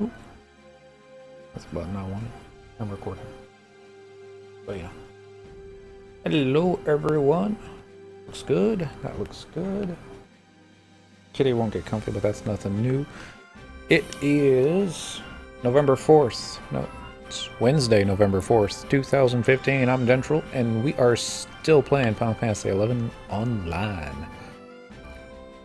Oop, that's the button I wanted. I'm recording. But yeah. Hello everyone. Looks good. That looks good. Kitty won't get comfy, but that's nothing new. It is November 4th. No, it's Wednesday, November 4th, 2015. I'm Dentral, and we are still playing Final Fantasy XI Online.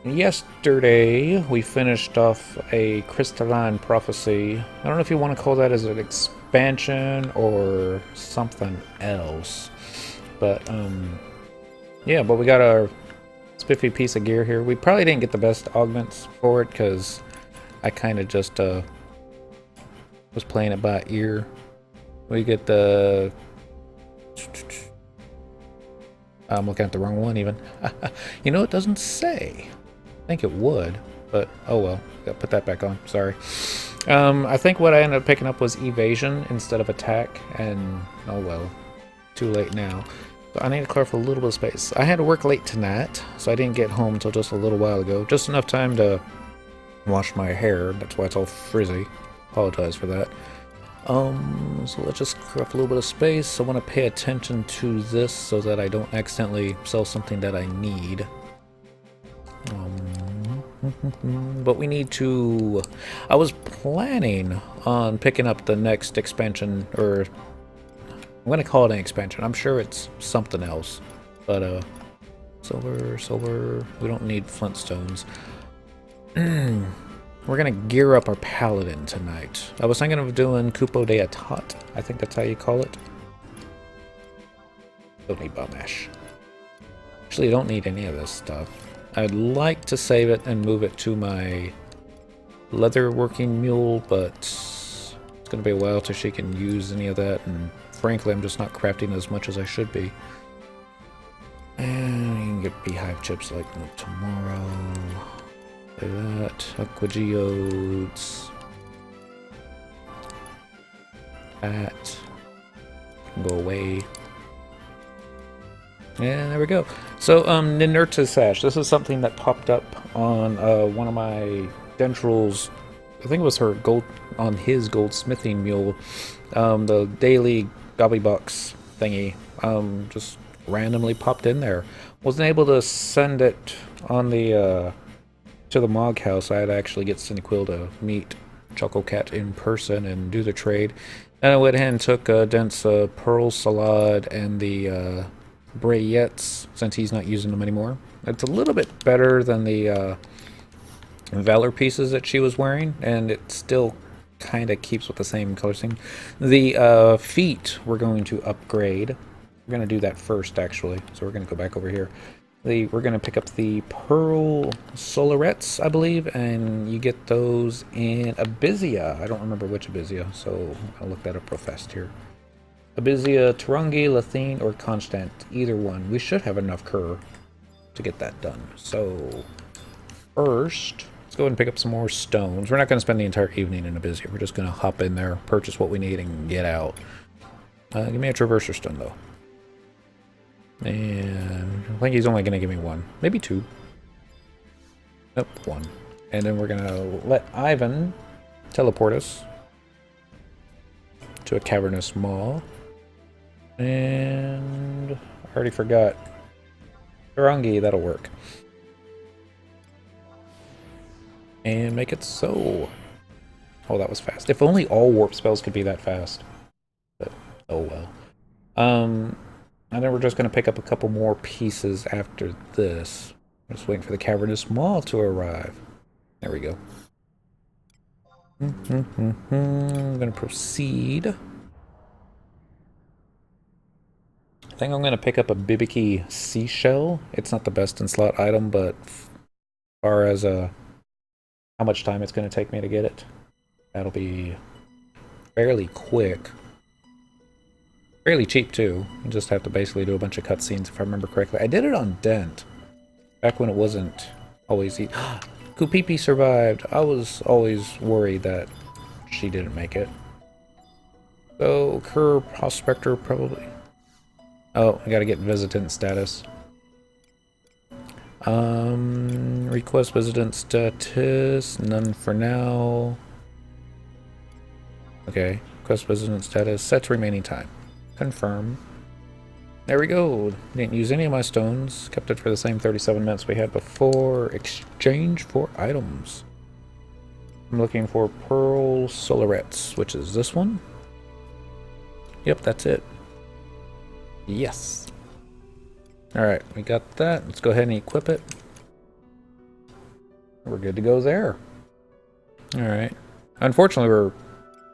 Yesterday, we finished off a Crystalline Prophecy. I don't know if you want to call that as an expansion or something else. But, yeah, but we got our spiffy piece of gear here. We probably didn't get the best augments for it because I kind of just was playing it by ear. We get the... I'm looking at the wrong one even. You know, it doesn't say. I think it would, but oh well. Gotta put that back on. Sorry. I think what I ended up picking up was evasion instead of attack, and oh well. Too late now. So I need to clear off a little bit of space. I had to work late tonight, so I didn't get home until just a little while ago. Just enough time to wash my hair. That's why it's all frizzy. Apologize for that. So let's just clear off a little bit of space. I want to pay attention to this so that I don't accidentally sell something that I need. But we need to... I was planning on picking up the next expansion, or... I'm going to call it an expansion. I'm sure it's something else. But, silver... We don't need flintstones. We're going to gear up our Paladin tonight. I was thinking of doing kupo'de etat. I think that's how you call it. Don't need bomb ash. Actually, I don't need any of this stuff. I'd like to save it and move it to my leather working mule, but it's going to be a while till she can use any of that, and frankly, I'm just not crafting as much as I should be. And you can get beehive chips like tomorrow. Play that. Aqua geodes. That can go away. And there we go. So, Ninurta Sash. This is something that popped up on one of my Dentral's, I think it was her gold, on his goldsmithing mule. The daily gobbybox thingy just randomly popped in there. Wasn't able to send it on the to the Mog House. I had to actually get Cinequil to meet Choco Cat in person and do the trade. And I went ahead and took Dent's Pearl Salad and the Brayettes, since he's not using them anymore. It's a little bit better than the Valor pieces that she was wearing, and it still kind of keeps with the same color scheme. The feet we're going to upgrade. We're going to do that first, actually. So we're going to go back over here. We're going to pick up the Pearl Solarettes, I believe, and you get those in Abysia. I don't remember which Abysia, so I'll look that up real fast here. Abysia, Tarangi, Lathine, or Constant. Either one. We should have enough Cur to get that done. So, first, let's go ahead and pick up some more stones. We're not going to spend the entire evening in Abysia. We're just going to hop in there, purchase what we need, and get out. Give me a Traverser Stone, though. And I think he's only going to give me one. Maybe two. Nope, one. And then we're going to let Ivan teleport us to a cavernous maw. And I already forgot. Tarangi, that'll work. And make it so. Oh, that was fast. If only all warp spells could be that fast. But, oh well. And then we're just going to pick up a couple more pieces after this. Just waiting for the cavernous maw to arrive. There we go. I'm going to proceed. I think I'm going to pick up a Bibiki seashell. It's not the best in slot item, but as far as how much time it's going to take me to get it, that'll be fairly quick. Fairly cheap too. You just have to basically do a bunch of cutscenes if I remember correctly. I did it on Dent, back when it wasn't always easy. Kupipi survived. I was always worried that she didn't make it. So, Cur Prospector probably. Oh, I gotta get visitant status. Request visitant status. None for now. Okay. Quest president status. Set remaining time. Confirm. There we go. Didn't use any of my stones. Kept it for the same 37 minutes we had before. Exchange for items. I'm looking for pearl solarettes, which is this one. Yep, that's it. Yes. Alright, we got that. Let's go ahead and equip it. We're good to go there. Alright. Unfortunately, we're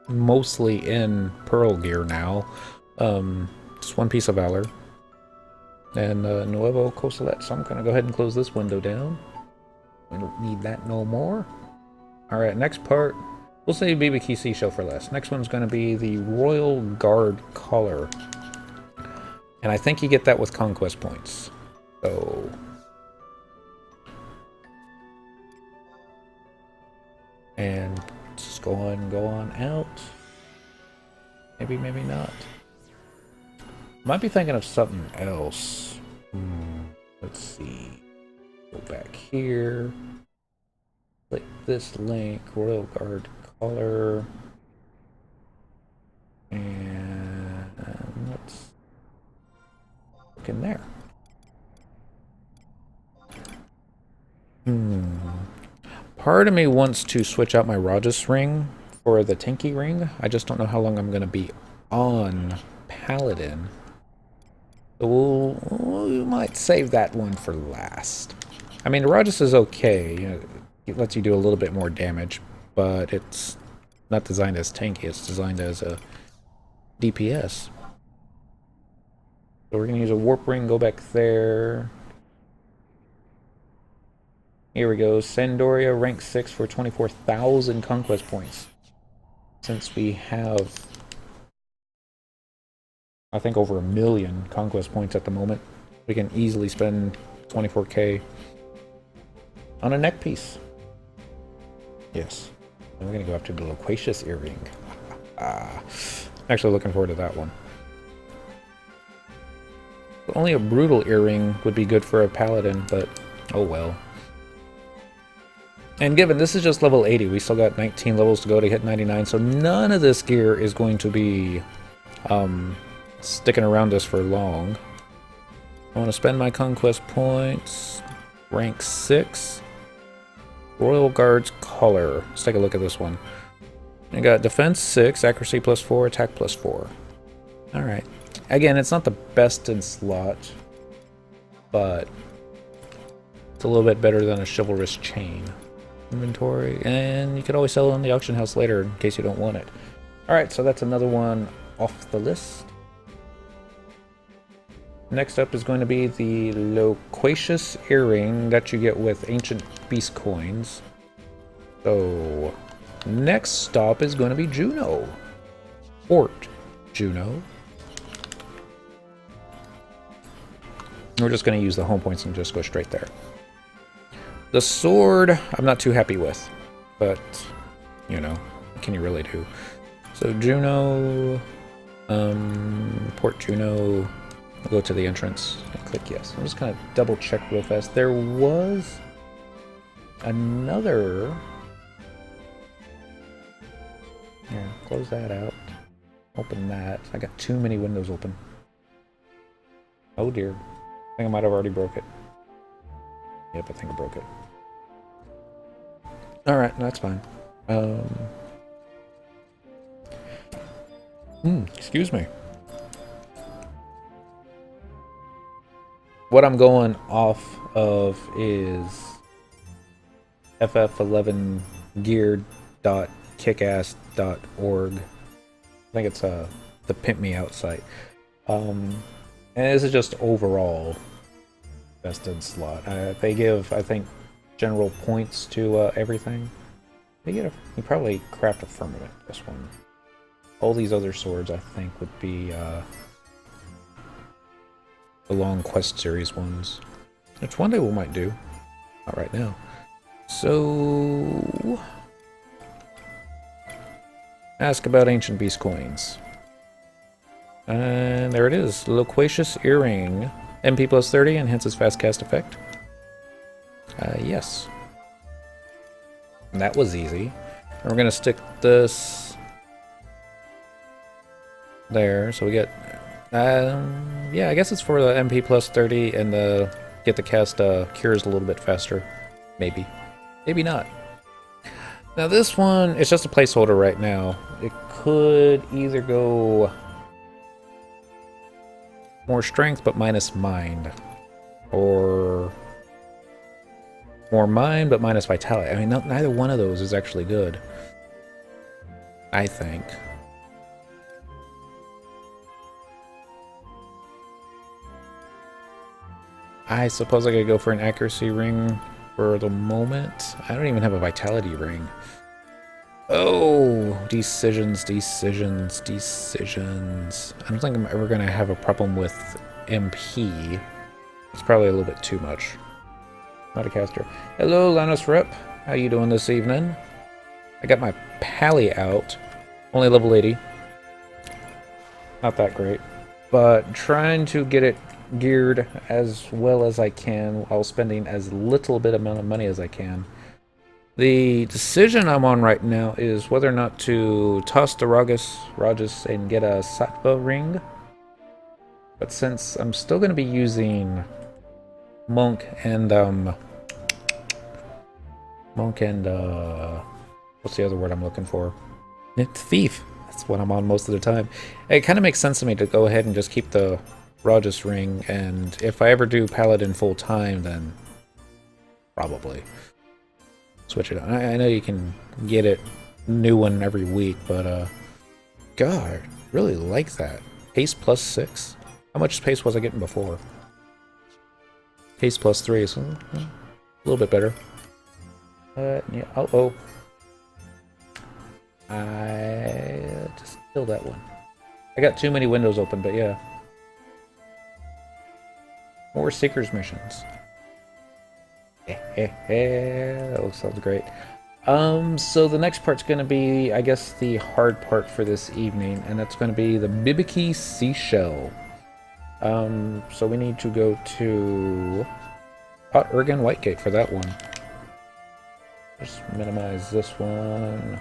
mostly in pearl gear now. Just one piece of valor. And Nuevo Cosalet. So I'm going to go ahead and close this window down. We don't need that no more. Alright, next part. We'll save BBKC show for last. Next one's going to be the Royal Guard collar. And I think you get that with conquest points. So... and just go on out. Maybe, maybe not. Might be thinking of something else. Let's see. Go back here. Click this link, Royal Guard color. And let's look in there. Part of me wants to switch out my Rajas ring for the Tinky ring. I just don't know how long I'm going to be on Paladin. So we might save that one for last. I mean, the Rajas is okay. You know, it lets you do a little bit more damage, but it's not designed as tanky. It's designed as a DPS. So we're going to use a warp ring, go back there. Here we go. Sandoria, rank 6 for 24,000 conquest points. Since we have, I think, over 1 million conquest points at the moment, we can easily spend 24k on a neck piece. Yes. And we're going to go after the Loquacious earring. Actually looking forward to that one. Only a brutal earring would be good for a paladin, but oh well. And given this is just level 80, we still got 19 levels to go to hit 99, so none of this gear is going to be sticking around us for long. I want to spend my conquest points. Rank 6. Royal Guard's collar. Let's take a look at this one. I got defense 6, accuracy +4, attack +4. Alright. Again, it's not the best in slot, but it's a little bit better than a chivalrous chain. Inventory, and you could always sell it on the auction house later in case you don't want it. Alright, so that's another one off the list. Next up is going to be the Loquacious earring that you get with ancient beast coins. So next stop is going to be Juno. Fort Juno. We're just going to use the home points and just go straight there. The sword, I'm not too happy with, but, you know, what can you really do? So Juno, Port Juno, I'll go to the entrance and click yes. I'm just going to double check real fast. There was another, here, close that out, open that. I got too many windows open. Oh dear, I think I might have already broke it. Yep, I think I broke it. Alright, that's fine. Excuse me. What I'm going off of is ff11gear.kickass.org. I think it's the Pimp Me Out site. And this is just overall best in slot. They give, I think, general points to everything. You probably craft a firmament, this one. All these other swords, I think, would be the long quest series ones, which one day we might do. Not right now. So, ask about ancient beast coins. And there it is. Loquacious earring. MP +30 enhances fast cast effect. Yes. And that was easy. And we're gonna stick this there. So we get, yeah, I guess it's for the MP plus 30 and the get the cast cures a little bit faster. Maybe. Maybe not. Now this one, it's just a placeholder right now. It could either go more strength but minus mind, or more mind but minus vitality. I mean, neither one of those is actually good, I think. I suppose I could go for an accuracy ring for the moment. I don't even have a vitality ring. Oh, decisions. I don't think I'm ever going to have a problem with MP. It's probably a little bit too much. Not a caster. Hello, Lannis Rep. How you doing this evening? I got my Pally out. Only level 80. Not that great. But trying to get it geared as well as I can while spending as little bit amount of money as I can. The decision I'm on right now is whether or not to toss the Rajas and get a Sattva ring. But since I'm still going to be using Monk and what's the other word I'm looking for? Thief. That's what I'm on most of the time. It kind of makes sense to me to go ahead and just keep the Rajas ring, and if I ever do Paladin full time, then probably switch it on. I know you can get it new one every week, but God, I really like that. Pace plus 6. How much pace was I getting before? Pace plus 3, so a little bit better. Yeah. Oh. I just killed that one. I got too many windows open, but yeah. More Seekers missions. That sounds great. So the next part's going to be, I guess, the hard part for this evening, and that's going to be the Bibiki Seashell. So we need to go to Hot Urgan Whitegate for that one. Just minimize this one.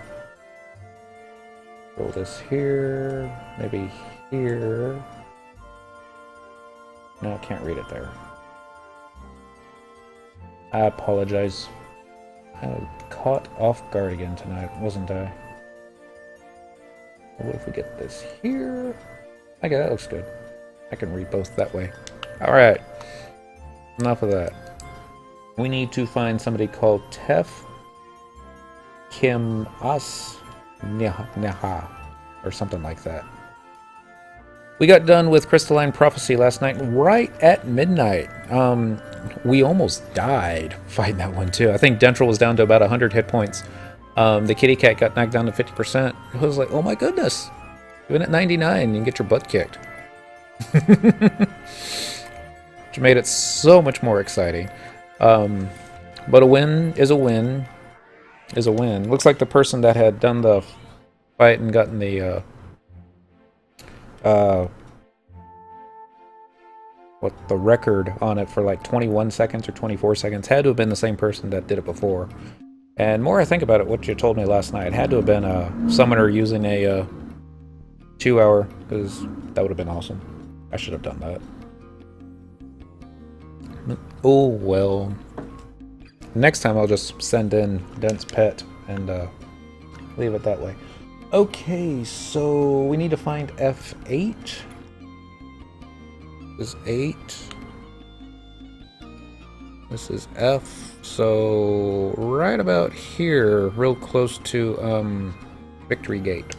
Roll this here, maybe here. No, I can't read it there. I apologize. I was caught off guard again tonight, wasn't I? What if we get this here? Okay, that looks good. I can read both that way. Alright. Enough of that. We need to find somebody called Tef Kim As Neha, or something like that. We got done with Crystalline Prophecy last night, right at midnight. We almost died fighting that one too. I think Dentral was down to about 100 hit points. The kitty cat got knocked down to 50%. I was like, oh my goodness. Even at 99, you can get your butt kicked. Which made it so much more exciting. But a win is a win is a win. Looks like the person that had done the fight and gotten the the record on it for like 21 seconds or 24 seconds had to have been the same person that did it before. And more I think about it, what you told me last night, it had to have been a summoner using a 2 hour, because that would have been awesome. I should have done that. Oh well. Next time I'll just send in Dent's pet and leave it that way. Okay, so we need to find F8. This is 8. This is F. So right about here, real close to Victory Gate.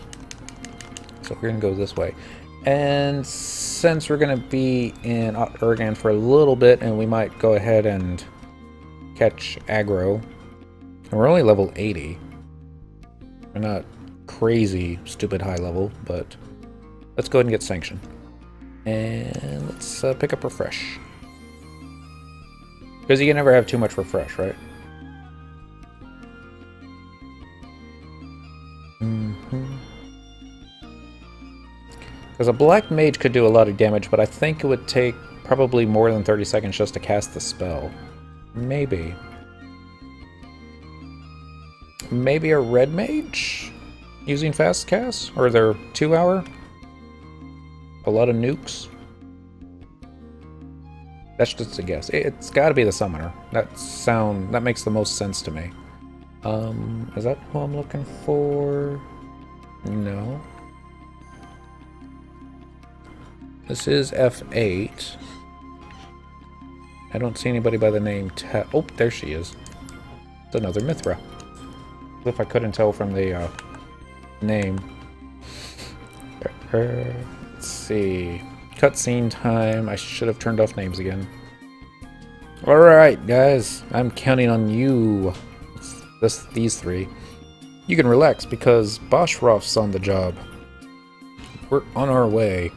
So we're gonna go this way. And since we're gonna be in Urgan for a little bit, and we might go ahead and catch aggro. And we're only level 80. We're not crazy stupid high level, but let's go ahead and get Sanction. And let's pick up Refresh. Because you can never have too much Refresh, right? Because a Black Mage could do a lot of damage, but I think it would take probably more than 30 seconds just to cast the spell. Maybe. Maybe a Red Mage? Using fast cast? Or their 2 hour? A lot of nukes. That's just a guess. It's got to be the summoner. That makes the most sense to me. Is that who I'm looking for? No. This is F8. I don't see anybody by the name oh, there she is. It's another Mithra. If I couldn't tell from the name. Let's see. Cutscene time. I should have turned off names again. Alright, guys. I'm counting on you. These three. You can relax because Boschroff's on the job. We're on our way.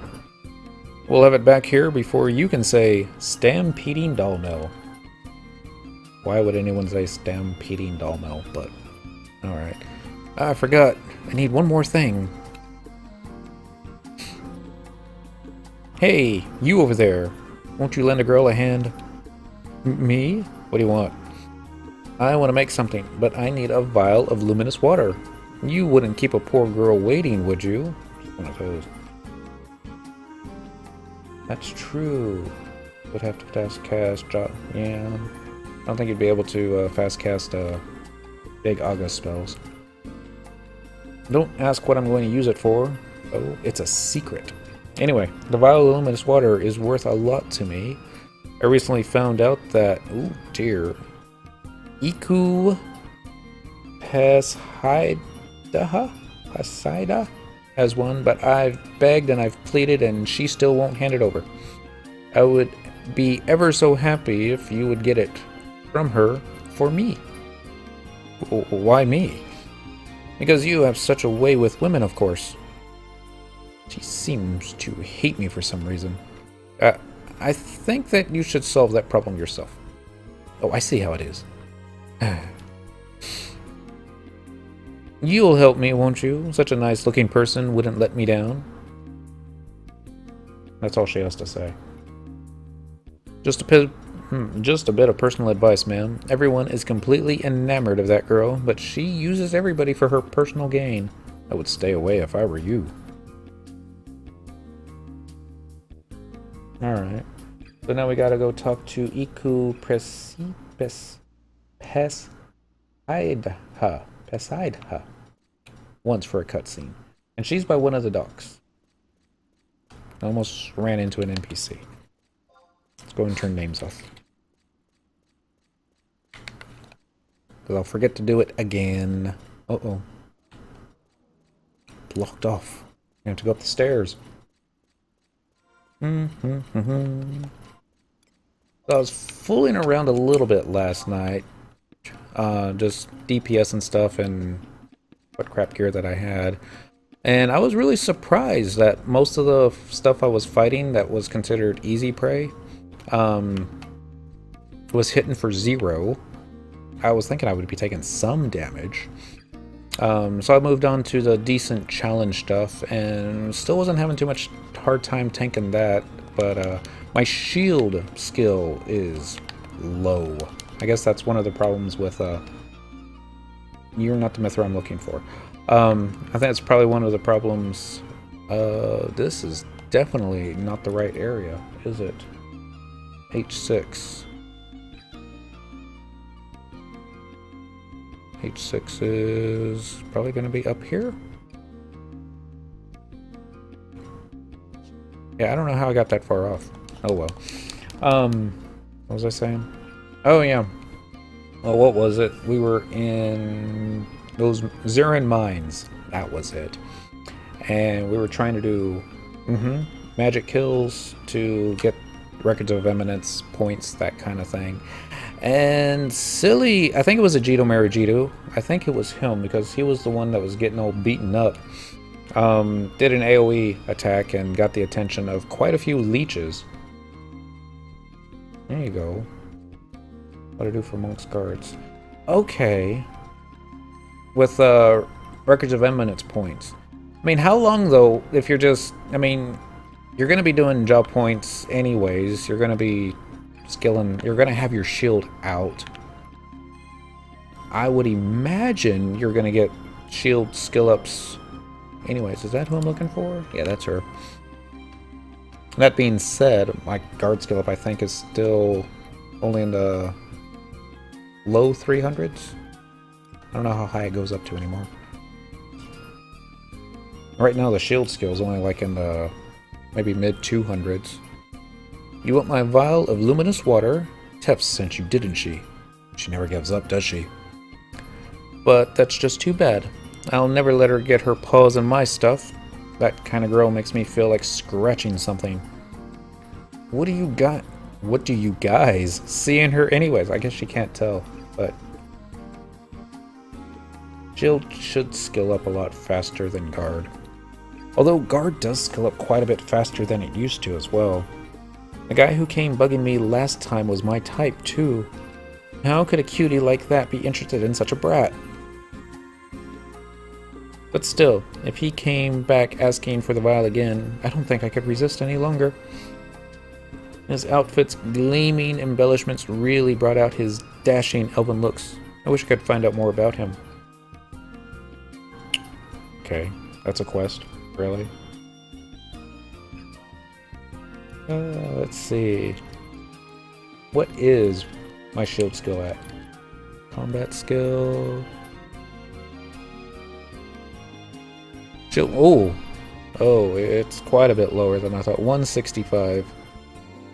We'll have it back here before you can say stampeding doll mill. Why would anyone say stampeding doll mill? But, alright. I forgot. I need one more thing. Hey, you over there. Won't you lend a girl a hand? Me? What do you want? I want to make something, but I need a vial of luminous water. You wouldn't keep a poor girl waiting, would you? One of those. That's true. Would have to fast cast. Yeah. I don't think you'd be able to fast cast big August spells. Don't ask what I'm going to use it for. Oh, it's a secret. Anyway, the vial of luminous water is worth a lot to me. I recently found out that, oh dear, Iku Pasida has one, but I've begged and I've pleaded and she still won't hand it over. I would be ever so happy if you would get it from her for me. Why me? Because you have such a way with women, of course. She seems to hate me for some reason. I think that you should solve that problem yourself. Oh, I see how it is. You'll help me, won't you? Such a nice-looking person wouldn't let me down. That's all she has to say. Just a bit of personal advice, ma'am. Everyone is completely enamored of that girl, but she uses everybody for her personal gain. I would stay away if I were you. Alright. So now we gotta go talk to Iku Pesaidha once for a cutscene. And she's by one of the docks. I almost ran into an NPC. Let's go and turn names off. Because I'll forget to do it again. Uh-oh. Blocked off. I have to go up the stairs. So I was fooling around a little bit last night. Just DPS and stuff and what crap gear that I had. And I was really surprised that most of the stuff I was fighting that was considered easy prey was hitting for 0. I was thinking I would be taking some damage. So I moved on to the decent challenge stuff and still wasn't having too much hard time tanking that, but my shield skill is low. I guess that's one of the problems with you're not the Mithra I'm looking for. I think that's probably one of the problems. This is definitely not the right area, is it? H6. H6 is probably going to be up here. Yeah, I don't know how I got that far off. Oh well. What was I saying? Oh yeah. Well, what was it? We were in those Zirin mines. That was it. And we were trying to do magic kills to get records of eminence points, that kind of thing. And silly, I think it was Ajito Marijitu. I think it was him because he was the one that was getting all beaten up. Did an AoE attack and got the attention of quite a few leeches. There you go. What to do for Monk's Guards. Okay. With records of eminence points. I mean, how long though, if you're just, I mean, you're going to be doing job points anyways. You're going to be skilling, you're going to have your shield out. I would imagine you're going to get shield skill ups anyways. Is that who I'm looking for? Yeah, that's her. That being said, my guard skill up I think is still only in the low 300s. I don't know how high it goes up to anymore. Right now the shield skill is only like in the maybe mid 200s. You want my vial of luminous water? Tef sent you, didn't she? She never gives up, does she? But that's just too bad. I'll never let her get her paws in my stuff. That kind of girl makes me feel like scratching something. What do you guys see in her anyways? I guess she can't tell, but shield should skill up a lot faster than guard. Although guard does skill up quite a bit faster than it used to as well. The guy who came bugging me last time was my type too. How could a cutie like that be interested in such a brat? But still, if he came back asking for the vial again, I don't think I could resist any longer. His outfit's gleaming embellishments really brought out his dashing elven looks. I wish I could find out more about him. Okay, that's a quest, really. Let's see. What is my shield skill at? Combat skill. Shield. Oh, it's quite a bit lower than I thought. 165.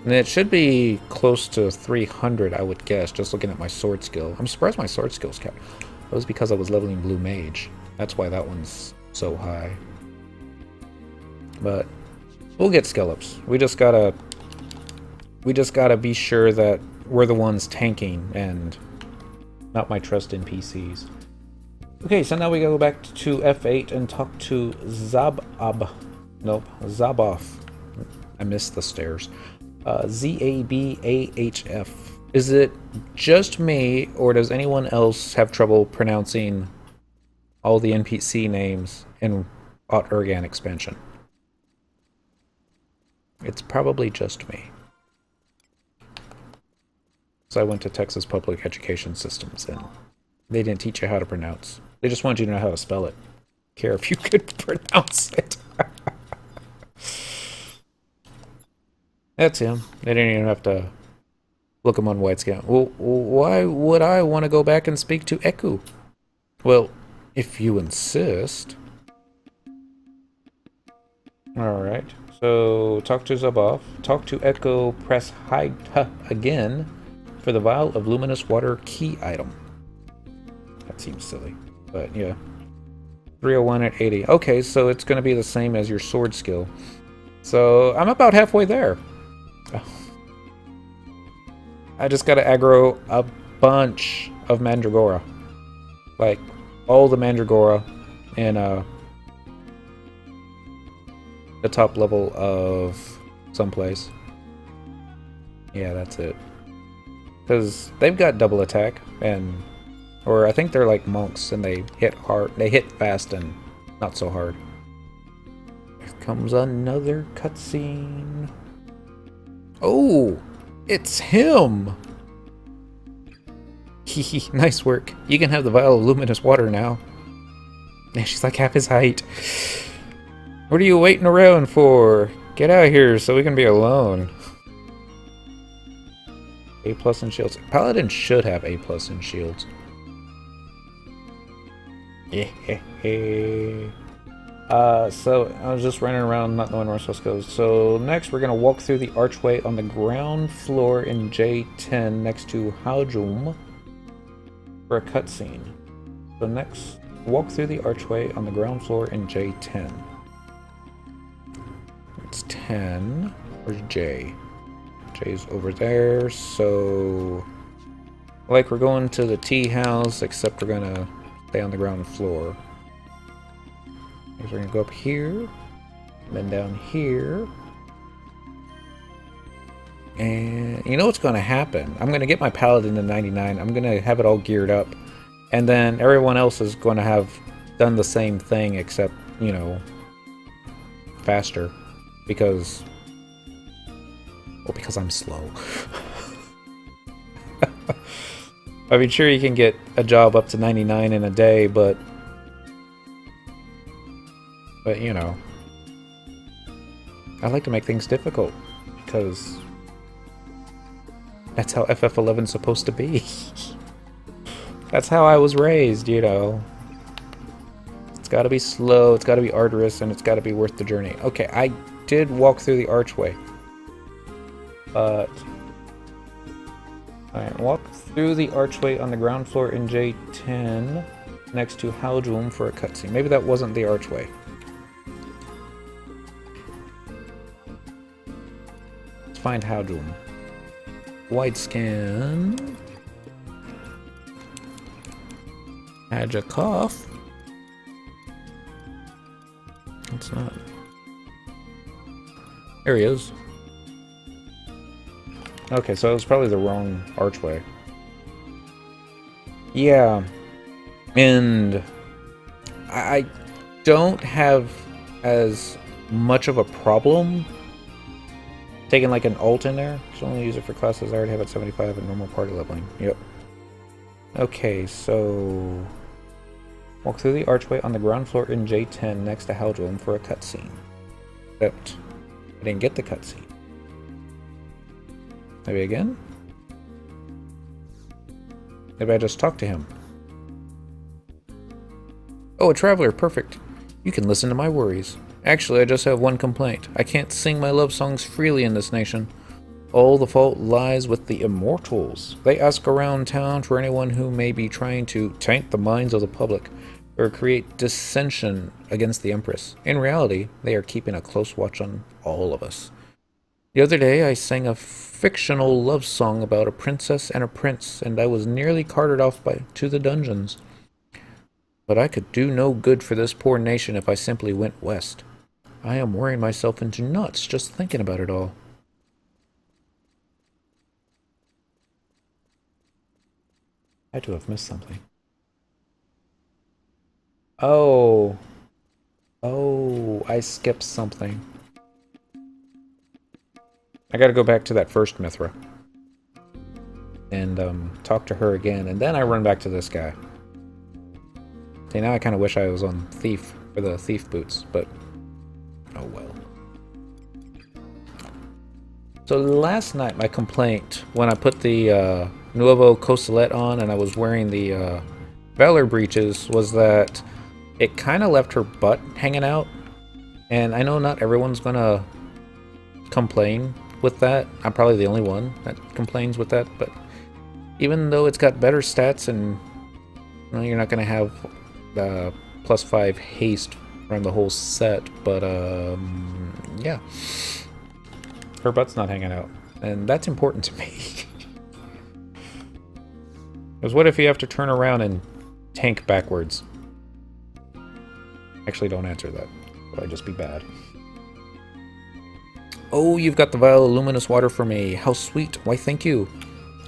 And it should be close to 300, I would guess, just looking at my sword skill. I'm surprised my sword skill's kept. That was because I was leveling Blue Mage. That's why that one's so high. But we'll get skill ups. We just gotta be sure that we're the ones tanking and not my trust in PCs. Okay, so now we go back to F8 and talk to Zaboff. I missed the stairs. Zabahf. Is it just me, or does anyone else have trouble pronouncing all the NPC names in Ot Urgan expansion? It's probably just me. So I went to Texas Public Education Systems and they didn't teach you how to pronounce. They just wanted you to know how to spell it. Care if you could pronounce it. That's him. They didn't even have to look him on White Scout. Well, why would I want to go back and speak to Eku? Well, if you insist. Alright. So, talk to Zaboff. Talk to Echo. Press hide again for the vial of luminous water key item. That seems silly. But, yeah. 301 at 80. Okay, so it's going to be the same as your sword skill. So, I'm about halfway there. I just gotta aggro a bunch of Mandragora. Like, all the Mandragora in the top level of someplace. Yeah, that's it. Because they've got double attack, and... Or I think they're like monks, and they hit hard. They hit fast and not so hard. Here comes another cutscene. Oh! It's him! Hehe, nice work. You can have the vial of luminous water now. And she's like half his height. What are you waiting around for? Get out of here so we can be alone. A+ in shields. Paladin should have A+ in shields. Yeah. So I was just running around not knowing where I'm supposed to go. So next we're going to walk through the archway on the ground floor in J10 next to Haujum for a cutscene. So next, walk through the archway on the ground floor in J10. It's 10. Where's J? J's over there, so... Like we're going to the tea house, except we're going to stay on the ground floor. So we're gonna go up here, and then down here. And you know what's gonna happen? I'm gonna get my Paladin to 99, I'm gonna have it all geared up, and then everyone else is gonna have done the same thing, except, you know, faster. Because... Well, because I'm slow. I mean, sure, you can get a job up to 99 in a day, but you know, I like to make things difficult, because that's how FF11's supposed to be. That's how I was raised, you know. It's gotta be slow, it's gotta be arduous, and it's gotta be worth the journey. Okay, I did walk through the archway. But I walked through the archway on the ground floor in J10 next to Haldrum for a cutscene. Maybe that wasn't the archway. Let's find Haldrum. Wide scan. Adjakov. It's not. There he is. Okay, so it was probably the wrong archway. Yeah. And I don't have as much of a problem taking like an alt in there. Should only use it for classes I already have at 75 and normal party leveling. Yep. Okay, so walk through the archway on the ground floor in J10 next to Haldrum for a cutscene. Except I didn't get the cutscene. Maybe again? Maybe I just talked to him. Oh, a traveler, perfect. You can listen to my worries. Actually, I just have one complaint. I can't sing my love songs freely in this nation. All the fault lies with the immortals. They ask around town for anyone who may be trying to taint the minds of the public or create dissension against the Empress. In reality, they are keeping a close watch on all of us. The other day, I sang a fictional love song about a princess and a prince, and I was nearly carted off to the dungeons. But I could do no good for this poor nation if I simply went west. I am worrying myself into knots just thinking about it all. I had to have missed something. Oh. Oh, I skipped something. I gotta go back to that first Mithra. And, talk to her again, and then I run back to this guy. See, now I kind of wish I was on Thief, for the Thief boots, but oh well. So last night, my complaint, when I put the, Nuevo Coselet on and I was wearing the, Valor breeches, was that it kind of left her butt hanging out. And I know not everyone's gonna complain with that. I'm probably the only one that complains with that, but even though it's got better stats and well, you're not going to have the +5 haste around the whole set, but yeah, her butt's not hanging out, and that's important to me. Because what if you have to turn around and tank backwards? Actually, don't answer that. That'll just be bad. Oh, you've got the vial of luminous water for me. How sweet. Why, thank you.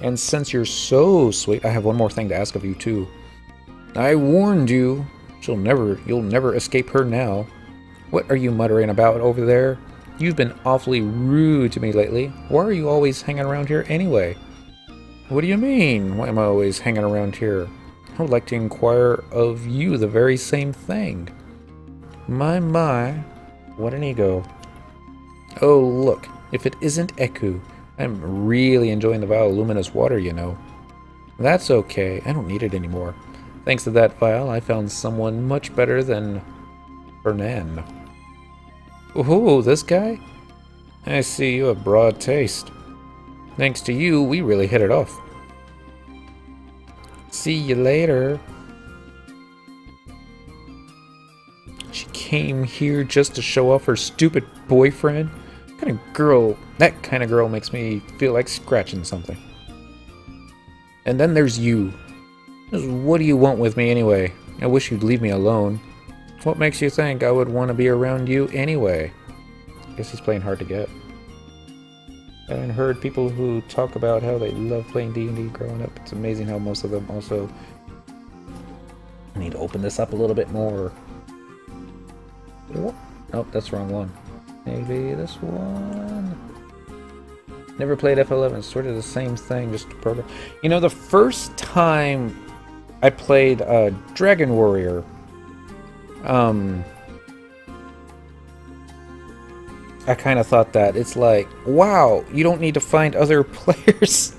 And since you're so sweet, I have one more thing to ask of you, too. I warned you. You'll never escape her now. What are you muttering about over there? You've been awfully rude to me lately. Why are you always hanging around here anyway? What do you mean? Why am I always hanging around here? I would like to inquire of you the very same thing. My, what an ego. Oh, look, if it isn't Eku. I'm really enjoying the vial of luminous water, you know. That's okay, I don't need it anymore. Thanks to that vial, I found someone much better than Fernan. Oh, this guy? I see you have broad taste. Thanks to you, we really hit it off. See you later. She came here just to show off her stupid boyfriend? That kind of girl makes me feel like scratching something. And then there's you. What do you want with me anyway? I wish you'd leave me alone. What makes you think I would want to be around you anyway? Guess he's playing hard to get. I haven't heard people who talk about how they love playing D&D growing up. It's amazing how most of them also... I need to open this up a little bit more. Oh, that's the wrong one. Maybe this one. Never played F11. It's sort of the same thing, just a program. You know, the first time I played Dragon Warrior, I kind of thought that. It's like, wow, you don't need to find other players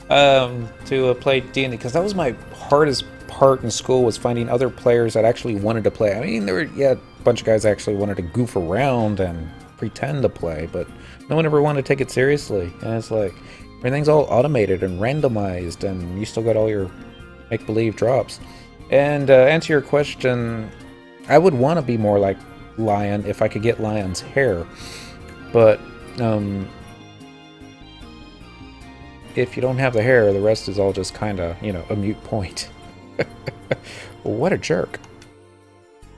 to play D&D, because that was my hardest part in school, was finding other players that actually wanted to play. I mean, there were, yeah, a bunch of guys actually wanted to goof around and pretend to play, but no one ever wanted to take it seriously. And it's like, everything's all automated and randomized, and you still got all your make-believe drops. And answer your question, I would want to be more like Lion if I could get Lion's hair, but if you don't have the hair, the rest is all just kind of, you know, a mute point. What a jerk.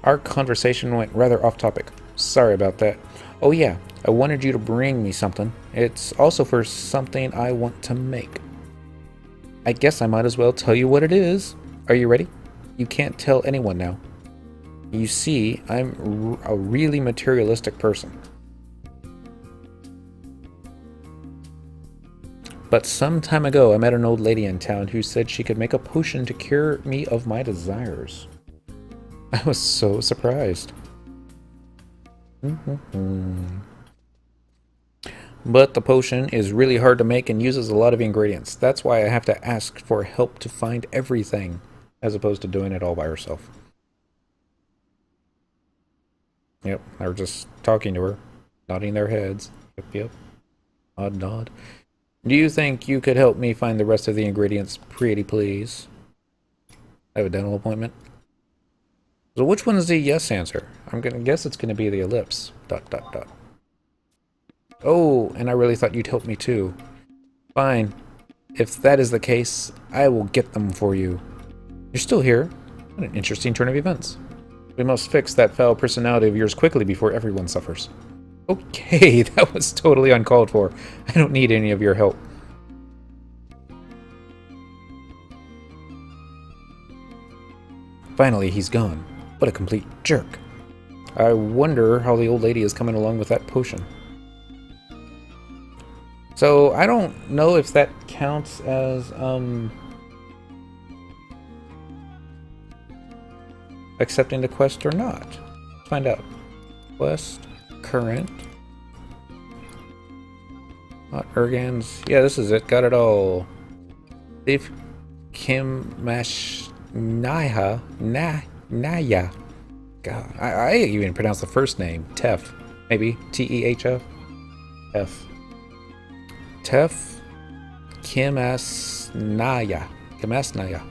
Our conversation went rather off topic. Sorry about that. Oh yeah, I wanted you to bring me something. It's also for something I want to make. I guess I might as well tell you what it is. Are you ready? You can't tell anyone now. You see, I'm a really materialistic person. But some time ago, I met an old lady in town who said she could make a potion to cure me of my desires. I was so surprised. But the potion is really hard to make and uses a lot of ingredients. That's why I have to ask for help to find everything, as opposed to doing it all by herself. Yep, they were just talking to her, nodding their heads. Yep. Nod, nod. Do you think you could help me find the rest of the ingredients, pretty please? I have a dental appointment. So which one is the yes answer? I'm gonna guess it's gonna be the ellipse. ... Oh, and I really thought you'd help me too. Fine. If that is the case, I will get them for you. You're still here? What an interesting turn of events. We must fix that foul personality of yours quickly before everyone suffers. Okay, that was totally uncalled for. I don't need any of your help. Finally, he's gone. What a complete jerk. I wonder how the old lady is coming along with that potion. So, I don't know if that counts as, accepting the quest or not. Let's find out. Quest, current. Not Urgans. Yeah, this is it. Got it all. If Kim Mash Naya. God, I even pronounce the first name. Tef. Maybe. T-E-H-F. F. Tef Kimasnaya. Kimasnaya.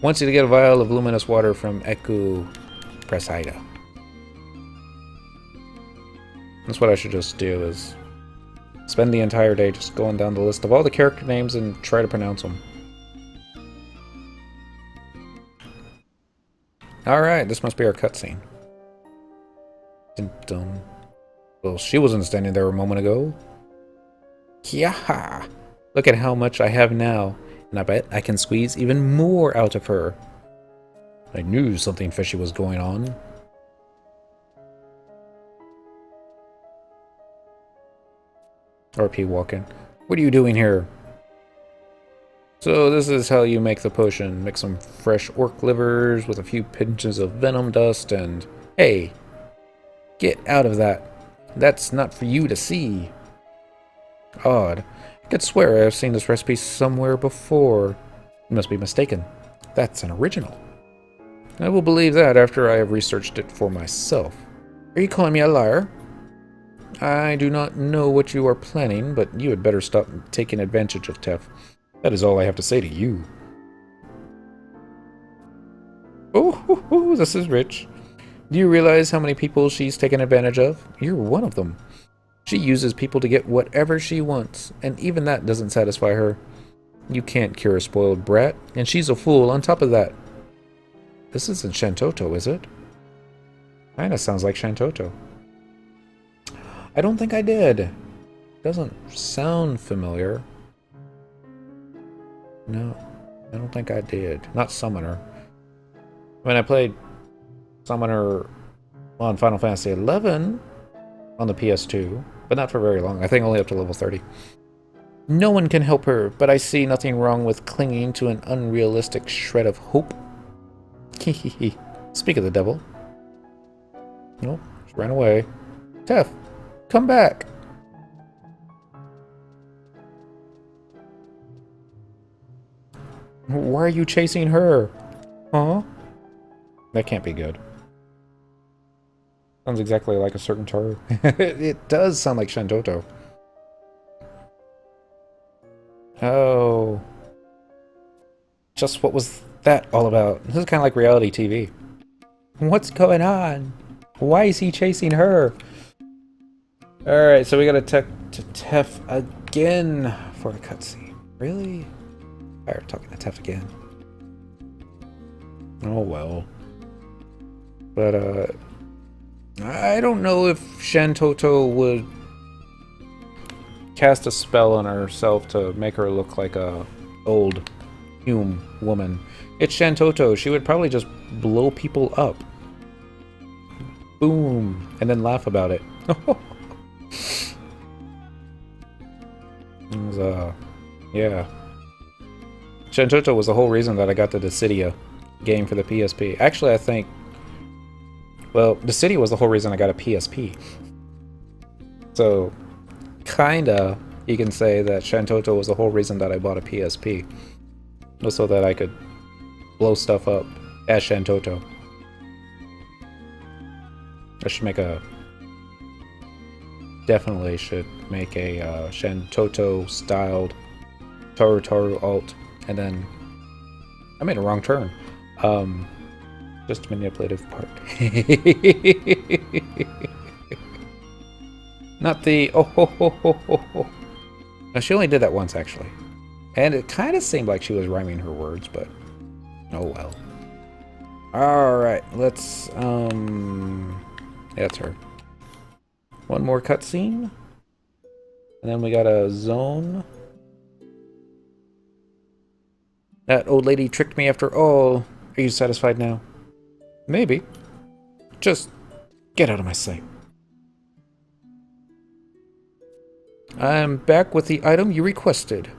Wants you to get a vial of luminous water from Eku Presida. That's what I should just do, is spend the entire day just going down the list of all the character names and try to pronounce them. Alright, this must be our cutscene. Well, she wasn't standing there a moment ago. Yeah! Look at how much I have now. And I bet I can squeeze even more out of her. I knew something fishy was going on. RP walking. What are you doing here? So this is how you make the potion. Mix some fresh orc livers with a few pinches of venom dust and... Hey! Get out of that. That's not for you to see. Odd. I could swear I've seen this recipe somewhere before. You must be mistaken. That's an original. I will believe that after I have researched it for myself. Are you calling me a liar? I do not know what you are planning, but you had better stop taking advantage of Tef. That is all I have to say to you. Oh, this is rich. Do you realize how many people she's taken advantage of? You're one of them. She uses people to get whatever she wants, and even that doesn't satisfy her. You can't cure a spoiled brat, and she's a fool on top of that. This isn't Shantoto, is it? Kinda sounds like Shantoto. I don't think I did. Doesn't sound familiar. No, I don't think I did. Not Summoner. I mean, I played Summoner on Final Fantasy XI on the PS2, but not for very long. I think only up to level 30. No one can help her, but I see nothing wrong with clinging to an unrealistic shred of hope. Hehehe. Speak of the devil. Nope, she ran away. Tef, come back. Why are you chasing her? Huh? That can't be good. Sounds exactly like a certain Taru. It does sound like Shantoto. Oh. Just what was that all about? This is kind of like reality TV. What's going on? Why is he chasing her? Alright, so we gotta talk to Tef again for a cutscene. Really? Alright, talking to Tef again. Oh well. But, I don't know if Shantoto would cast a spell on herself to make her look like a old Hume woman. It's Shantoto. She would probably just blow people up. Boom. And then laugh about it. It was, yeah. Shantoto was the whole reason that I got the Dissidia game for the PSP. Actually, I think... Well, Dissidia was the whole reason I got a PSP. So, kinda, you can say that Shantoto was the whole reason that I bought a PSP. Was so that I could blow stuff up as Shantoto. I should make a... Definitely should make a Shantoto-styled Taru alt. And then... I made a wrong turn. Just a manipulative part. Not the... Oh, ho, ho, ho, ho, ho. No, she only did that once, actually. And it kind of seemed like she was rhyming her words, but... Oh, well. Alright, let's... Yeah, that's her. One more cutscene. And then we got a zone. That old lady tricked me after all. Are you satisfied now? Maybe. Just get out of my sight. I'm back with the item you requested,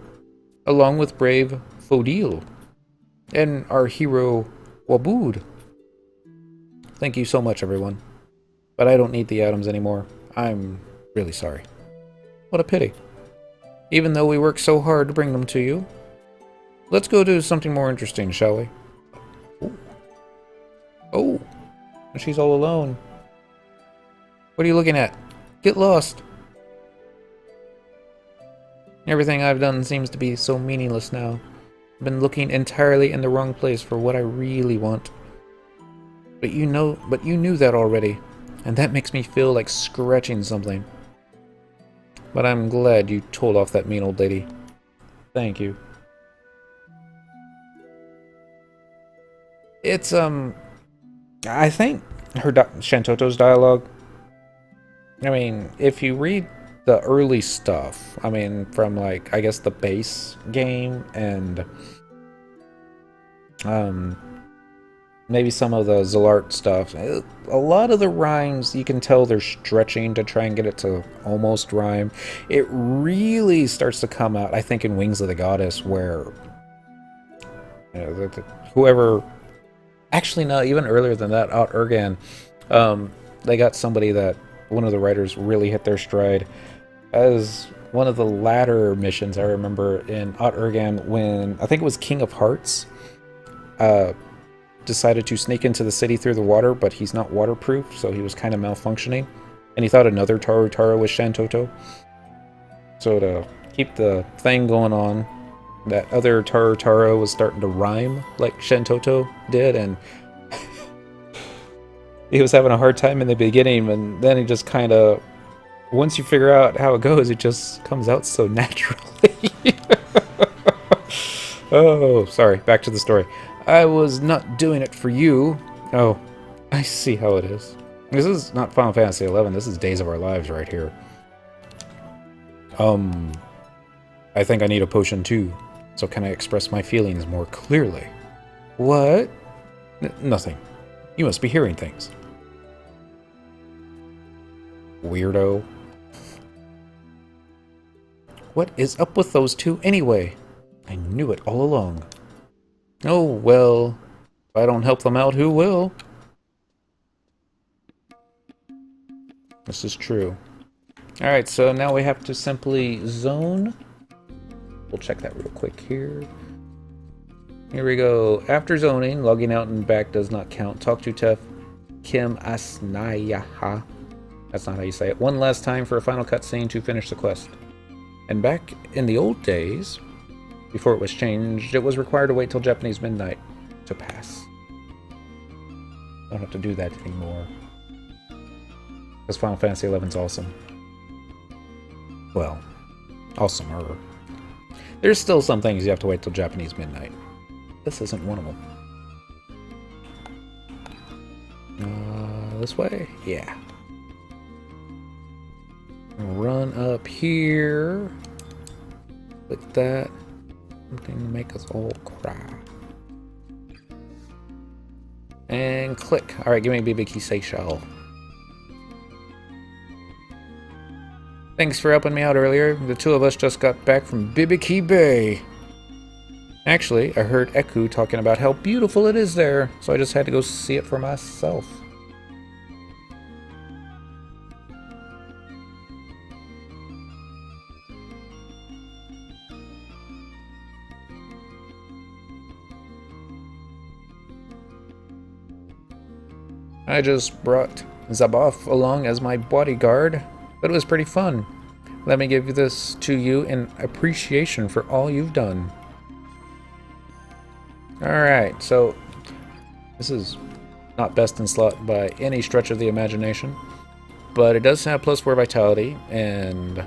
along with brave Fodil and our hero Wabood. Thank you so much, everyone. But I don't need the items anymore. I'm really sorry. What a pity. Even though we worked so hard to bring them to you. Let's go do something more interesting, shall we? Ooh. Oh, she's all alone. What are you looking at? Get lost. Everything I've done seems to be so meaningless now. I've been looking entirely in the wrong place for what I really want. But you knew that already, and that makes me feel like scratching something. But I'm glad you told off that mean old lady. Thank you. It's, I think Shantoto's dialogue, I mean, if you read the early stuff, I mean, from, like, I guess the base game and, maybe some of the Zalart stuff, a lot of the rhymes, you can tell they're stretching to try and get it to almost rhyme. It really starts to come out, I think, in Wings of the Goddess, where, you know, whoever... Actually, no, even earlier than that, Out Urgan, they got somebody that one of the writers really hit their stride. As one of the latter missions, I remember in Out Urgan, when I think it was King of Hearts decided to sneak into the city through the water, but he's not waterproof, so he was kind of malfunctioning. And he thought another Taru was Shantoto. So to keep the thing going on, that other Taru was starting to rhyme like Shantoto did, and he was having a hard time in the beginning, and then he just kind of, once you figure out how it goes, it just comes out so naturally. Oh, sorry, back to the story. I was not doing it for you. Oh, I see how it is. This is not Final Fantasy XI, this is Days of Our Lives right here. I think I need a potion too. So can I express my feelings more clearly? What? Nothing. You must be hearing things. Weirdo. What is up with those two anyway? I knew it all along. Oh, well. If I don't help them out, who will? This is true. Alright, so now we have to simply zone. We'll check that real quick here. Here we go. After zoning, logging out and back does not count. Talk to Tef Kim Asnayaha. That's not how you say it. One last time for a final cutscene to finish the quest. And back in the old days, before it was changed, it was required to wait till Japanese midnight to pass. Don't have to do that anymore. Because Final Fantasy XI's awesome. Well, awesomer. There's still some things you have to wait till Japanese midnight. This isn't one of them. This way? Yeah. Run up here. Click that. Something to make us all cry. And click. Alright, give me a BB Seychelles. Thanks for helping me out earlier. The two of us just got back from Bibiki Bay. Actually, I heard Eku talking about how beautiful it is there, so I just had to go see it for myself. I just brought Zaboff along as my bodyguard, but it was pretty fun. Let me give this to you in appreciation for all you've done. Alright, so this is not best in slot by any stretch of the imagination, but it does have +4 vitality and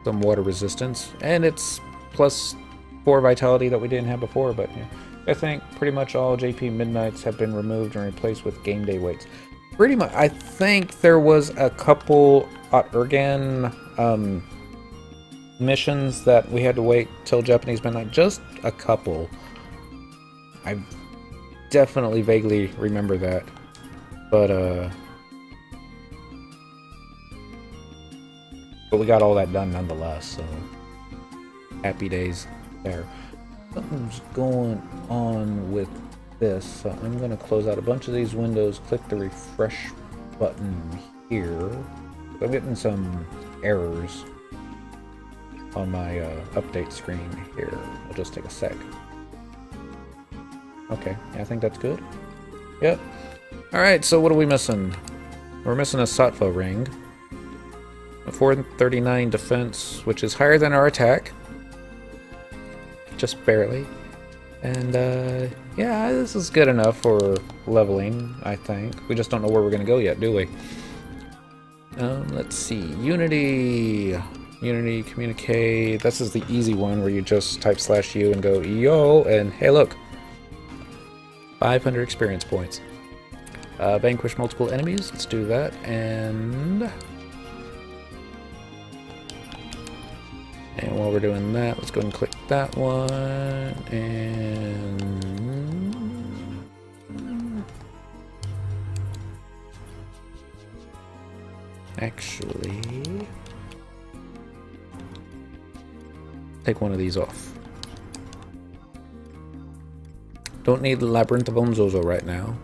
some water resistance, and it's +4 vitality that we didn't have before, but yeah. I think pretty much all JP Midnights have been removed and replaced with game day weights. Pretty much, I think there was a couple Ergan missions that we had to wait till Japanese Midnight. Just a couple. I definitely vaguely remember that. But we got all that done nonetheless, so happy days there. Something's going on with this, so I'm going to close out a bunch of these windows, click the refresh button here. I'm getting some errors on my update screen here. It'll just take a sec. Okay, yeah, I think that's good. Yep. Alright, so what are we missing? We're missing a Sattva ring. A 439 defense, which is higher than our attack. Just barely. And yeah, this is good enough for leveling, I think. We just don't know where we're gonna go yet, do we? Let's see. Unity, communicate. This is the easy one where you just type /u and go yo, and hey look, 500 experience points. Vanquish multiple enemies. Let's do that. And while we're doing that, let's go ahead and click that one, and actually take one of these off. Don't need the Labyrinth of Onzozo right now.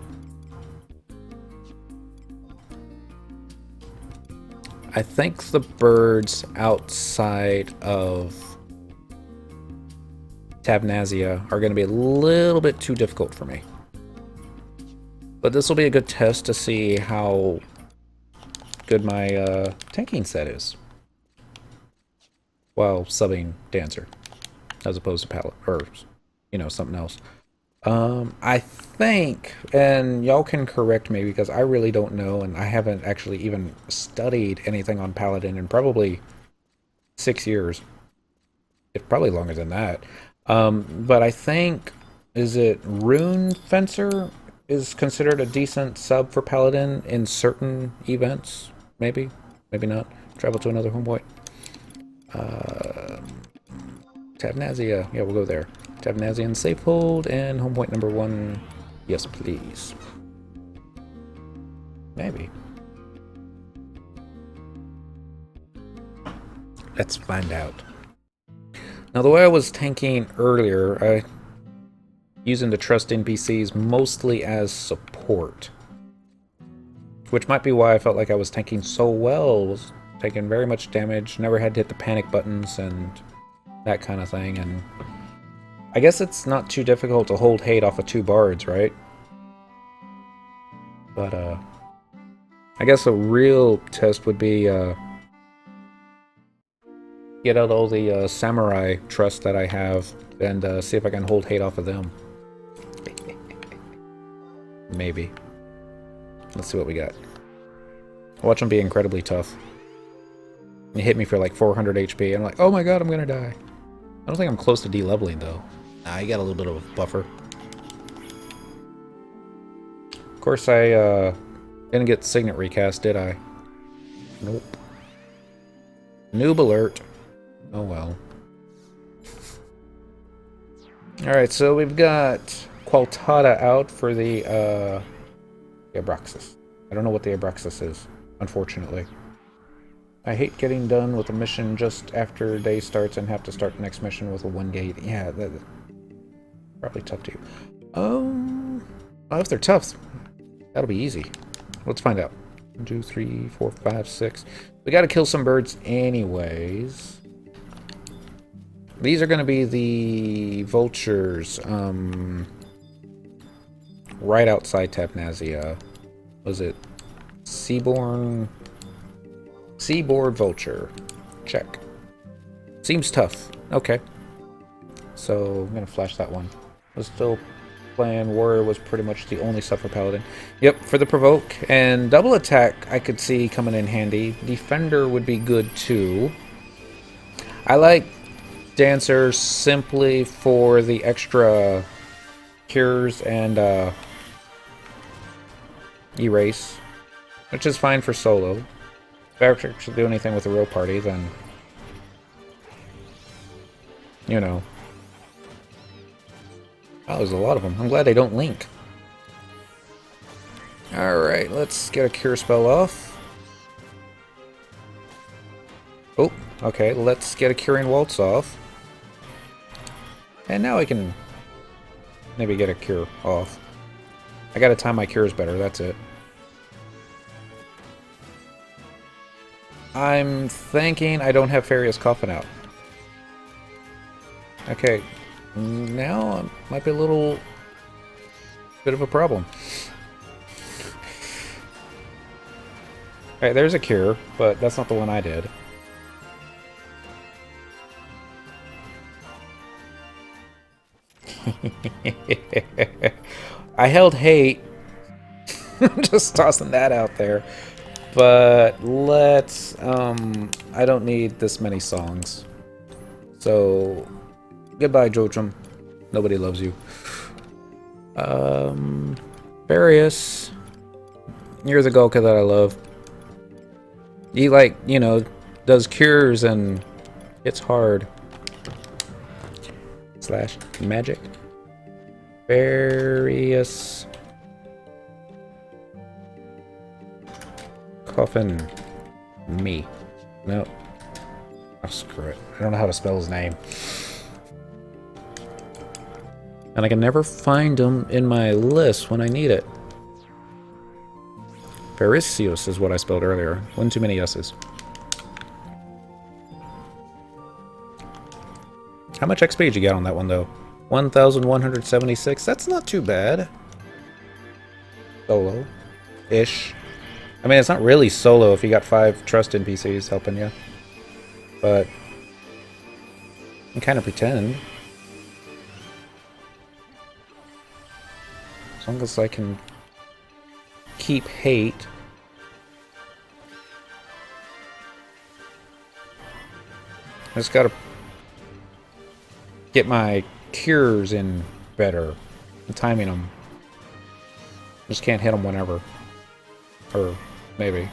I think the birds outside of Tabnazia are going to be a little bit too difficult for me. But this will be a good test to see how good my tanking set is while subbing Dancer, as opposed to Paladin, or, you know, something else. I think, and y'all can correct me because I really don't know, and I haven't actually even studied anything on Paladin in probably 6 years. If probably longer than that. But I think, is it Rune Fencer is considered a decent sub for Paladin in certain events? Maybe, maybe not. Travel to another home point. Tabnazia, yeah, we'll go there. Tabnazian safe hold and home point number 1. Yes, please. Maybe. Let's find out. Now, the way I was tanking earlier, I using the trust NPCs mostly as support. Which might be why I felt like I was tanking so well. Was taking very much damage, never had to hit the panic buttons and that kind of thing. And I guess it's not too difficult to hold hate off of 2 bards, right? But I guess a real test would be get out all the samurai trust that I have and see if I can hold hate off of them. Maybe. Let's see what we got. Watch them be incredibly tough. He hit me for like 400 HP. I'm like, oh my god, I'm gonna die. I don't think I'm close to de-leveling though. Nah, I got a little bit of a buffer. Of course, I didn't get Signet recast, did I? Nope. Noob alert. Oh well. Alright, so we've got Qualtada out for the Abraxas. I don't know what the Abraxas is, unfortunately. I hate getting done with a mission just after day starts and have to start the next mission with a 1 gate. Yeah, that's probably tough too. Well, if they're tough, that'll be easy. Let's find out. 1, 2, 3, 4, 5, 6. We gotta kill some birds anyways. These are gonna be the vultures, right outside Tapnazia. Was it Seaboard vulture. Check. Seems tough. Okay. So I'm gonna flash that one. Was still playing warrior was pretty much the only stuff for paladin. Yep, for the provoke and double attack I could see coming in handy. Defender would be good too. I like dancer simply for the extra cures and erase, which is fine for solo. If I actually do anything with a real party, then you know. Oh, there's a lot of them. I'm glad they don't link. Alright, let's get a cure spell off. Oh, okay, let's get a curing waltz off. And now I can maybe get a cure off. I gotta time my cures better, that's it. I'm thinking I don't have Farius Coffin out. Okay, now it might be a little bit of a problem. Alright, there's a cure, but that's not the one I did. I held hate. Just tossing that out there. But let's I don't need this many songs. So goodbye, Jotram. Nobody loves you. Various. You're the Golka that I love. He, like, you know, does cures and hits hard. Slash magic. Various. Coffin. Me. Nope. Oh, screw it. I don't know how to spell his name. And I can never find him in my list when I need it. Vericius is what I spelled earlier. One too many S's. How much XP did you get on that one, though? 1,176? That's not too bad. Solo-ish. I mean, it's not really solo if you got 5 trust NPCs helping you. But you can kind of pretend. As long as I can keep hate. I just gotta get my cures in better. And timing them. Just can't hit them whenever. Or maybe.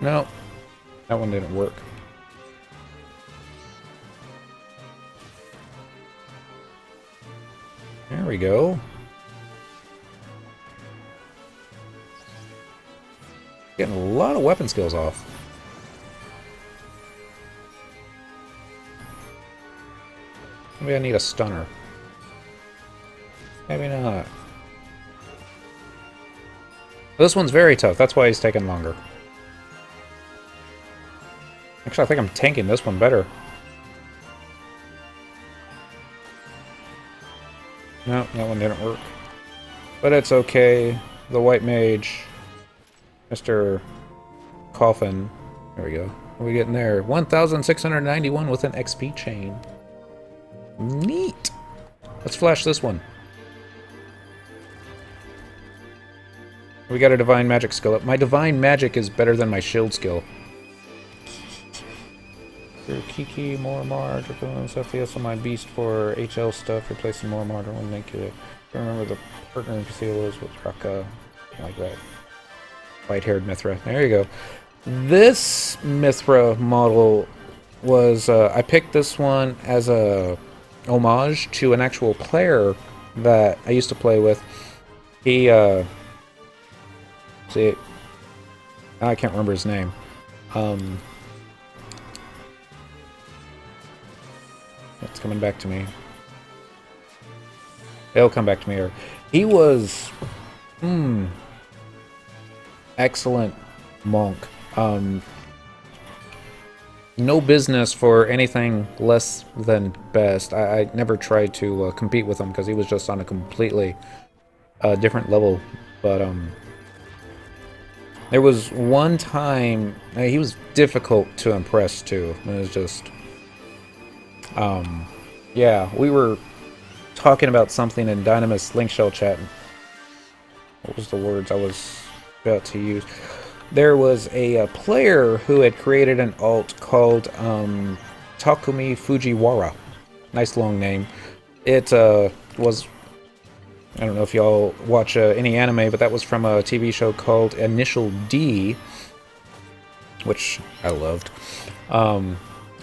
No. That one didn't work. There we go. Getting a lot of weapon skills off. Maybe I need a stunner. Maybe not. This one's very tough. That's why he's taking longer. Actually, I think I'm tanking this one better. No, that one didn't work. But it's okay. The white mage, Mr. Coffin. There we go. What are we getting there? 1,691 with an XP chain. Neat. Let's flash this one. We got a divine magic skill up. My divine magic is better than my shield skill. Kiki, more Marge, FPS on my beast for HL stuff, replacing more Marge. I want to make it. Remember the partner seal is with Raka, like that. White-haired Mithra. There you go. This Mithra model was I picked this one as a homage to an actual player that I used to play with. He see, I can't remember his name. It's coming back to me. It'll come back to me. He was excellent monk. No business for anything less than best. I never tried to compete with him because he was just on a completely different level. But there was one time he was difficult to impress too. It was just yeah, we were talking about something in Dynamis Link Shell chat. What was the words I was about to use? There was a player who had created an alt called Takumi Fujiwara. Nice long name. It was, I don't know if y'all watch any anime, but that was from a TV show called Initial D, which I loved.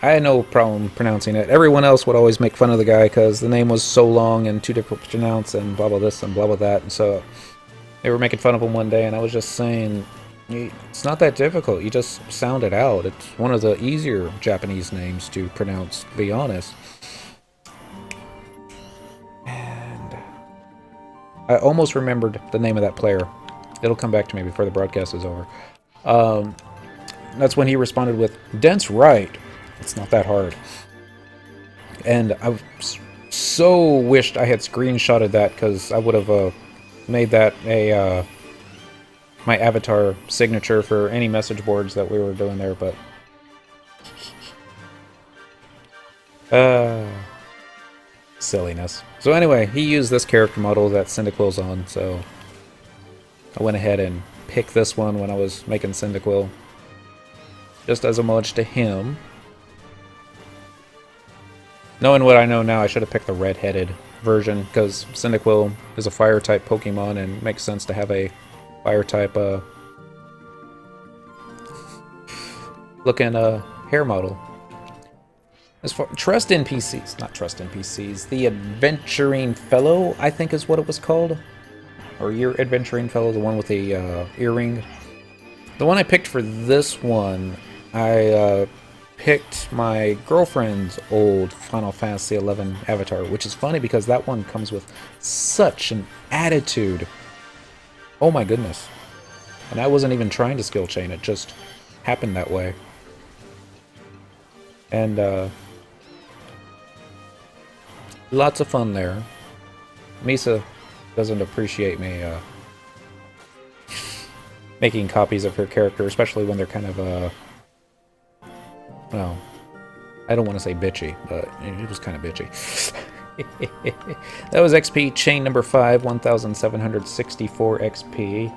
I had no problem pronouncing it. Everyone else would always make fun of the guy because the name was so long and too difficult to pronounce and blah blah this and blah blah that. And so they were making fun of him one day, and I was just saying, it's not that difficult. You just sound it out. It's one of the easier Japanese names to pronounce, to be honest. And I almost remembered the name of that player. It'll come back to me before the broadcast is over. That's when he responded with, "Dense right. It's not that hard." And I so wished I had screenshotted that because I would have made that a my avatar signature for any message boards that we were doing there, but silliness. So anyway, he used this character model that Cyndaquil's on, so I went ahead and picked this one when I was making Cyndaquil, just as a homage to him. Knowing what I know now, I should have picked the red-headed version, because Cyndaquil is a fire-type Pokemon, and it makes sense to have a fire-type looking hair model. As far trust NPCs, not trust NPCs, the Adventuring Fellow, I think is what it was called, or your Adventuring Fellow, the one with the earring. The one I picked for this one, I picked my girlfriend's old Final Fantasy XI avatar, which is funny because that one comes with such an attitude. Oh my goodness. And I wasn't even trying to skill chain, it just happened that way. And lots of fun there. Misa doesn't appreciate me making copies of her character, especially when they're kind of well, I don't want to say bitchy, but it was kind of bitchy. That was XP chain number 5, 1,764 XP.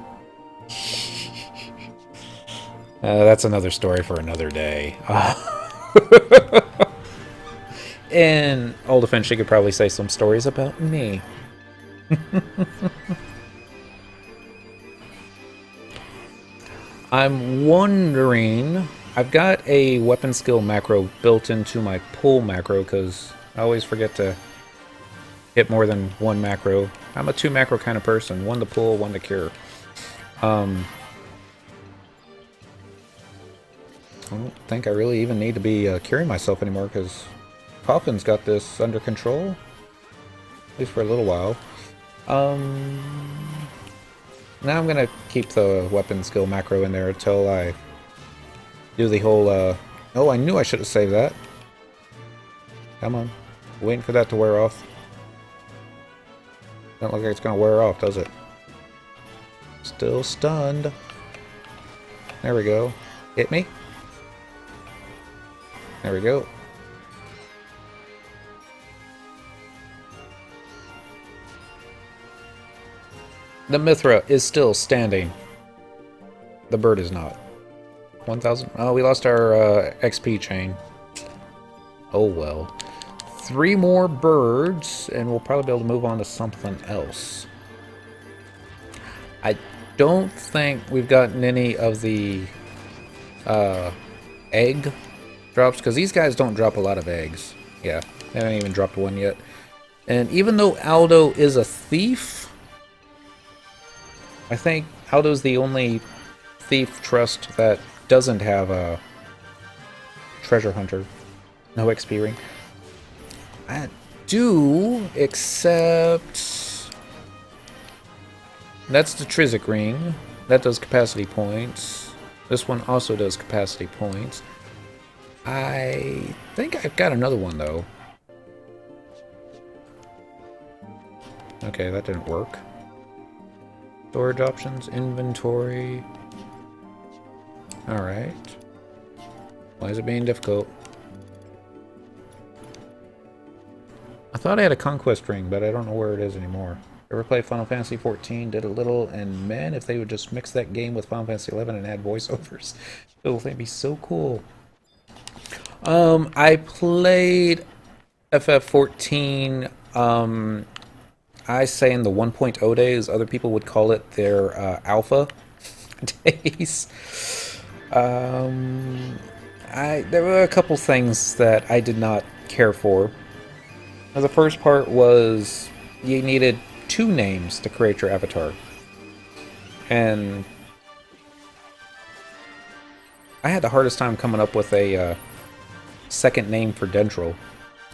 That's another story for another day. In all defense, she could probably say some stories about me. I'm wondering... I've got a weapon skill macro built into my pull macro because I always forget to hit more than one macro. I'm a 2 macro kind of person. 1 to pull, 1 to cure. I don't think I really even need to be curing myself anymore because Coffin's got this under control. At least for a little while. Now I'm gonna keep the weapon skill macro in there until I do the whole, Oh, I knew I should have saved that. Come on. Waiting for that to wear off. Don't look like it's gonna wear off, does it? Still stunned. There we go. Hit me. There we go. The Mithra is still standing. The bird is not. 1,000? Oh, we lost our XP chain. Oh well. 3 more birds, and we'll probably be able to move on to something else. I don't think we've gotten any of the egg drops, because these guys don't drop a lot of eggs. Yeah, they haven't even dropped one yet. And even though Aldo is a thief, I think Aldo's the only thief trust that doesn't have a treasure hunter. No XP ring. I do, except that's the Trizic ring. That does capacity points. This one also does capacity points. I think I've got another one though. Okay, that didn't work. Storage options, inventory. Alright. Why is it being difficult? I thought I had a conquest ring, but I don't know where it is anymore. Ever played Final Fantasy 14? Did a little, and man, if they would just mix that game with Final Fantasy 11 and add voiceovers, it would be so cool. I played FF14, I say in the 1.0 days. Other people would call it their alpha days. There were a couple things that I did not care for. The first part was you needed 2 names to create your avatar. And I had the hardest time coming up with a second name for Dentral.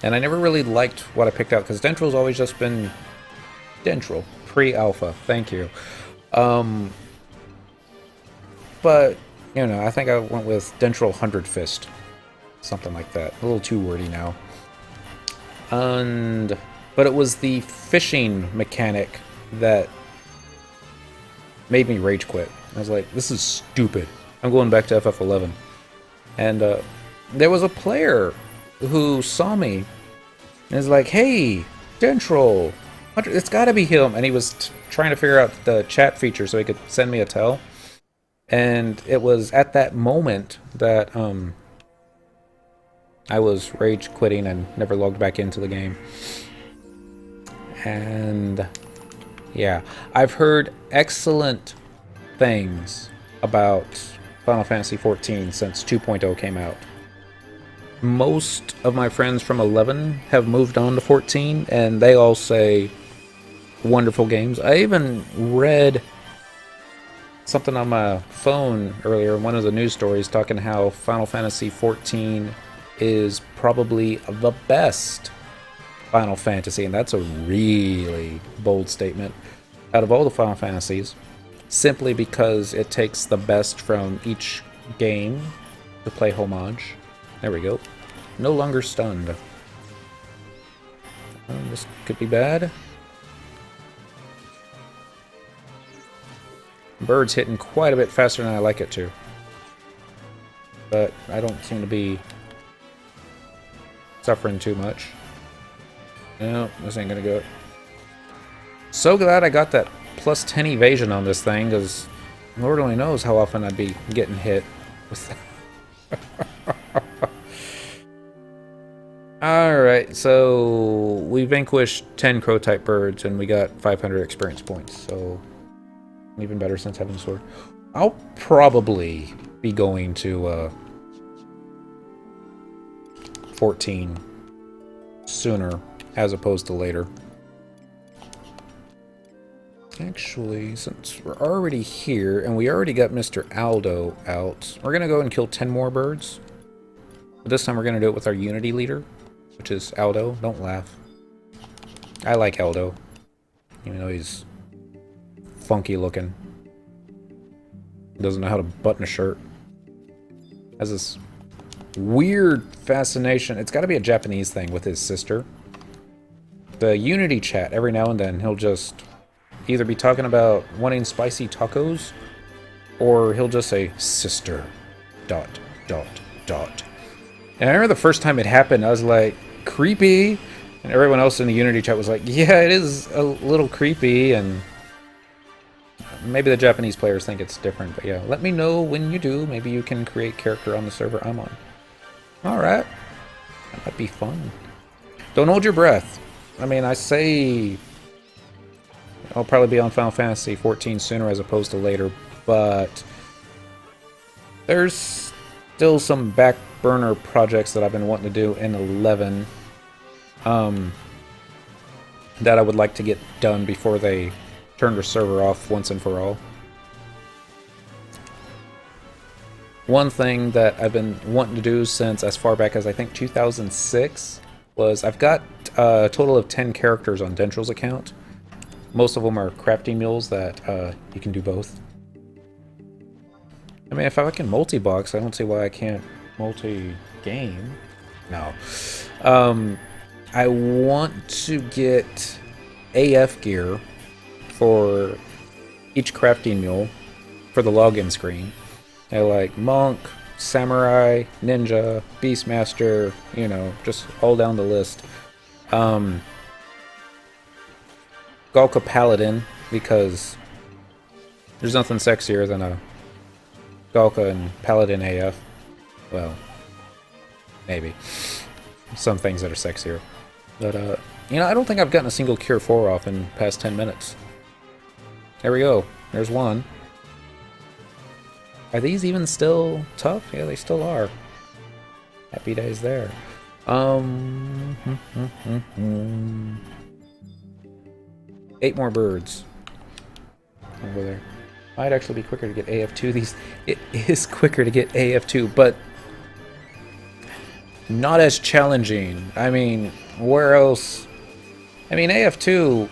And I never really liked what I picked out, because Dentral's always just been Dentral, pre-alpha. Thank you. But, you know, I think I went with Dentral 100 Fist. Something like that. A little too wordy now. But it was the fishing mechanic that made me rage quit. I was like, this is stupid. I'm going back to FF11. And there was a player who saw me and was like, hey, Dentral, it's gotta be him. And he was trying to figure out the chat feature so he could send me a tell. And it was at that moment that I was rage quitting and never logged back into the game. And yeah, I've heard excellent things about Final Fantasy XIV since 2.0 came out. Most of my friends from 11 have moved on to 14, and they all say wonderful games. I even read something on my phone earlier, one of the news stories, talking how Final Fantasy XIV is probably the best Final Fantasy, and that's a really bold statement, out of all the Final Fantasies, simply because it takes the best from each game to play homage. There we go. No longer stunned. This could be bad. Bird's hitting quite a bit faster than I like it to. But I don't seem to be suffering too much. No, this ain't gonna go. So glad I got that plus 10 evasion on this thing, because Lord only knows how often I'd be getting hit with that. Alright, so we vanquished 10 crow-type birds, and we got 500 experience points, so even better since having a sword. I'll probably be going to 14 sooner as opposed to later. Actually, since we're already here and we already got Mr. Aldo out, we're gonna go and kill 10 more birds. But this time we're gonna do it with our Unity leader, which is Aldo. Don't laugh. I like Aldo, even though he's funky looking. He doesn't know how to button a shirt. Has this weird fascination. It's got to be a Japanese thing with his sister. The Unity chat, every now and then, he'll just either be talking about wanting spicy tacos, or he'll just say, sister, ... And I remember the first time it happened, I was like, creepy. And everyone else in the Unity chat was like, yeah, it is a little creepy. And maybe the Japanese players think it's different. But yeah, let me know when you do. Maybe you can create character on the server I'm on. Alright. That might be fun. Don't hold your breath. I mean, I say I'll probably be on Final Fantasy 14 sooner as opposed to later. But there's still some back burner projects that I've been wanting to do in 11 that I would like to get done before they turn the server off once and for all. One thing that I've been wanting to do since as far back as I think 2006 was I've got a total of 10 characters on Dentral's account. Most of them are crafting mules that you can do both. I mean, if I can multi-box, I don't see why I can't multi-game. No. I want to get AF gear for each crafting mule for the login screen. I like Monk, Samurai, Ninja, Beastmaster, you know, just all down the list. Galka Paladin, because there's nothing sexier than a Galka and Paladin AF. Well, maybe. Some things that are sexier. But, you know, I don't think I've gotten a single Cure 4 off in the past 10 minutes. There we go. There's one. Are these even still tough? Yeah, they still are. Happy days there. 8 more birds. Over there. Might actually be quicker to get AF2. It is quicker to get AF2, but not as challenging. I mean, where else? I mean, AF2,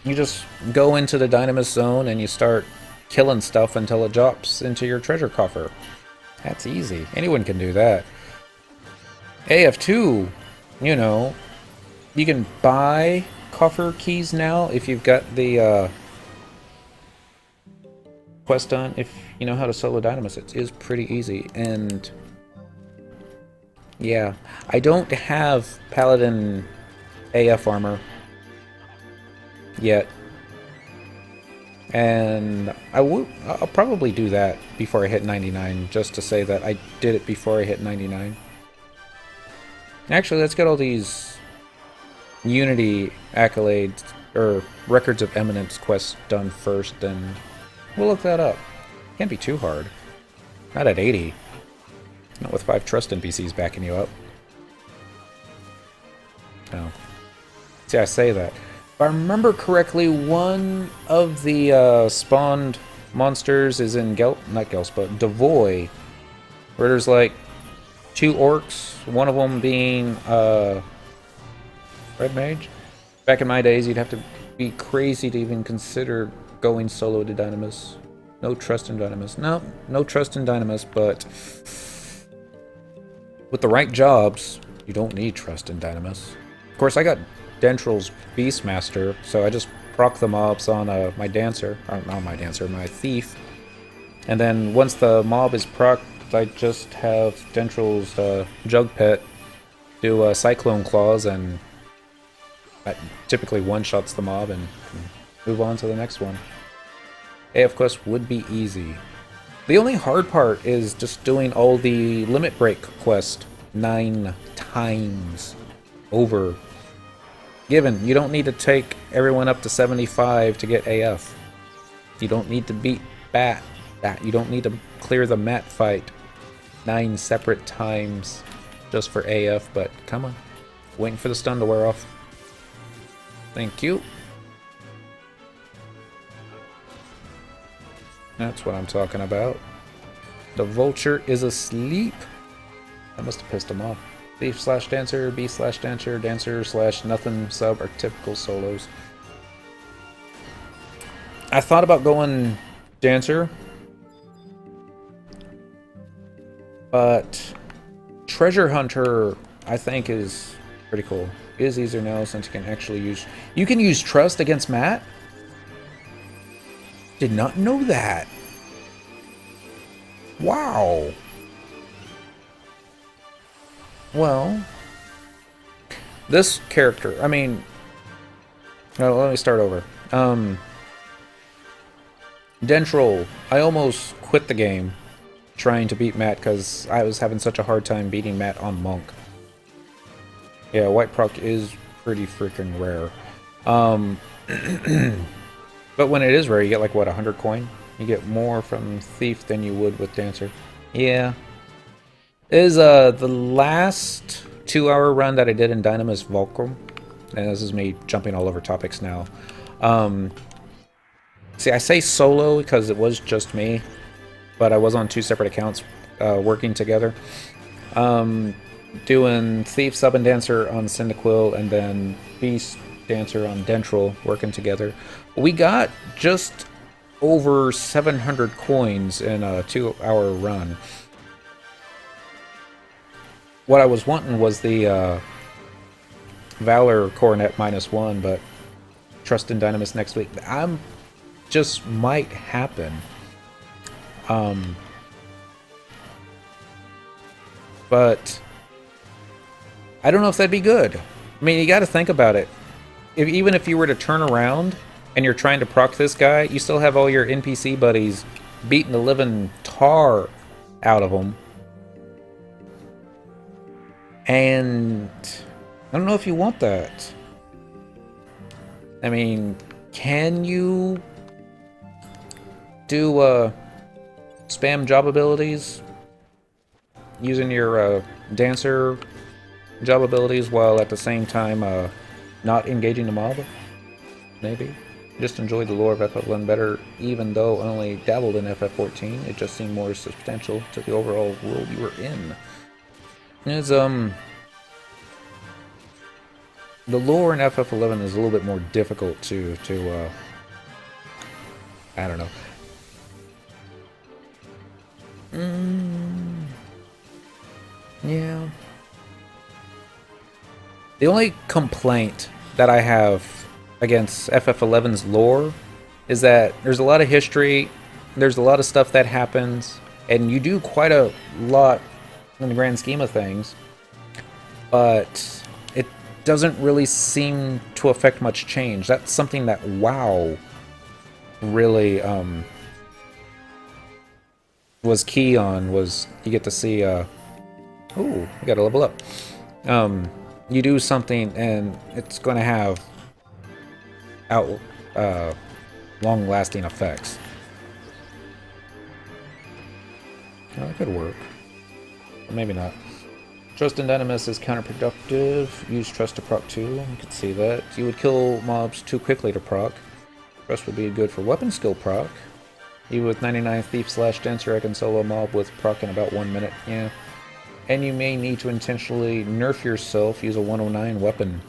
you just go into the Dynamis zone and you start killing stuff until it drops into your treasure coffer. That's easy. Anyone can do that. AF2, you know, you can buy coffer keys now if you've got the quest done. If you know how to solo Dynamis, it is pretty easy. And yeah, I don't have Paladin AF armor yet. And I'll probably do that before I hit 99, just to say that I did it before I hit 99. Actually, let's get all these Unity accolades, or Records of Eminence quests done first, and we'll look that up. Can't be too hard. Not at 80. Not with 5 trust NPCs backing you up. Oh. See, I say that. If I remember correctly, one of the spawned monsters is in not Gelps, but Devoy, where there's like 2 orcs, one of them being Red Mage. Back in my days, you'd have to be crazy to even consider going solo to Dynamis. No trust in Dynamis. No trust in Dynamis, but with the right jobs, you don't need trust in Dynamis. Of course, I got Dentral's Beastmaster, so I just proc the mobs on my Dancer, or not my Dancer, my Thief. And then once the mob is proc, I just have Dentral's Jug Pet do Cyclone Claws, and that typically one-shots the mob and move on to the next one. AF quest would be easy. The only hard part is just doing all the Limit Break quest 9 times over. Given, you don't need to take everyone up to 75 to get AF. You don't need to beat Bat. You don't need to clear the Mat fight 9 separate times just for AF, but come on. Waiting for the stun to wear off. Thank you. That's what I'm talking about. The vulture is asleep. That must have pissed him off. Thief slash Dancer, B slash Dancer, Dancer slash nothing sub are typical solos. I thought about going Dancer. But Treasure Hunter, I think, is pretty cool. It is easier now since you can actually use... You can use Trust against Matt? Did not know that. Wow. Well, this character, I mean... No, let me start over. Dentroll, I almost quit the game trying to beat Matt because I was having such a hard time beating Matt on Monk. Yeah, white proc is pretty freaking rare. But when it is rare, you get like, what, 100 coin? You get more from Thief than you would with Dancer. Yeah. It is the last 2-hour run that I did in Dynamis Volcrum. And this is me jumping all over topics now. See, I say solo because it was just me. But I was on 2 separate accounts working together. Doing Thief, Sub, and Dancer on Cyndaquil, and then Beast, Dancer on Dentroll, working together. We got just over 700 coins in a 2-hour run. What I was wanting was the Valor Coronet -1, but Trust in Dynamis next week. Just might happen. But I don't know if that'd be good. I mean, you got to think about it. Even if you were to turn around and you're trying to proc this guy, you still have all your NPC buddies beating the living tar out of him. And I don't know if you want that. I mean, can you do spam job abilities using your Dancer job abilities while at the same time not engaging the mob? Maybe. Just enjoyed the lore of FF11 better, even though I only dabbled in FF14. It just seemed more substantial to the overall world you were in. It's, the lore in FF11 is a little bit more difficult to I don't know. Yeah. The only complaint that I have against FF11's lore is that there's a lot of history, there's a lot of stuff that happens, and you do quite a lot in the grand scheme of things, but it doesn't really seem to affect much change. That's something that WoW really was key on, was you get to see ooh, we gotta level up. You do something and it's going to have long-lasting effects. Well, that could work. But maybe not. Trust in Dynamis is counterproductive. Use Trust to proc 2. You can see that. You would kill mobs too quickly to proc. Trust would be good for weapon skill proc. Even with 99 Thief / Dancer, I can solo a mob with proc in about 1 minute. Yeah. And you may need to intentionally nerf yourself, use a 109 weapon.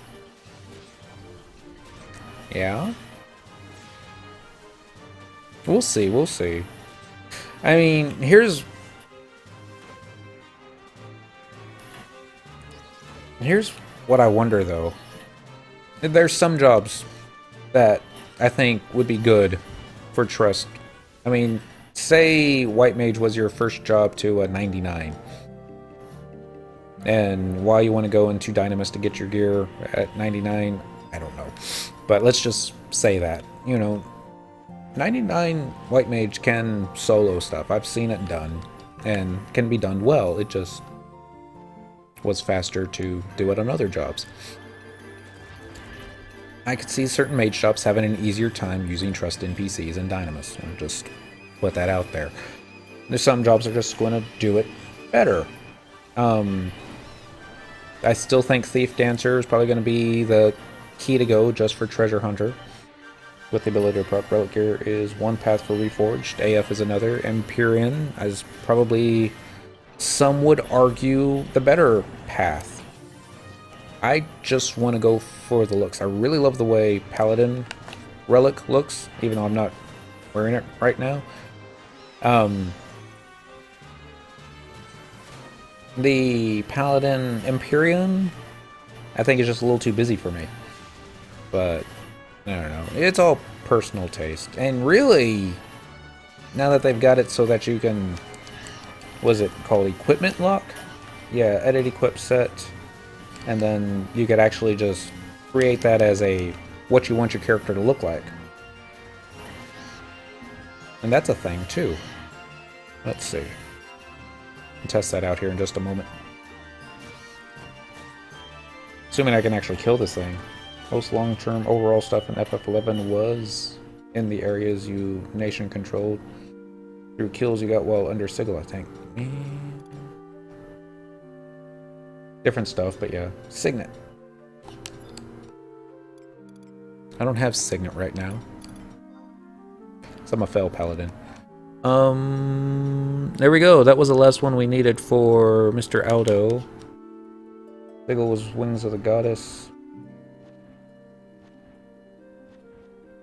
Yeah? We'll see, we'll see. I mean, here's what I wonder, though. There's some jobs that I think would be good for Trust. I mean, say White Mage was your first job to a 99. And why you want to go into Dynamis to get your gear at 99, I don't know. But let's just say that, you know, 99 White Mage can solo stuff. I've seen it done, and can be done well. It just was faster to do it on other jobs. I could see certain mage shops having an easier time using Trust NPCs in Dynamis. I'll just put that out there. There's some jobs that are just going to do it better. I still think Thief Dancer is probably going to be the key to go just for Treasure Hunter. With the ability to proc relic gear is one path for Reforged, AF is another, Empyrean is probably, some would argue, the better path. I just want to go for the looks. I really love the way Paladin relic looks, even though I'm not We're in it right now. The Paladin Imperium, I think, is just a little too busy for me. But I don't know. It's all personal taste. And really, now that they've got it so that you can, what's it called, equipment lock? Yeah, edit equip set. And then you could actually just create that as a what you want your character to look like. And that's a thing too. Let's see. I'll test that out here in just a moment. Assuming I can actually kill this thing. Most long-term overall stuff in FF11 was in the areas you nation controlled. Through kills you got while under sigil, I think. Different stuff, but yeah. Signet. I don't have Signet right now. So I'm a fail Paladin. There we go. That was the last one we needed for Mr. Aldo. Sigil was Wings of the Goddess.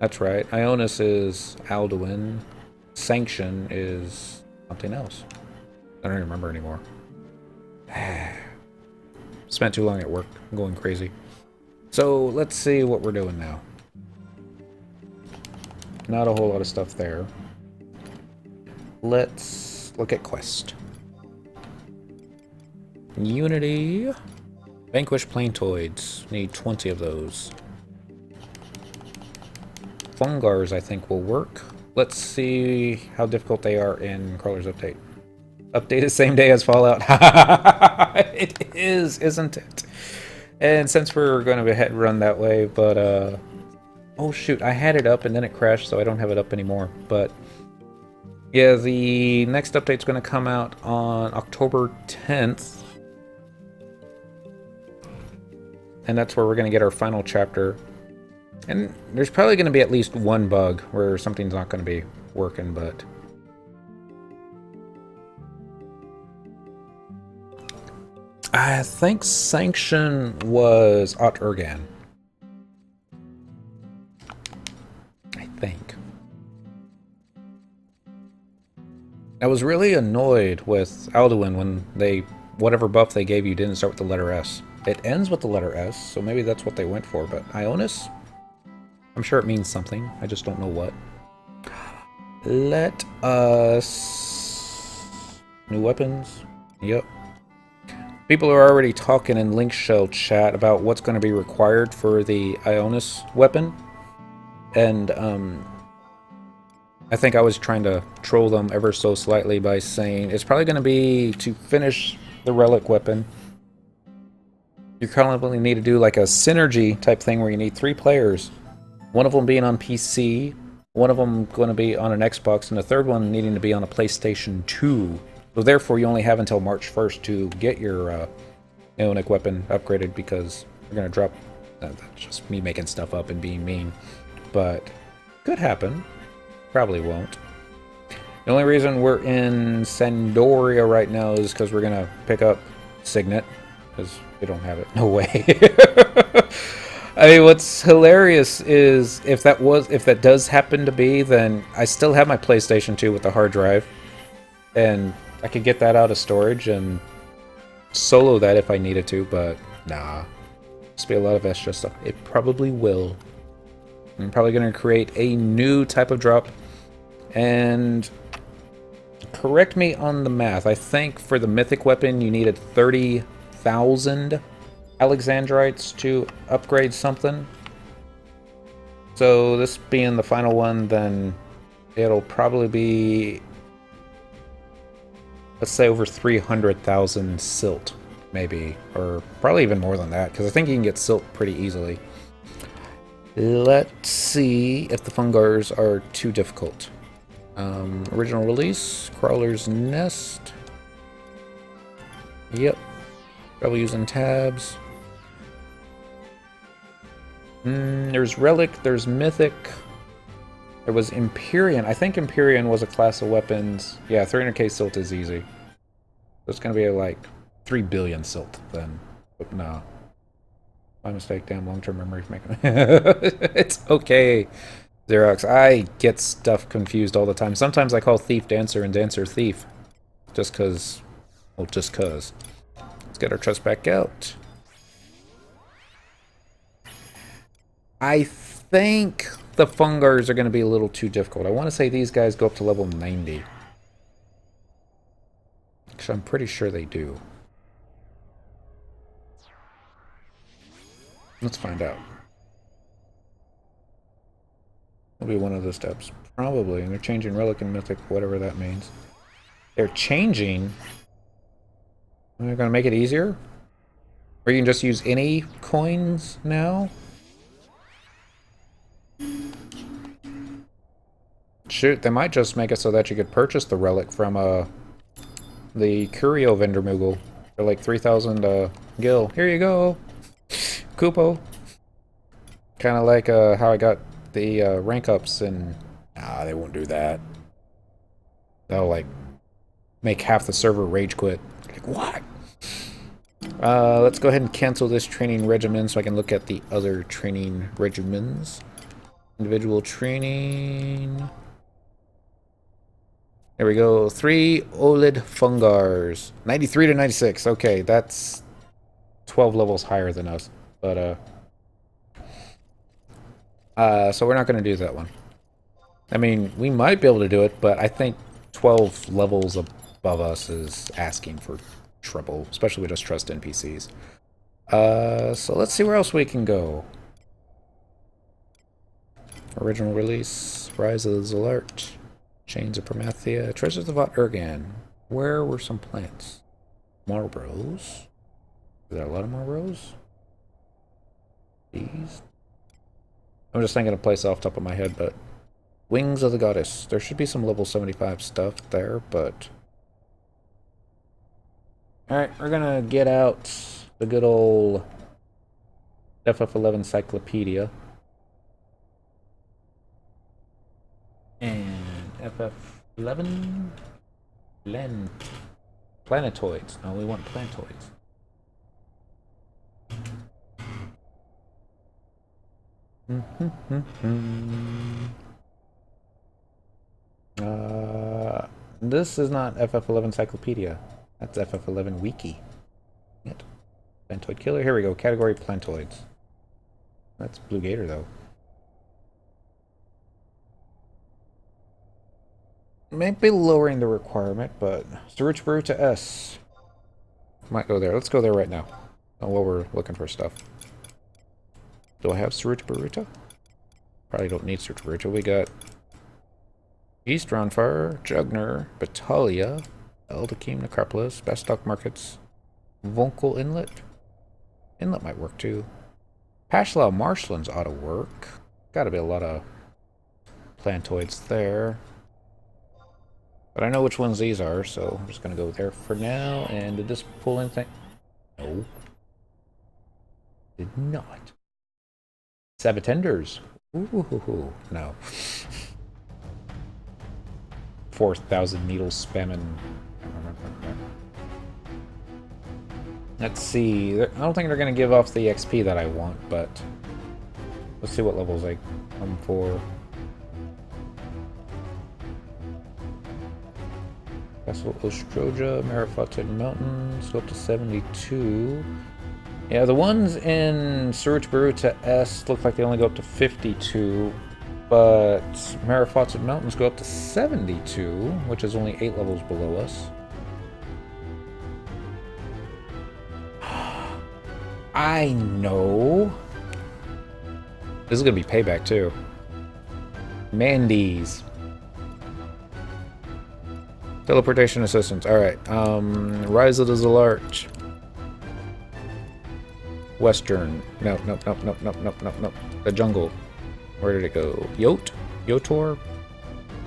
That's right. Ionis is Alduin. Sanction is something else. I don't even remember anymore. Spent too long at work. I'm going crazy. So let's see what we're doing now. Not a whole lot of stuff there. Let's look at quest. Unity. Vanquish Planetoids. Need 20 of those. Fungars, I think, will work. Let's see how difficult they are in Crawler's Update. Update the same day as Fallout. It is, isn't it? And since we're going to run that way, but oh shoot, I had it up and then it crashed, so I don't have it up anymore. But yeah, the next update's going to come out on October 10th. And that's where we're going to get our final chapter. And there's probably going to be at least one bug where something's not going to be working, but I think Sanction was Ot Urgan. I think. I was really annoyed with Alduin when whatever buff they gave you didn't start with the letter S. It ends with the letter S, so maybe that's what they went for, but Ionis? I'm sure it means something, I just don't know what. Let us... New weapons? Yep. People are already talking in Link Shell chat about what's going to be required for the Ionis weapon. And, I think I was trying to troll them ever so slightly by saying it's probably going to be to finish the relic weapon. You probably need to do like a synergy type thing where you need 3 players. One of them being on PC, one of them going to be on an Xbox, and the third one needing to be on a PlayStation 2. So therefore, you only have until March 1st to get your Ionic weapon upgraded, because we're going to drop... that's just me making stuff up and being mean. But could happen. Probably won't. The only reason we're in Sandoria right now is because we're going to pick up Signet, because we don't have it. No way. I mean, what's hilarious is if that does happen to be, then I still have my PlayStation 2 with the hard drive, and I could get that out of storage and solo that if I needed to, but nah. It's be a lot of extra stuff. It probably will. I'm probably going to create a new type of drop, and correct me on the math. I think for the mythic weapon you needed 30,000 Alexandrites to upgrade something. So this being the final one, then it'll probably be, let's say, over 300,000 silt, maybe, or probably even more than that, because I think you can get silt pretty easily. Let's see if the Fungars are too difficult. Original release, Crawler's Nest. Yep. Probably using tabs. There's Relic, there's Mythic. There was Empyrean. I think Empyrean was a class of weapons. Yeah, 300k silt is easy. So it's going to be like 3 billion silt then. But no. My mistake, damn, long-term memory's making... It's okay. Xerox, I get stuff confused all the time. Sometimes I call Thief Dancer and Dancer Thief. Just cause. Well, just cause. Let's get our trust back out. I think the Fungars are going to be a little too difficult. I want to say these guys go up to level 90. Actually, I'm pretty sure they do. Let's find out. Will be one of the steps. Probably. And they're changing Relic and Mythic, whatever that means. They're changing? They're going to make it easier? Or you can just use any coins now? Shoot, they might just make it so that you could purchase the Relic from the Curio vendor Moogle for like 3,000 gil. Here you go! Kupo. Kind of like how I got the rank ups, and nah, they won't do that. They'll like make half the server rage quit. Like what? Let's go ahead and cancel this training regimen so I can look at the other training regimens. Individual training. There we go. 3 OLED Fungars. 93 to 96. Okay, that's 12 levels higher than us. But so we're not going to do that one. I mean, we might be able to do it, but I think 12 levels above us is asking for trouble, especially with just trust NPCs. So let's see where else we can go. Original release, Rise of the Zalart, Chains of Promathia, Treasures of Urgan. Where were some plants? Marlboros. Is there a lot of Marlboros? These? I'm just thinking of a place off the top of my head, but Wings of the Goddess. There should be some level 75 stuff there, but alright, we're gonna get out the good old FF11 Encyclopedia. And FF11 Planetoids. No, we want planetoids. This is not FF11 Encyclopedia. That's FF11 Wiki. Yet. Plantoid Killer. Here we go. Category Plantoids. That's Blue Gator, though. Maybe lowering the requirement, but Search Brew to S. Might go there. Let's go there right now. While we're looking for stuff. Do I have Search Baruta? Probably don't need Search Baruta. We got East Ronfire, Jugner, Battalia, Eldakim, Necropolis, Bastock Markets, Vonkel Inlet. Inlet might work too. Pashlau Marshlands ought to work. Gotta be a lot of plantoids there. But I know which ones these are, so I'm just gonna go there for now. And did this pull anything? No. Did not. Sabotenders. Ooh, no. 4,000 needles spamming. Let's see. I don't think they're going to give off the XP that I want, but let's see what levels I come for. Castle Ostroja, Marifotic Mountains, go up to 72. Yeah, the ones in Search Baruta S look like they only go up to 52, but Marifotic Mountains go up to 72, which is only 8 levels below us. I know. This is gonna be payback too. Mandy's. Teleportation assistance. Alright. Rise of the Zalart. Western. Nope. The jungle. Where did it go? Yote? Yotor?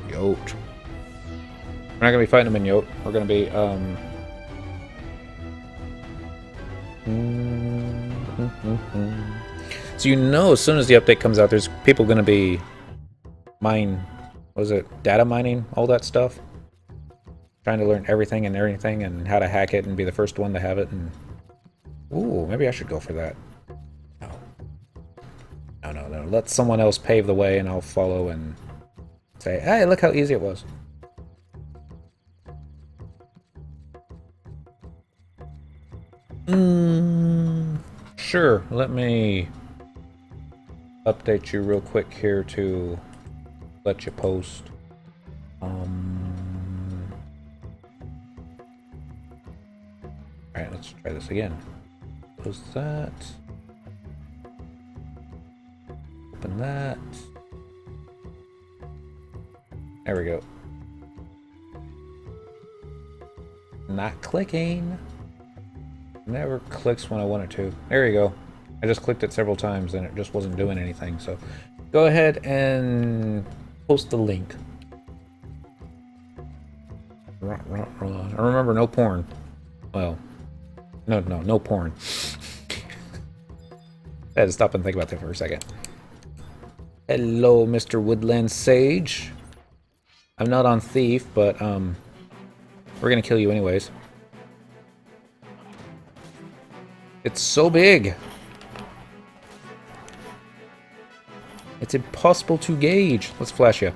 Yote. We're not gonna be fighting them in Yote. We're gonna be, So you know, as soon as the update comes out, there's people gonna be data mining, all that stuff. Trying to learn everything and how to hack it and be the first one to have it. And ooh, maybe I should go for that. No. No, no, no. Let someone else pave the way and I'll follow and say, hey, look how easy it was. Sure, let me update you real quick here to let you post. Alright, let's try this again. Close that. Open that. There we go. Not clicking. Never clicks when I want it to. There you go. I just clicked it several times and it just wasn't doing anything. So go ahead and post the link. And remember, no porn. Well, no porn. I had to stop and think about that for a second. Hello, Mr. Woodland Sage. I'm not on Thief, but we're gonna kill you anyways. It's so big. It's impossible to gauge. Let's flash you.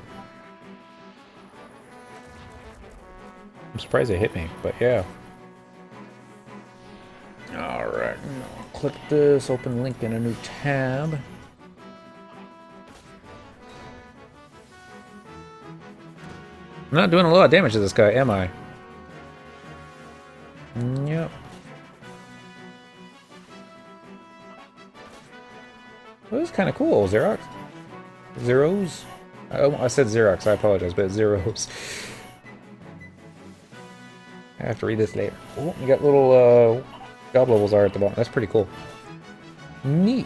I'm surprised it hit me, but yeah. Alright, click this, open link in a new tab. I'm not doing a lot of damage to this guy, am I? Yep. Well, this is kind of cool, Xerox. Zeros? I said Xerox, I apologize, but Zeros. I have to read this later. Oh, you got little job levels are at the bottom. That's pretty cool. Neat.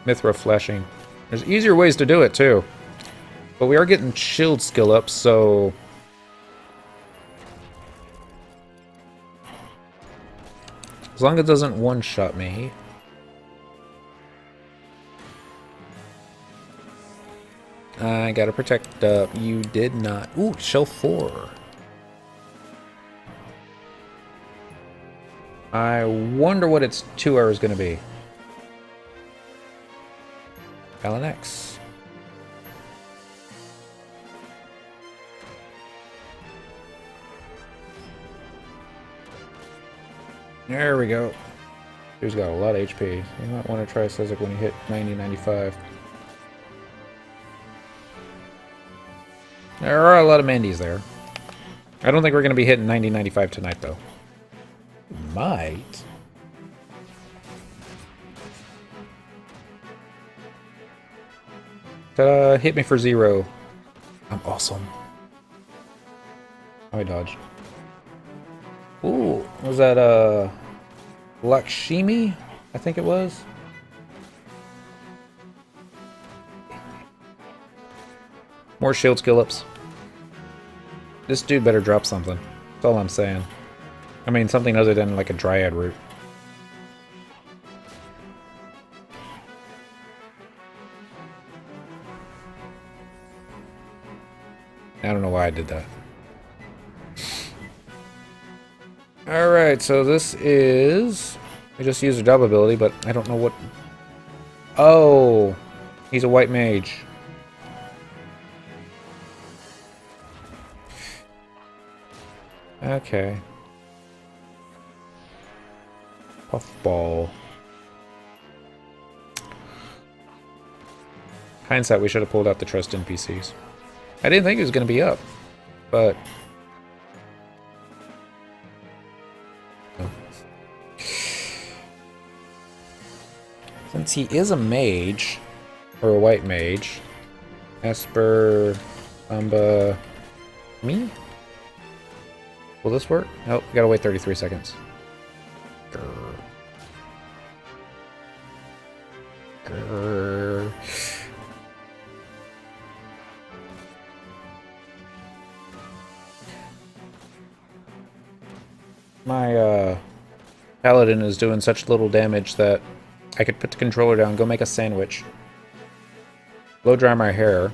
Mithra flashing. There's easier ways to do it, too. But we are getting shield skill up, so... as long as it doesn't one-shot me. I gotta protect up. You did not. Ooh, shell 4. I wonder what its 2 hour is gonna be. Paladin X. There we go. Dude's got a lot of HP. You might want to try Sezek when you hit 90, 95. There are a lot of Mandies there. I don't think we're going to be hitting 90, 95 tonight, though. Might. Ta-da! Hit me for 0. I'm awesome. Oh, I dodged. Ooh, was that Lakshmi? I think it was. More shield skill ups. This dude better drop something. That's all I'm saying. I mean, something other than like a Dryad root. I don't know why I did that. Alright, so this is... I just used a job ability, but I don't know what... Oh! He's a white mage. Okay. Puffball. Hindsight, we should have pulled out the trust NPCs. I didn't think it was going to be up, but... Since he is a mage, or a white mage, Esper, me? Will this work? Nope, we gotta wait 33 seconds. Grr. Grr. My, Paladin is doing such little damage that I could put the controller down, go make a sandwich. Blow dry my hair.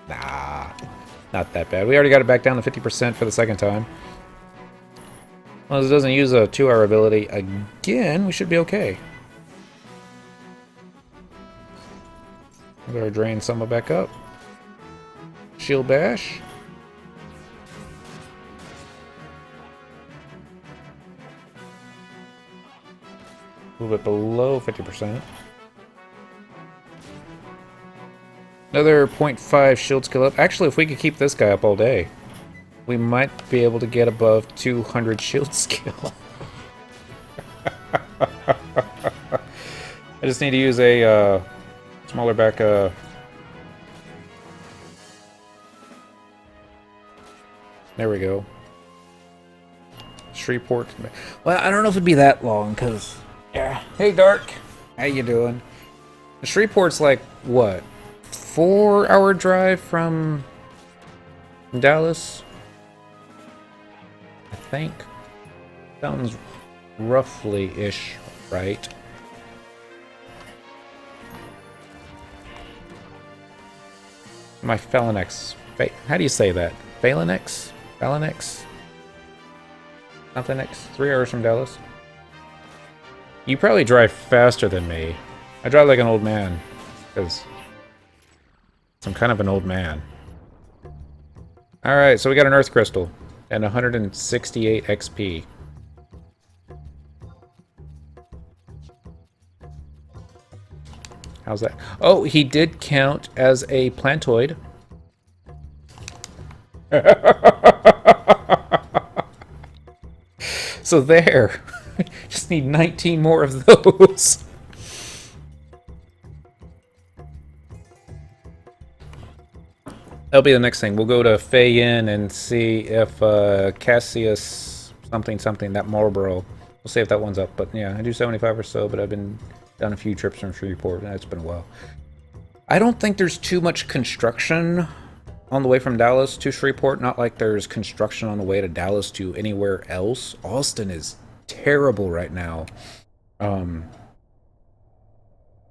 Nah, not that bad. We already got it back down to 50% for the second time. Well, as it doesn't use a 2 hour ability again, we should be okay. Better drain some of back up. Shield bash. A little bit below 50%. Another 0.5 shield skill up. Actually, if we could keep this guy up all day, we might be able to get above 200 shield skill. I just need to use a smaller back. There we go. Shreveport. Well, I don't know if it'd be that long, because... Yeah. Hey, Dark. How you doing? Shreveport's like, what? 4-hour drive from Dallas? I think. Sounds roughly-ish right. My Phalanx. How do you say that? Phalanx? Phalanx? Not the next 3 hours from Dallas. You probably drive faster than me. I drive like an old man, because I'm kind of an old man. Alright, so we got an Earth Crystal and 168 XP. How's that? Oh, he did count as a plantoid. So there. Just need 19 more of those. That'll be the next thing. We'll go to Fayin and see if Cassius something, that Marlboro. We'll see if that one's up. But yeah, I do 75 or so, but I've done a few trips from Shreveport, and it's been a while. I don't think there's too much construction on the way from Dallas to Shreveport. Not like there's construction on the way to Dallas to anywhere else. Austin is terrible right now.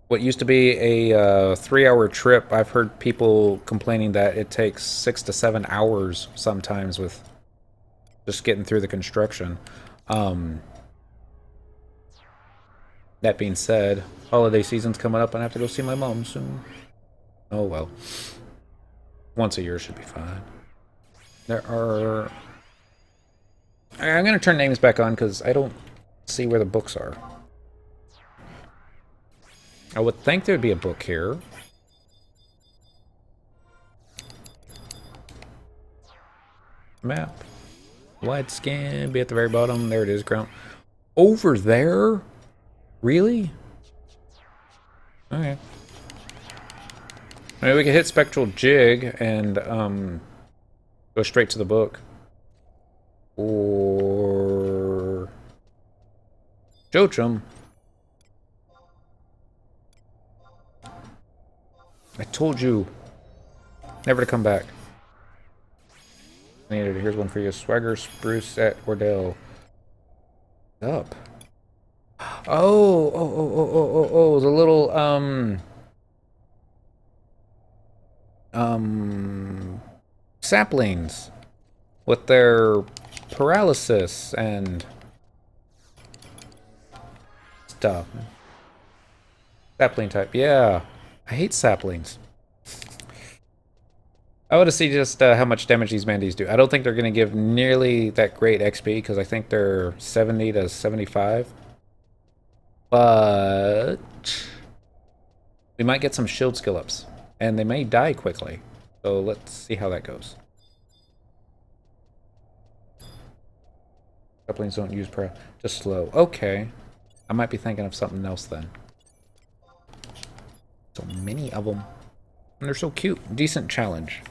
What used to be a 3-hour trip, I've heard people complaining that it takes 6 to 7 hours sometimes with just getting through the construction. That being said, holiday season's coming up and I have to go see my mom soon. Oh well. Once a year should be fine. There are... I'm going to turn names back on because I don't see where the books are. I would think there'd be a book here. Map. Wide scan, be at the very bottom. There it is, ground. Over there? Really? Okay. Maybe we could hit Spectral Jig and go straight to the book. Or Joachim. I told you never to come back. Here's one for you. Swagger Spruce at Ordell. Up. Oh, the little saplings with their paralysis and stuff. Sapling type, yeah. I hate saplings. I want to see just how much damage these Mandies do. I don't think they're going to give nearly that great XP because I think they're 70 to 75. But we might get some shield skill ups, and they may die quickly. So let's see how that goes. Saplings don't use just slow. Okay, I might be thinking of something else then. So many of them, and they're so cute. Decent challenge.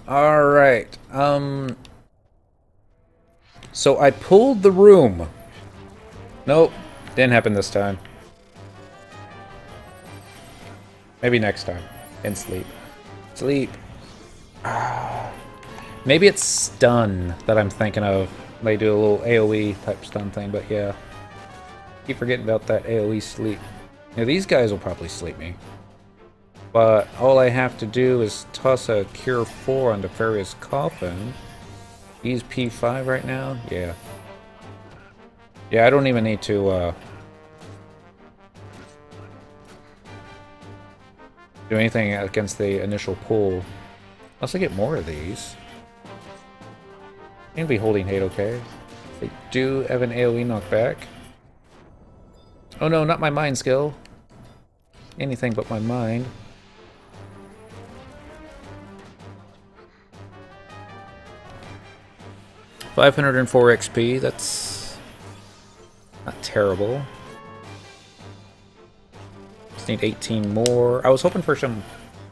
All right. So I pulled the room. Nope, didn't happen this time. Maybe next time. And sleep. Sleep. Maybe it's stun that I'm thinking of. They do a little AoE type stun thing, but yeah. Keep forgetting about that AoE sleep. Now these guys will probably sleep me. But all I have to do is toss a Cure 4 onto Farius' Coffin. He's P5 right now? Yeah. Yeah, I don't even need to do anything against the initial pull. Unless I get more of these. Can be holding hate okay. They do have an AoE knockback. Oh no, not my mind skill. Anything but my mind. $504 XP, that's not terrible. Just need 18 more. I was hoping for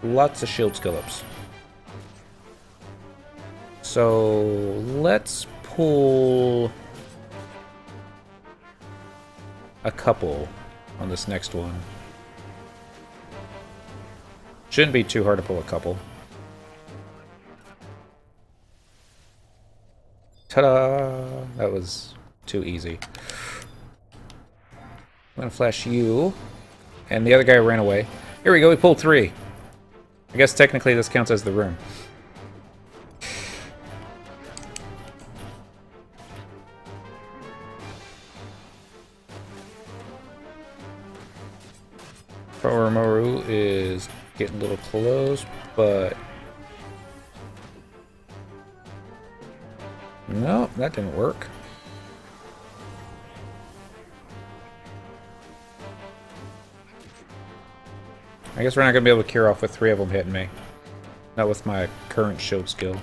lots of shield skill ups. So let's pull a couple on this next one. Shouldn't be too hard to pull a couple. Ta-da! That was too easy. I'm gonna flash you. And the other guy ran away. Here we go, we pulled 3. I guess technically this counts as the room. Oromoru is getting a little close, but... No, that didn't work. I guess we're not going to be able to cure off with 3 of them hitting me. Not with my current shield skill.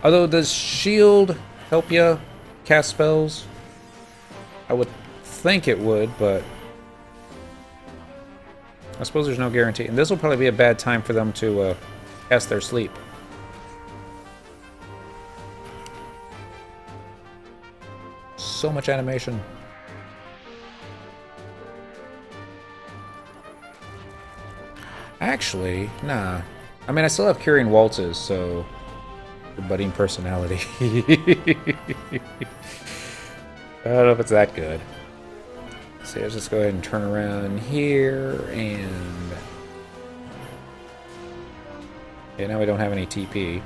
Although, does shield help you cast spells? I would think it would, but... I suppose there's no guarantee. And this will probably be a bad time for them to cast their sleep. So much animation. Actually, nah. I mean, I still have Curing Waltzes, so... The budding personality. I don't know if it's that good. So let's just go ahead and turn around here, and... Yeah, now we don't have any TP.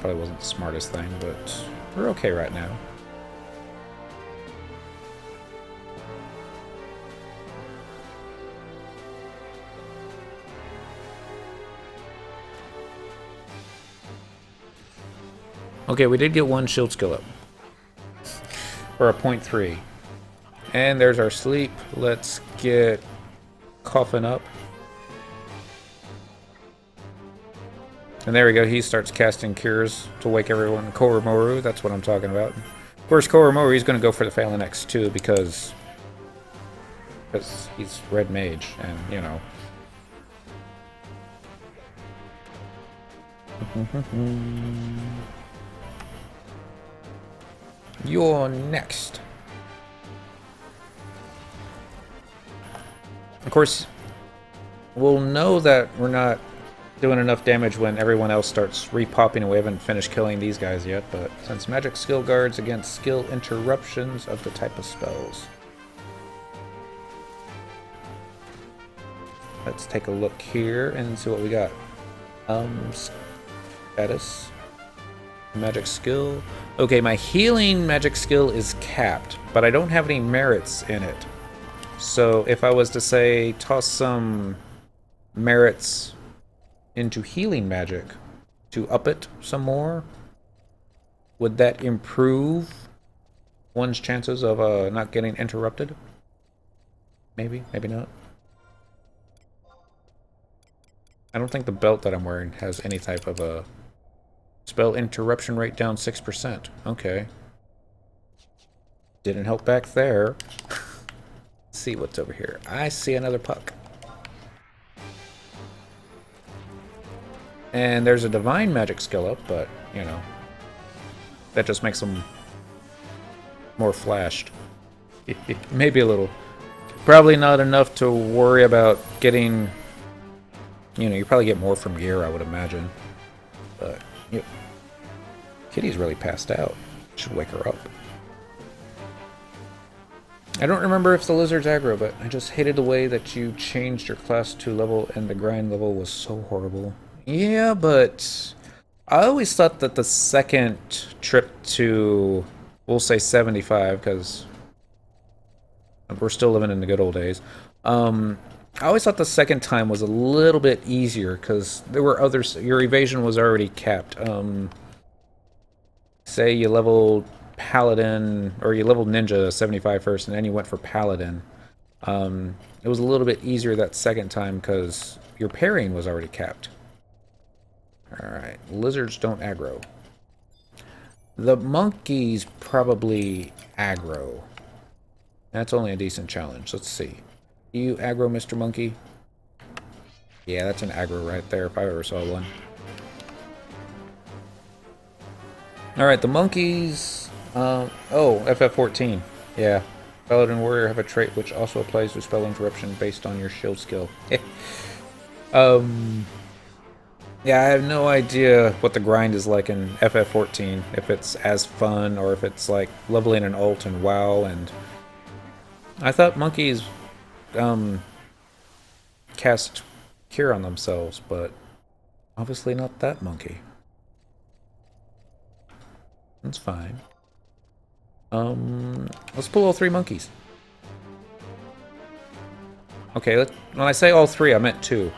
Probably wasn't the smartest thing, but we're okay right now. Okay, we did get 1 shield skill up. Or a 0.3. And there's our sleep. Let's get Coffin up. And there we go, he starts casting cures to wake everyone. Koromoru, that's what I'm talking about. Of course, Koromoru, he's going to go for the Phalanx too, because he's red mage, and, you know. You're next. Of course, we'll know that we're not doing enough damage when everyone else starts repopping, and we haven't finished killing these guys yet, but since magic skill guards against skill interruptions of the type of spells. Let's take a look here and see what we got. Status. Magic skill. Okay, my healing magic skill is capped, but I don't have any merits in it. So if I was to say toss some merits into healing magic to up it some more, would that improve one's chances of not getting interrupted? Maybe, maybe not. I don't think the belt that I'm wearing has any type of a spell interruption rate down 6%. Okay. Didn't help back there. Let's see what's over here. I see another puck. And there's a divine magic skill up, but, you know, that just makes them more flashed. Maybe a little. Probably not enough to worry about getting, you know, you probably get more from gear, I would imagine. But, you know, Kitty's really passed out. Should wake her up. I don't remember if the lizard's aggro, but I just hated the way that you changed your class 2 level and the grind level was so horrible. Yeah, but I always thought that the second trip to, we'll say 75, because we're still living in the good old days. I always thought the second time was a little bit easier because there were others. Your evasion was already capped. Say you leveled Paladin or you leveled Ninja 75 first, and then you went for Paladin. It was a little bit easier that second time because your parrying was already capped. Alright, lizards don't aggro. The monkeys probably aggro. That's only a decent challenge. Let's see. Do you aggro, Mr. Monkey? Yeah, that's an aggro right there if I ever saw one. Alright, the monkeys... oh, FF14. Yeah. Paladin Warrior have a trait which also applies to spell interruption based on your shield skill. Yeah, I have no idea what the grind is like in FF14. If it's as fun, or if it's like leveling an ult and WoW, and... I thought monkeys, cast Cure on themselves, but obviously not that monkey. That's fine. Let's pull all three monkeys. Okay, when I say all three, I meant two.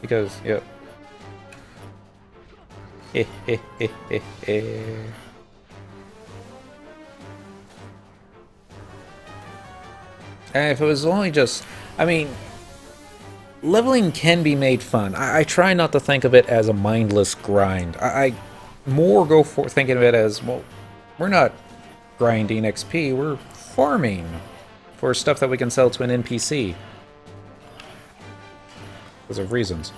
Because, yep. And if it was only just... I mean, leveling can be made fun. I try not to think of it as a mindless grind. I more go for thinking of it as, well, we're not grinding XP, we're farming for stuff that we can sell to an NPC. Because of reasons.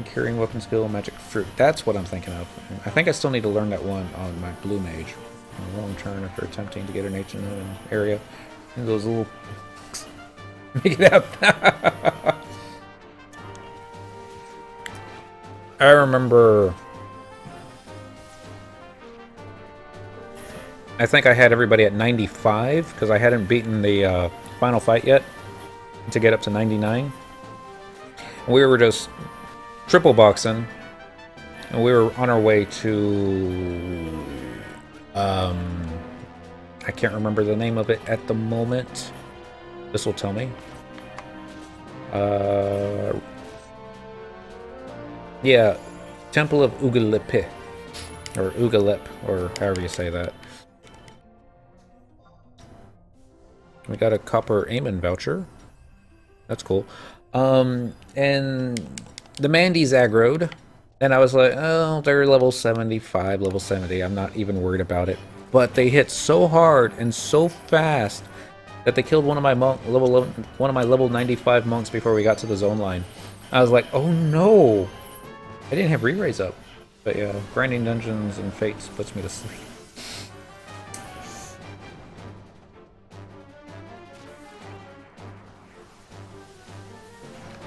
Curing weapon skill, magic fruit. That's what I'm thinking of. I think I still need to learn that one on my blue mage. A long turn after attempting to get an H in an area. And those little... Make it up. I remember... I think I had everybody at 95, because I hadn't beaten the final fight yet to get up to 99. We were just triple boxing, and we were on our way to... I can't remember the name of it at the moment. This will tell me. Yeah, Temple of Ugalip, or Ugalip, or however you say that. We got a copper Aemon voucher. That's cool. And the Mandy's aggroed, and I was like, oh, they're level 75, level 70. I'm not even worried about it. But they hit so hard and so fast that they killed one of my level 95 monks before we got to the zone line. I was like, oh no! I didn't have re-raise up. But yeah, grinding dungeons and fates puts me to sleep.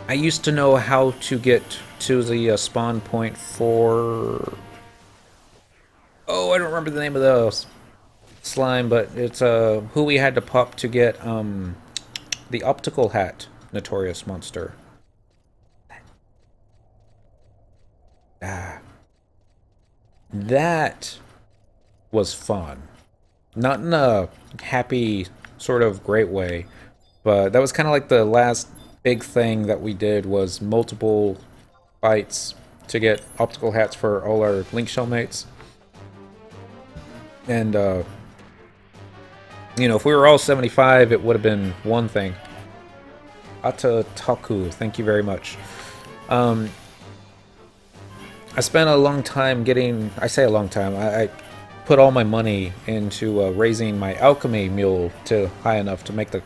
I used to know how to get to the spawn point for... Oh, I don't remember the name of the slime, but it's who we had to pop to get the optical hat notorious monster. That was fun. Not in a happy, sort of great way, but that was kind of like the last big thing that we did, was multiple fights to get optical hats for all our Link Shell mates. And, you know, if we were all 75, it would have been one thing. Ata Taku, thank you very much. I spent a long time getting... I say a long time. I put all my money into raising my alchemy mule to high enough to make the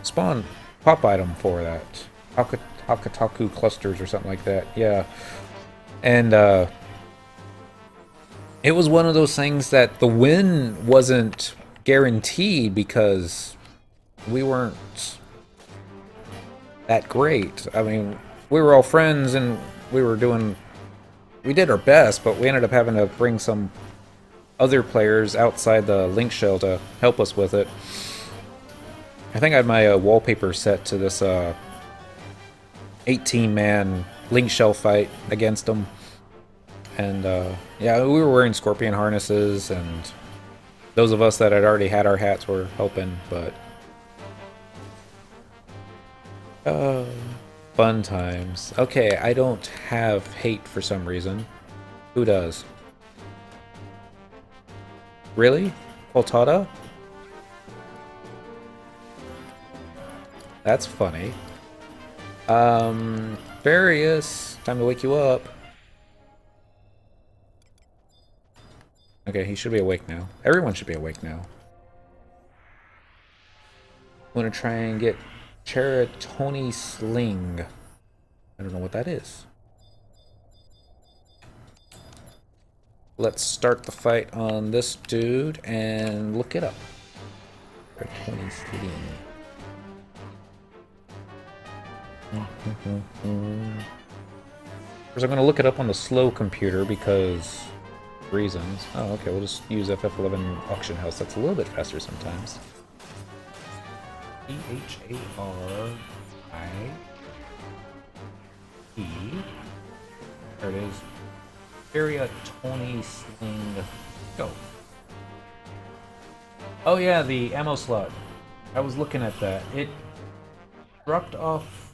spawn pop item for that. Hakataku clusters or something like that. Yeah. And it was one of those things that the win wasn't guaranteed because we weren't that great. I mean, we were all friends and we did our best, but we ended up having to bring some other players outside the Link Shell to help us with it. I think I had my wallpaper set to this 18-man link shell fight against them. And yeah, we were wearing scorpion harnesses, and those of us that had already had our hats were helping, but fun times. Okay, I don't have hate for some reason. Who does? Really? Coltada? That's funny. Various. Time to wake you up. Okay, he should be awake now. Everyone should be awake now. I'm gonna try and get Cheratoni Sling. I don't know what that is. Let's start the fight on this dude and look it up. Cheratoni Sling. First, I'm gonna look it up on the slow computer because reasons. Oh, okay, we'll just use FF11 Auction House. That's a little bit faster sometimes. E-H-A-R-I-E. There it is. Area 20 Sling. Go. Oh yeah, the ammo slot. I was looking at that. It dropped off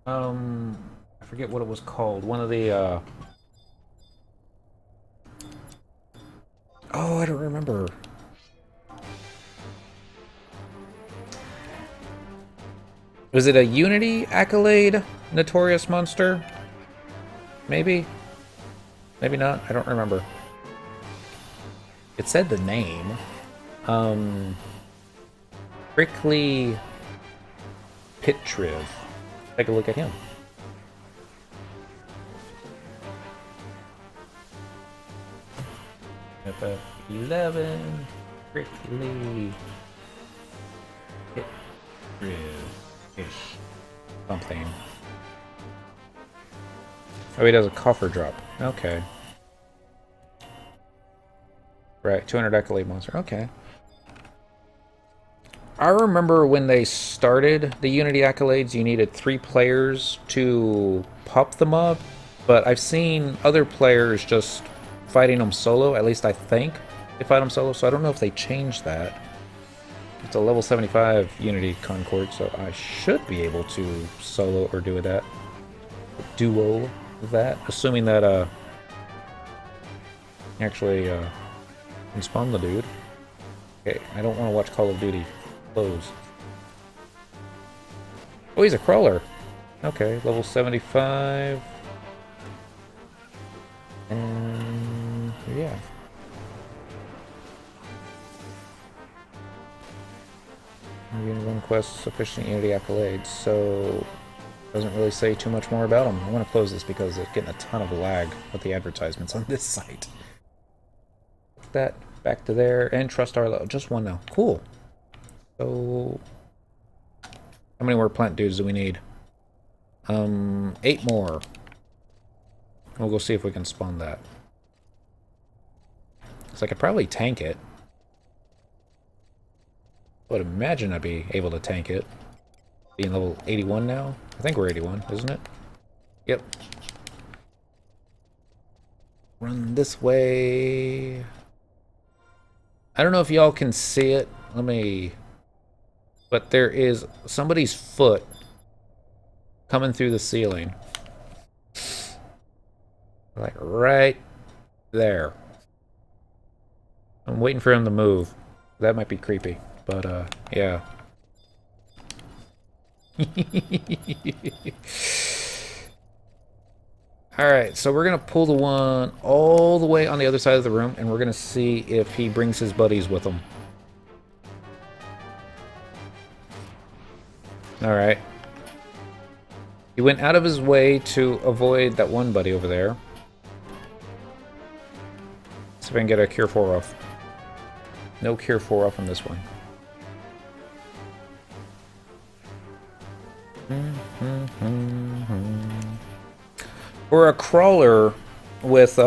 I forget what it was called. One of the oh, I don't remember. Was it a Unity Accolade Notorious Monster? Maybe? Maybe not. I don't remember. It said the name. Prickly Pitriv. Take a look at him. FF11 Prickly Pitriv-ish. Something. Oh, he does a coffer drop. Okay. Right, 200 Accolade Monster. Okay. I remember when they started the Unity Accolades, you needed 3 players to pop them up, but I've seen other players just fighting them solo, at least I think they fight them solo, so I don't know if they changed that. It's a level 75 Unity Concord, so I should be able to solo or do that. Duo that, assuming that actually can spawn the dude. Okay, I don't want to watch Call of Duty. Close. Oh, he's a crawler. Okay, level 75. And yeah. One quest sufficient Unity accolades, so doesn't really say too much more about him. I want to close this because it's getting a ton of lag with the advertisements on this site. Put that back to there and trust our level. Just one now. Cool. So, how many more plant dudes do we need? 8 more. We'll go see if we can spawn that. Because I could probably tank it. I would imagine I'd be able to tank it. Being level 81 now? I think we're 81, isn't it? Yep. Run this way. I don't know if y'all can see it. Let me... But there is somebody's foot coming through the ceiling. Like right there. I'm waiting for him to move. That might be creepy, but yeah. Alright, so we're gonna pull the one all the way on the other side of the room, and we're gonna see if he brings his buddies with him. Alright. He went out of his way to avoid that one buddy over there. See if I can get a Cure 4 off. No Cure 4 off on this one. For a crawler with,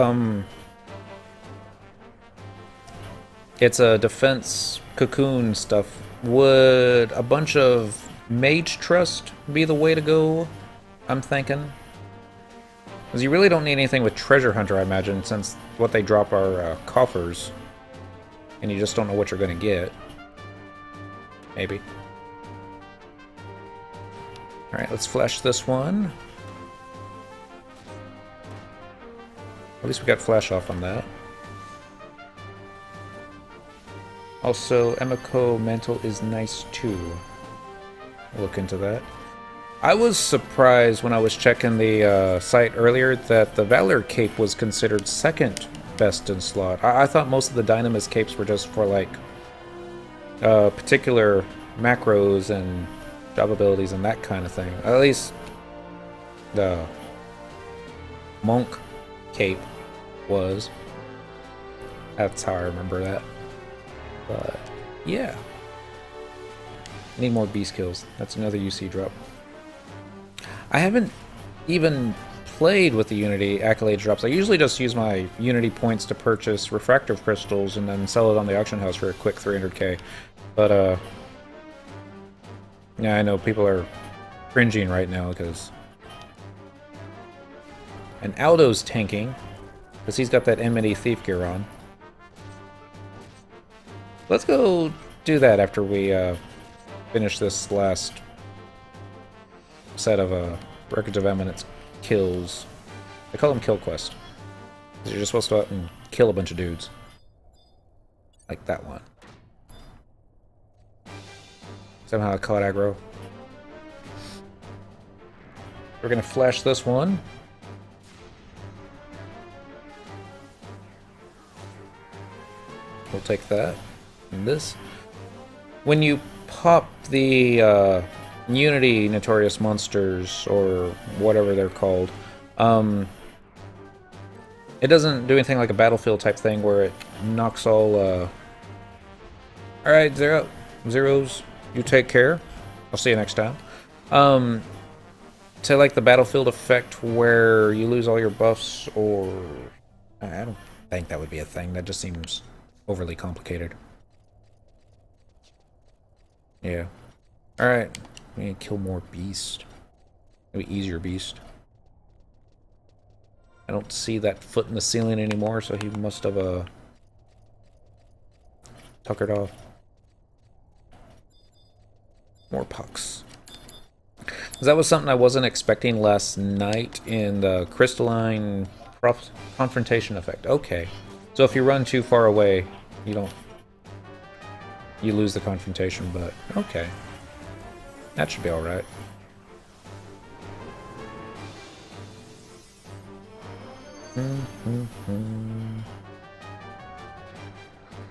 it's a defense cocoon stuff, would a bunch of Mage Trust be the way to go? I'm thinking. Because you really don't need anything with Treasure Hunter, I imagine, since what they drop are coffers. And you just don't know what you're going to get. Maybe. Alright, let's flash this one. At least we got flash off on that. Also, Emiko Mantle is nice too. Look into that. I was surprised when I was checking the site earlier that the Valor Cape was considered second best in slot. I thought most of the Dynamis Capes were just for like particular macros and job abilities and that kind of thing. At least the Monk Cape was. That's how I remember that. But yeah. Need more beast kills. That's another UC drop. I haven't even played with the Unity Accolade drops. I usually just use my Unity points to purchase refractive crystals and then sell it on the auction house for a quick 300k. But yeah, I know people are cringing right now because and Aldo's tanking because he's got that Enmity Thief gear on. Let's go do that after we finish this last set of Records of Eminence kills. They call them kill quest. You're just supposed to go out and kill a bunch of dudes. Like that one. Somehow I caught aggro. We're gonna flash this one. We'll take that. And this. When you pop the Unity Notorious Monsters, or whatever they're called, it doesn't do anything like a Battlefield type thing where it knocks all, alright, zeros, you take care. I'll see you next time. To like the Battlefield effect where you lose all your buffs, or... I don't think that would be a thing. That just seems overly complicated. Yeah. Alright. We need to kill more beast. Maybe easier beast. I don't see that foot in the ceiling anymore, so he must have tuckered off. More pucks. That was something I wasn't expecting last night in the crystalline confrontation effect. Okay. So if you run too far away, you lose the confrontation, but okay. That should be alright.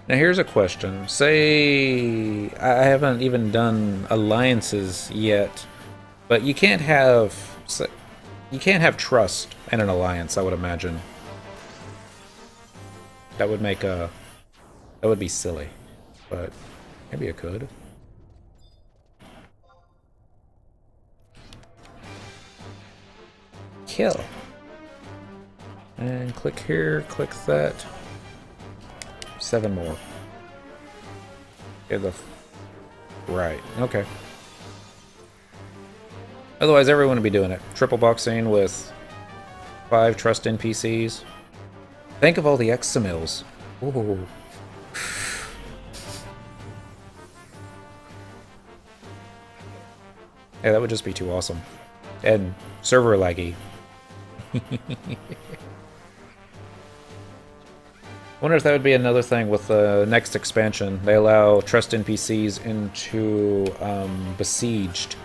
Now here's a question. Say I haven't even done alliances yet, but you can't have trust in an alliance, I would imagine. That would make that would be silly, but maybe it could. Kill. And click here, click that. 7 more. Okay, right, okay. Otherwise, everyone would be doing it. Triple boxing with 5 trust NPCs. Think of all the Examils. Ooh. Yeah, that would just be too awesome. And server laggy. Wonder if that would be another thing with the next expansion. They allow trust NPCs into Besieged.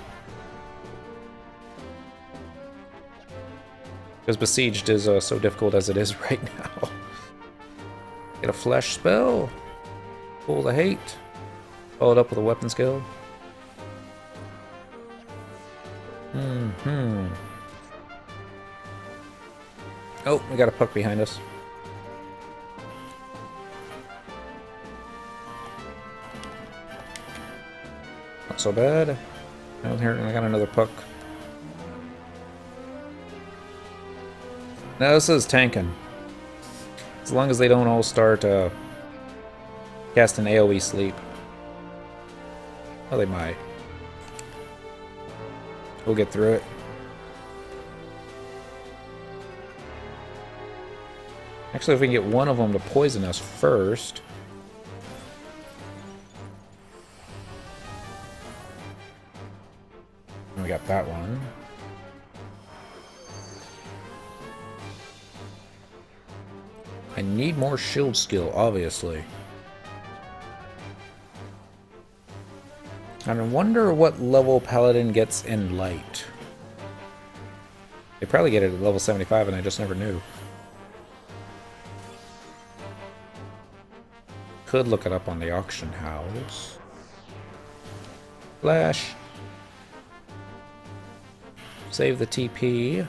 Because Besieged is so difficult as it is right now. Get a flesh spell. Pull the hate. Follow it up with a weapon skill. Oh, we got a puck behind us. Not so bad. Oh, here, I got another puck. Now this is tanking. As long as they don't all start casting AoE sleep. Oh, they might. We'll get through it. Actually, if we can get one of them to poison us first. We got that one. I need more shield skill, obviously. And I wonder what level Paladin gets in light. They probably get it at level 75 and I just never knew. Could look it up on the auction house. Flash. Save the TP. I'm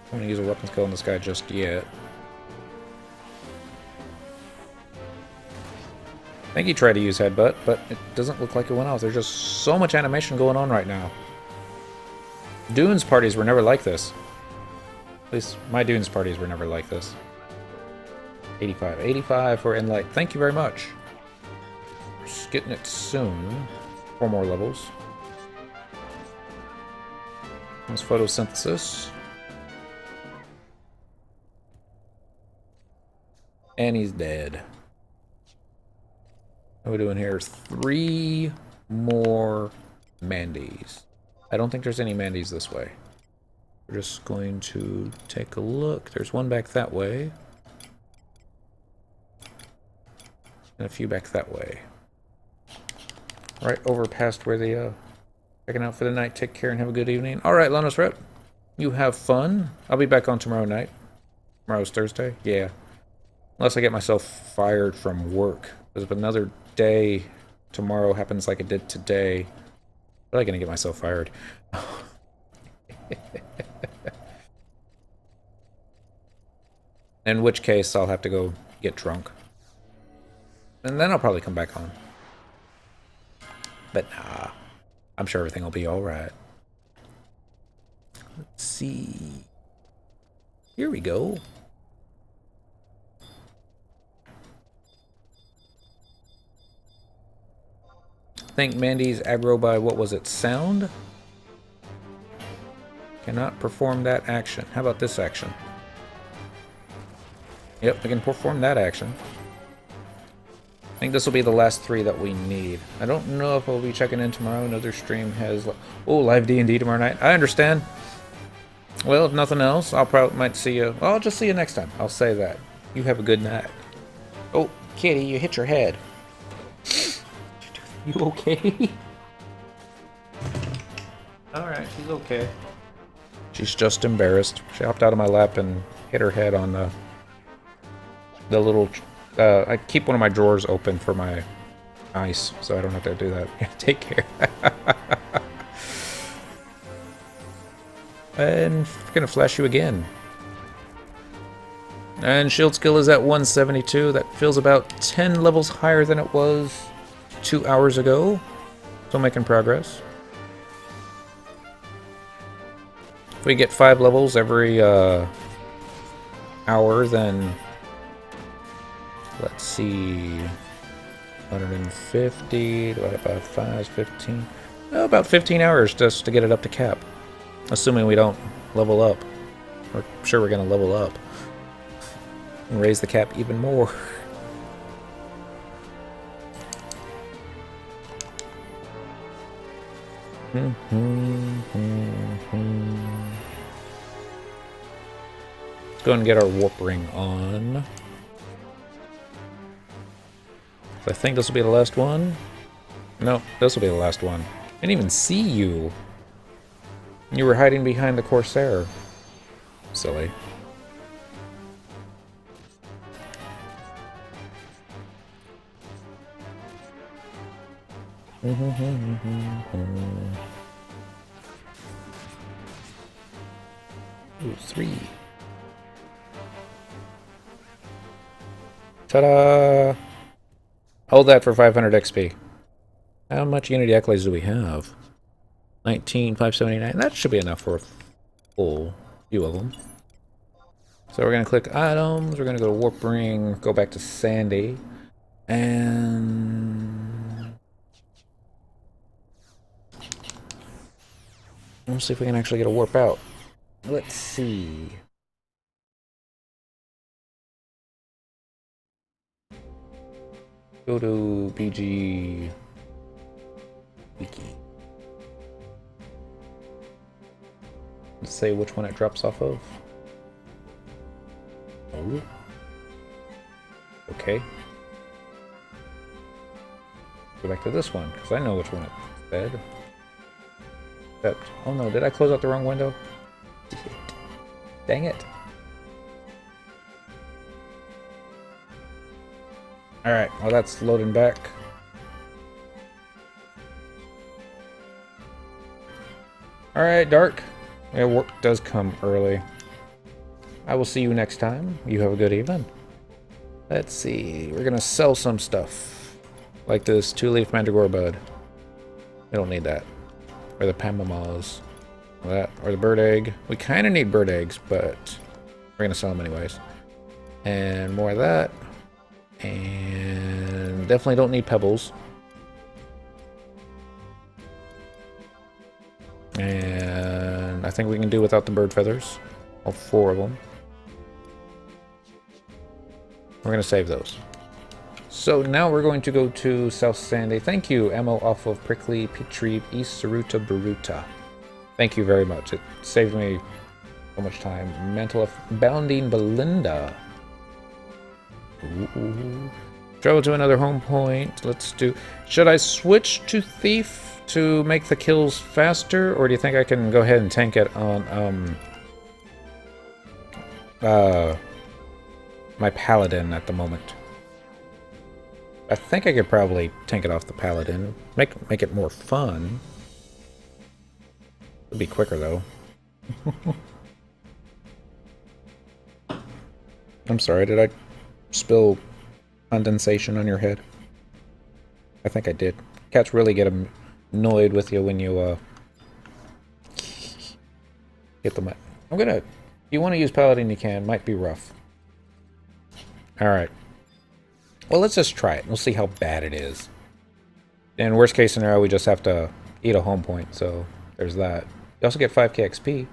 gonna use a weapon skill on this guy just yet. I think he tried to use Headbutt, but it doesn't look like it went off. There's just so much animation going on right now. Dunes parties were never like this. At least my Dunes parties were never like this. 85. 85 for Enlight. Thank you very much. We're just getting it soon. 4 more levels. There's photosynthesis. And he's dead. What are we doing here? 3 more Mandies. I don't think there's any Mandies this way. We're just going to take a look. There's one back that way. And a few back that way. Right over past where they checking out for the night. Take care and have a good evening. Alright, Lonos Rep. You have fun. I'll be back on tomorrow night. Tomorrow's Thursday? Yeah. Unless I get myself fired from work. Because if another day tomorrow happens like it did today, I'm not gonna get myself fired. In which case, I'll have to go get drunk. And then I'll probably come back on. But nah, I'm sure everything will be alright. Let's see. Here we go. I think Mandy's aggro by, what was it, sound? Cannot perform that action. How about this action? Yep, we can perform that action. I think this will be the last 3 that we need. I don't know if I'll be checking in tomorrow. Another stream has... Oh, live D&D tomorrow night. I understand. Well, if nothing else, I'll probably might see you... Well, I'll just see you next time. I'll say that. You have a good night. Oh, kitty, you hit your head. You okay? Alright, she's okay. She's just embarrassed. She hopped out of my lap and hit her head on the little... I keep one of my drawers open for my ice, so I don't have to do that. Take care. And I'm gonna flash you again. And shield skill is at 172. That feels about 10 levels higher than it was 2 hours ago. Still making progress. If we get 5 levels every hour, then let's see, 150 divided by 5 is 15. Oh, about 15 hours just to get it up to cap. Assuming we don't level up. We're sure we're going to level up. And raise the cap even more. Let's go and get our warp ring on. I think this will be the last one. No, this will be the last one. I didn't even see you. You were hiding behind the Corsair. Silly. Ooh, 3. Ta-da! Hold that for 500 XP. How much Unity accolades do we have? 19,579. That should be enough for a full few of them. So we're going to click items. We're going to go to Warp Ring, go back to Sandy, and let's see if we can actually get a warp out. Let's see. Go to BG Wiki. Let's say which one it drops off of. Oh. Okay. Go back to this one, because I know which one it said. Except, oh no, did I close out the wrong window? Dang it. Alright, well that's loading back. Alright, Dark. Yeah, work does come early. I will see you next time. You have a good evening. Let's see, we're gonna sell some stuff. Like this 2-leaf mandragora bud. We don't need that. Or the pamamals. That, or the bird egg. We kind of need bird eggs, but we're gonna sell them anyways. And more of that. And definitely don't need pebbles. And I think we can do without the bird feathers. All 4 of them. We're going to save those. So now we're going to go to South Sandy. Thank you, ammo off of Prickly Petreve East Saruta Baruta. Thank you very much. It saved me so much time. Mantle of Bounding Belinda. Ooh. Travel to another home point. Let's do... Should I switch to Thief to make the kills faster? Or do you think I can go ahead and tank it on my Paladin at the moment? I think I could probably tank it off the Paladin. Make it more fun. It'll be quicker though. I'm sorry, did I spill condensation on your head? I think I did. Cats really get annoyed with you when you get them. I'm gonna... If you want to use Paladin, you can. Might be rough. Alright. Well, let's just try it. We'll see how bad it is. In worst case scenario, we just have to eat a home point, so there's that. You also get 5k XP.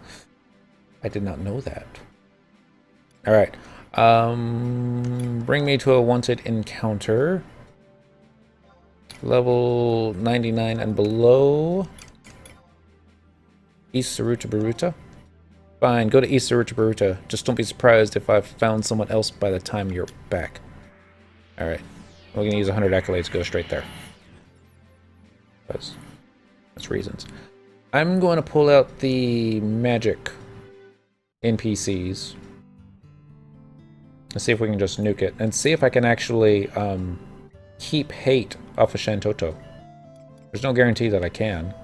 I did not know that. Alright. Bring me to a wanted encounter. Level 99 and below. East Saruta Baruta. Fine, go to East Saruta Baruta. Just don't be surprised if I've found someone else by the time you're back. Alright. We're going to use 100 accolades to go straight there. That's reasons. I'm going to pull out the magic NPCs. Let's see if we can just nuke it. And see if I can actually keep hate off of Shantoto. There's no guarantee that I can.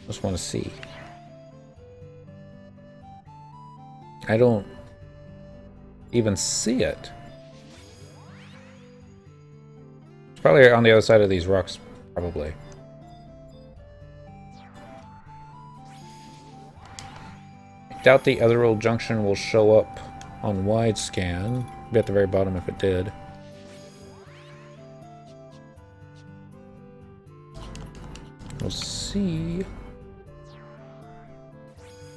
Just want to see. I don't even see it. It's probably on the other side of these rocks, probably. I doubt the Ethereal Junction will show up on wide scan. Be at the very bottom if it did. We'll see.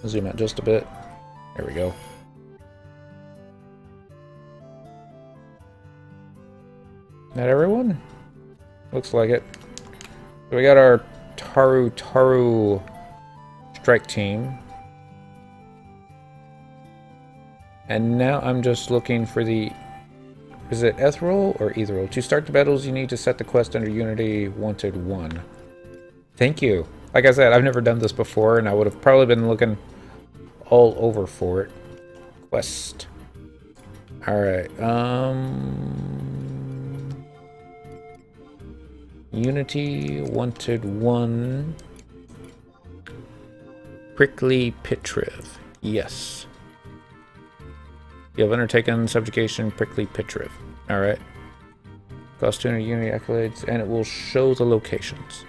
Zoom out just a bit. There we go. Not everyone? Looks like it. So we got our Taru strike team. And now I'm just looking for the... Is it Ethereal or Ethereal? To start the battles, you need to set the quest under Unity Wanted 1. Thank you. Like I said, I've never done this before, and I would have probably been looking all over for it. Quest. Alright, Unity Wanted 1. Prickly Petreve. Yes. You have undertaken subjugation Prickly Petreve. Alright. Cost 200 Unity accolades, and it will show the locations.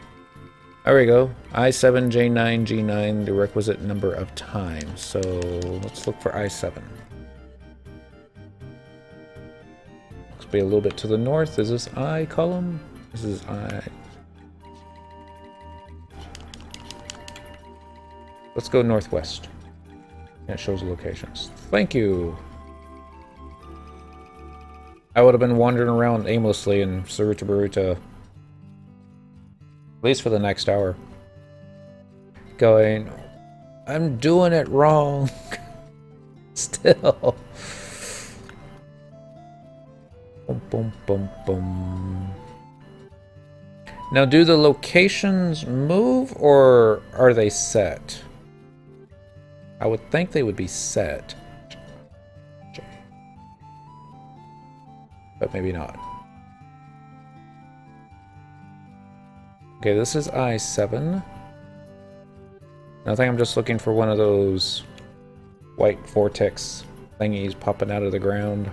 There we go. I7, J9, G9, the requisite number of times. So let's look for I7. Looks to be a little bit to the north. Is this I column? This is I. Let's go northwest. And it shows the locations. Thank you. I would have been wandering around aimlessly in Saruta Baruta. At least for the next hour. Going, I'm doing it wrong. Still. Boom, boom, boom, boom. Now, do the locations move, or are they set? I would think they would be set. But maybe not. Okay, this is I-7. I think I'm just looking for one of those white vortex thingies popping out of the ground.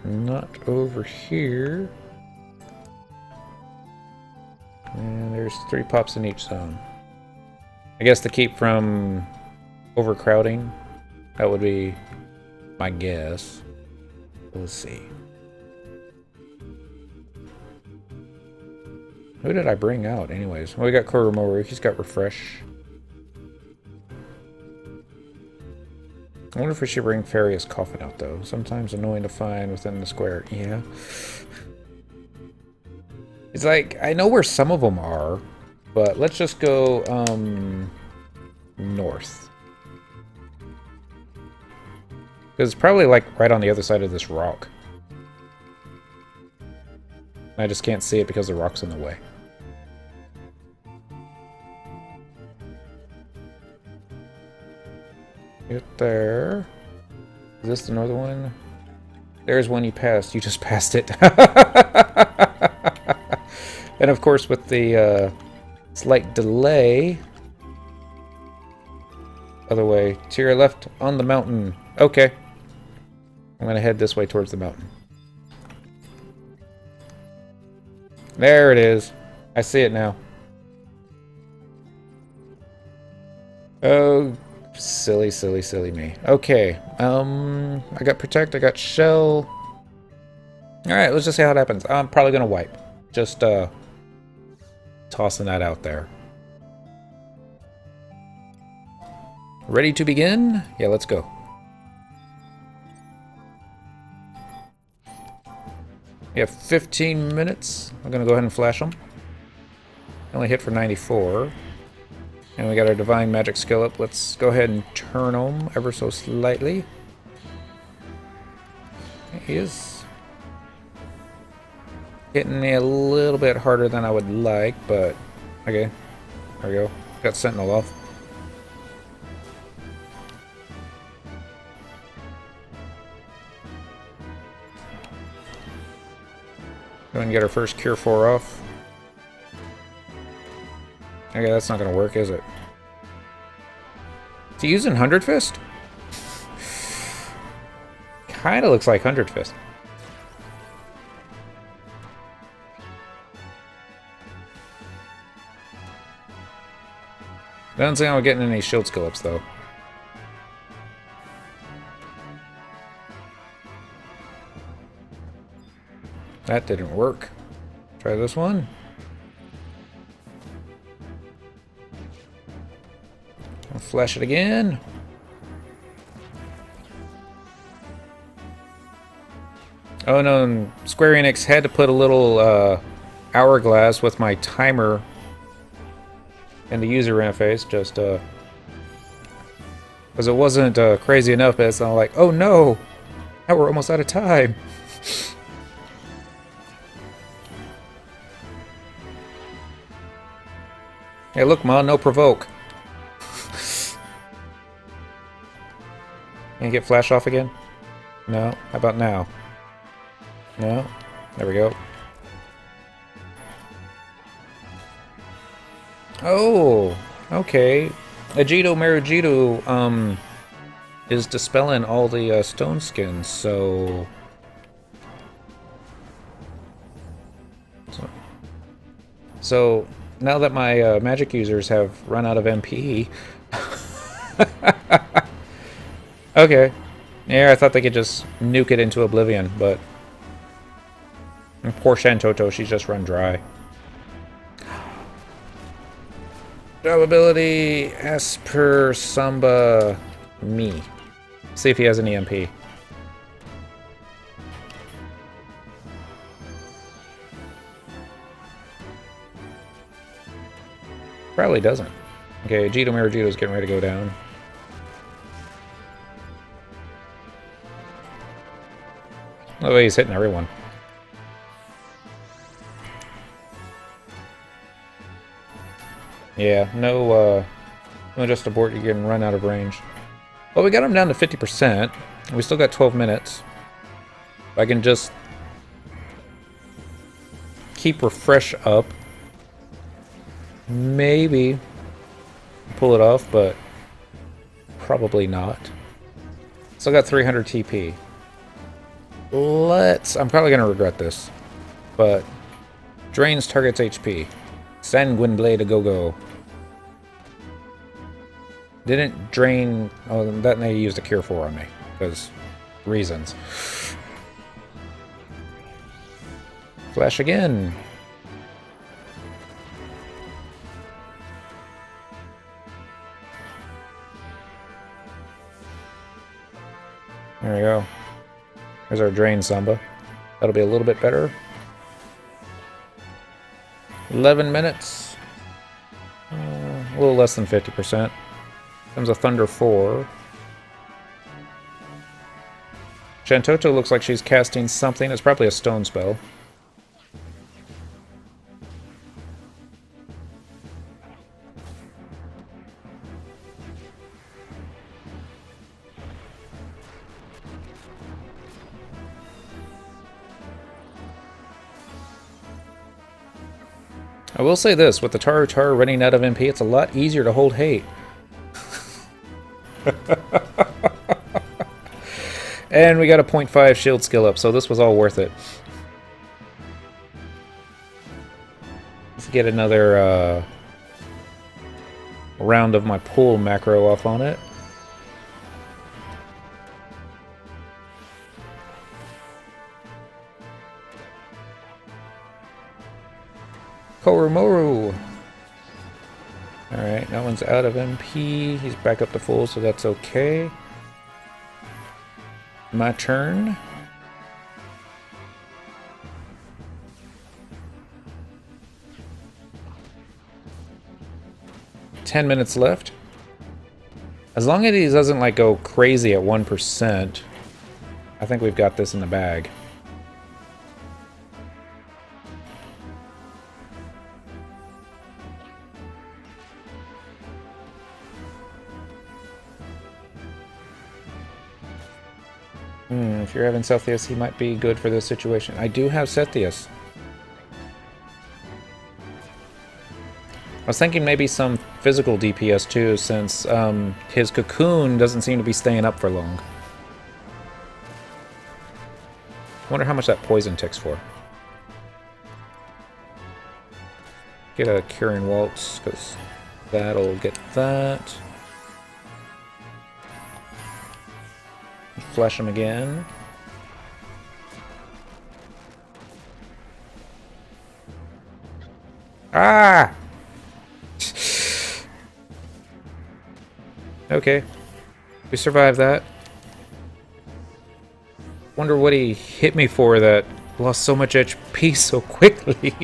Not over here. And there's 3 pops in each zone. I guess to keep from overcrowding, that would be my guess. We'll see. Who did I bring out anyways? Well, we got Koromoru. He's got Refresh. I wonder if we should bring Farius Coffin out, though. Sometimes annoying to find within the square. Yeah. It's like, I know where some of them are, but let's just go, north. Because it's probably, like, right on the other side of this rock. I just can't see it because the rock's in the way. Get there. Is this the northern one? There's one you passed. You just passed it. And of course, with the slight delay. Other way. To your left on the mountain. Okay. I'm going to head this way towards the mountain. There it is. I see it now. Oh, silly, silly, silly me. Okay. I got Protect, I got Shell. Alright, let's just see how it happens. I'm probably going to wipe. Just, tossing that out there. Ready to begin? Yeah, let's go. We have 15 minutes. I'm going to go ahead and flash them. Only hit for 94. And we got our Divine Magic skill up. Let's go ahead and turn them ever so slightly. He is hitting me a little bit harder than I would like, but okay. There we go. Got Sentinel off. Go ahead and get our first Cure 4 off. Okay, that's not going to work, is it? Is he using 100 Fist? Kind of looks like 100 Fist. Doesn't seem like I'm getting any shield skill ups, though. That didn't work. Try this one. I'll flash it again. Oh no, and Square Enix had to put a little hourglass with my timer in the user interface, just because it wasn't crazy enough, but it's not like, oh no, now we're almost out of time. Hey, look, Ma, no provoke. Can you get flash off again? No? How about now? No? There we go. Oh! Okay. Ajito Marujito, is dispelling all the stone skins, so... So, now that my magic users have run out of MP... Okay. Yeah, I thought they could just nuke it into oblivion, but... And poor Shantoto, she's just run dry. Job ability as per Samba me. See if he has any MP. Probably doesn't. Okay, Jito Marajito's getting ready to go down. The way he's hitting everyone. Yeah, no just abort, you're getting run out of range. Well, we got him down to 50%. We still got 12 minutes. I can just keep refresh up. Maybe pull it off, but probably not. Still got 300 TP. I'm probably going to regret this, but drains target's HP. Sanguine Blade a go-go. Didn't drain... Oh, that they used a Cure 4 on me, because reasons. Flash again. There we go. There's our drain Samba. That'll be a little bit better. 11 minutes. A little less than 50%. Comes a Thunder 4. Shantoto looks like she's casting something. It's probably a stone spell. I will say this, with the Taru running out of MP, it's a lot easier to hold hate. And we got a 0.5 shield skill up, so this was all worth it. Let's get another round of my pull macro off on it. Koromoru! Alright, that one's out of MP. He's back up to full, so that's okay. My turn. $10 minutes left. As long as he doesn't like go crazy at 1%, I think we've got this in the bag. If you're having Celthius, he might be good for this situation. I do have Celthius. I was thinking maybe some physical DPS too, since his cocoon doesn't seem to be staying up for long. I wonder how much that poison ticks for. Get a Curing Waltz, because that'll get that. Flush him again. Ah! Okay. We survived that. Wonder what he hit me for that lost so much HP so quickly.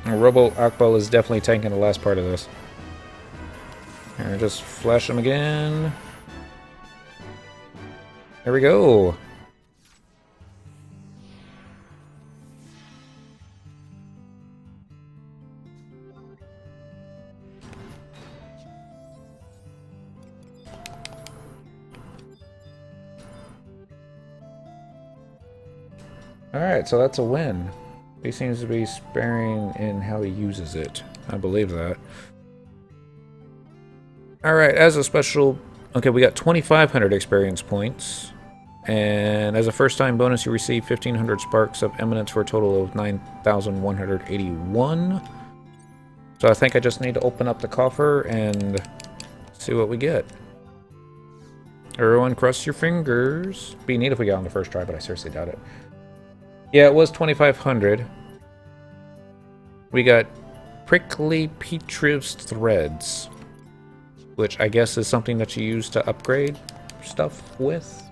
Robo Akbal is definitely tanking the last part of this. And just flash him again. There we go. Alright, so that's a win. He seems to be sparing in how he uses it. I believe that. Alright, as a special... Okay, we got 2,500 experience points. And as a first-time bonus, you receive 1,500 Sparks of Eminence for a total of 9,181. So I think I just need to open up the coffer and see what we get. Everyone cross your fingers. Be neat if we got on the first try, but I seriously doubt it. Yeah, it was 2,500. We got prickly Petriv's threads, which I guess is something that you use to upgrade stuff with.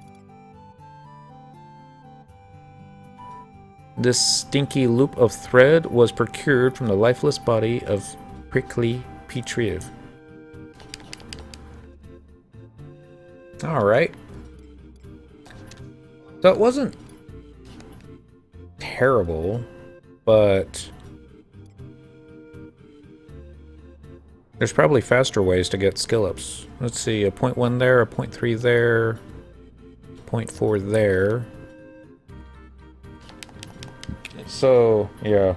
This stinky loop of thread was procured from the lifeless body of prickly Petriv. Alright. So it wasn't terrible, but there's probably faster ways to get skill ups. Let's see, a 0.1 there, a 0.3 there, 0.4 there. So, yeah.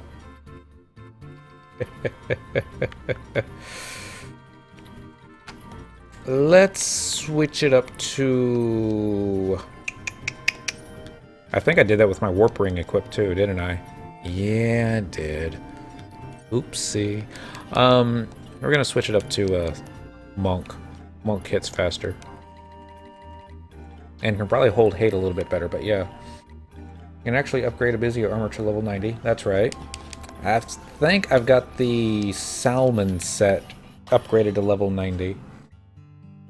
Let's switch it up to... I think I did that with my warp ring equipped too, didn't I? Yeah, I did. Oopsie. We're gonna switch it up to Monk. Monk hits faster. And can probably hold hate a little bit better, but yeah. You can actually upgrade a busy armor to level 90. That's right. I think I've got the Salmon set upgraded to level 90.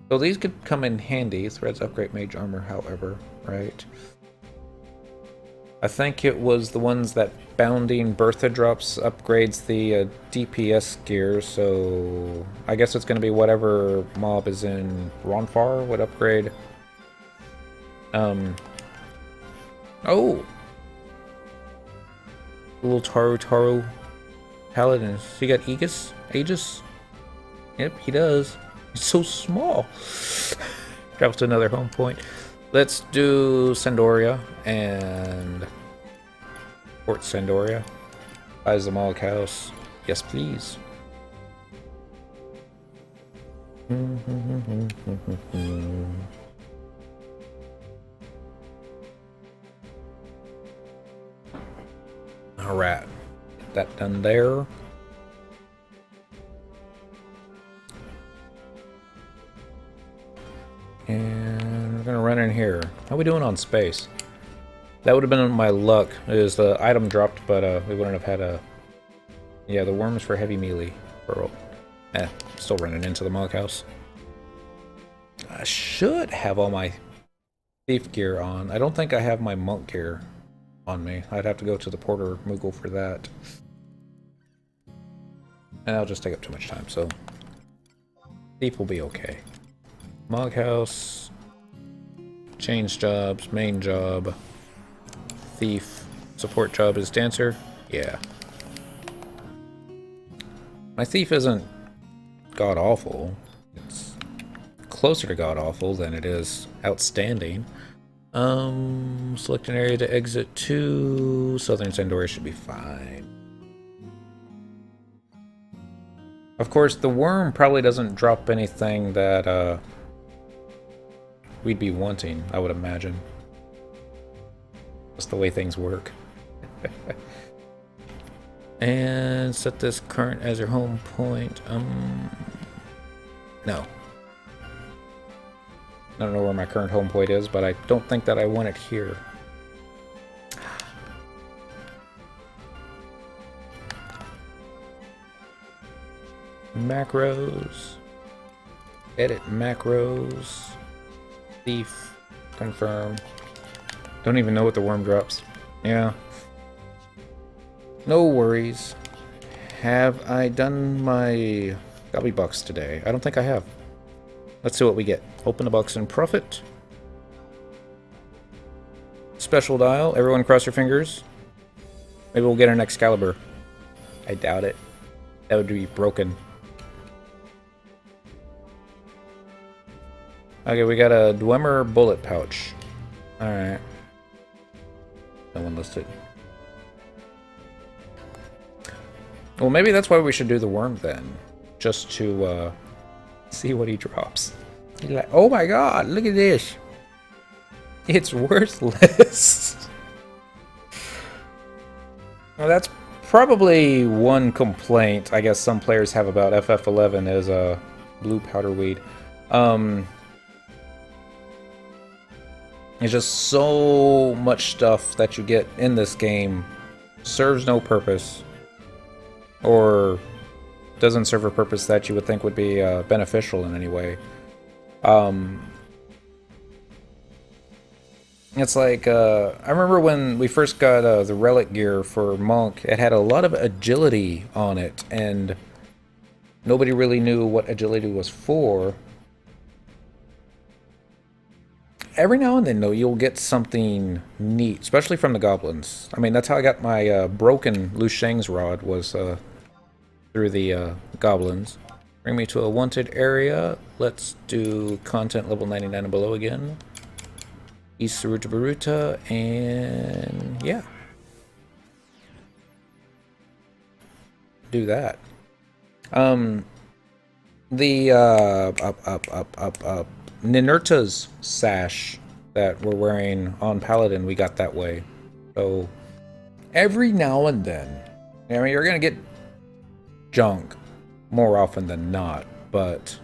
So these could come in handy. Threads upgrade mage armor, however, right? I think it was the ones that Bounding Bertha drops upgrades the DPS gear, so I guess it's going to be whatever mob is in Ronfar would upgrade. Oh! Little Taru Paladin. So you got Aegis? Aegis? Yep, he does. He's so small. Travels to another home point. Let's do Sandoria and Port Sandoria. Buys the Mog House. Yes, please. Alright. Get that done there. And we're gonna run in here. How are we doing on space? That would have been my luck. Is the item dropped, but we wouldn't have had a... Yeah, the worms for heavy melee. Still running into the Mog House. I should have all my thief gear on. I don't think I have my monk gear on me. I'd have to go to the Porter Moogle for that. And that'll just take up too much time, so... Thief will be okay. Mog House, change jobs, main job, thief, support job is dancer. Yeah. My thief isn't god awful. It's closer to god awful than it is outstanding. Select an area to exit to. Southern Sandoria should be fine. Of course, the worm probably doesn't drop anything that we'd be wanting, I would imagine. That's the way things work. And set this current as your home point. No. I don't know where my current home point is, but I don't think that I want it here. Macros. Edit macros. Thief. Confirm. Don't even know what the worm drops. Yeah. No worries. Have I done my gobby box today? I don't think I have. Let's see what we get. Open the box and profit. Special dial. Everyone cross your fingers. Maybe we'll get an Excalibur. I doubt it. That would be broken. Okay, we got a Dwemer bullet pouch. Alright. No one listed. Well, maybe that's why we should do the worm then. Just to see what he drops. He's like, oh my god, look at this. It's worthless. Well, that's probably one complaint I guess some players have about FF11 is blue powder weed. It's just so much stuff that you get in this game serves no purpose, or doesn't serve a purpose that you would think would be beneficial in any way. It's like, I remember when we first got the relic gear for Monk, it had a lot of agility on it, and nobody really knew what agility was for. Every now and then, though, you'll get something neat, especially from the goblins. I mean, that's how I got my broken Lu Sheng's rod, was through the goblins. Bring me to a wanted area. Let's do content level 99 and below again. East Saruta Baruta, and yeah. Do that. The Ninurta's sash that we're wearing on Paladin, we got that way. So every now and then, I mean, you're gonna get junk more often than not, but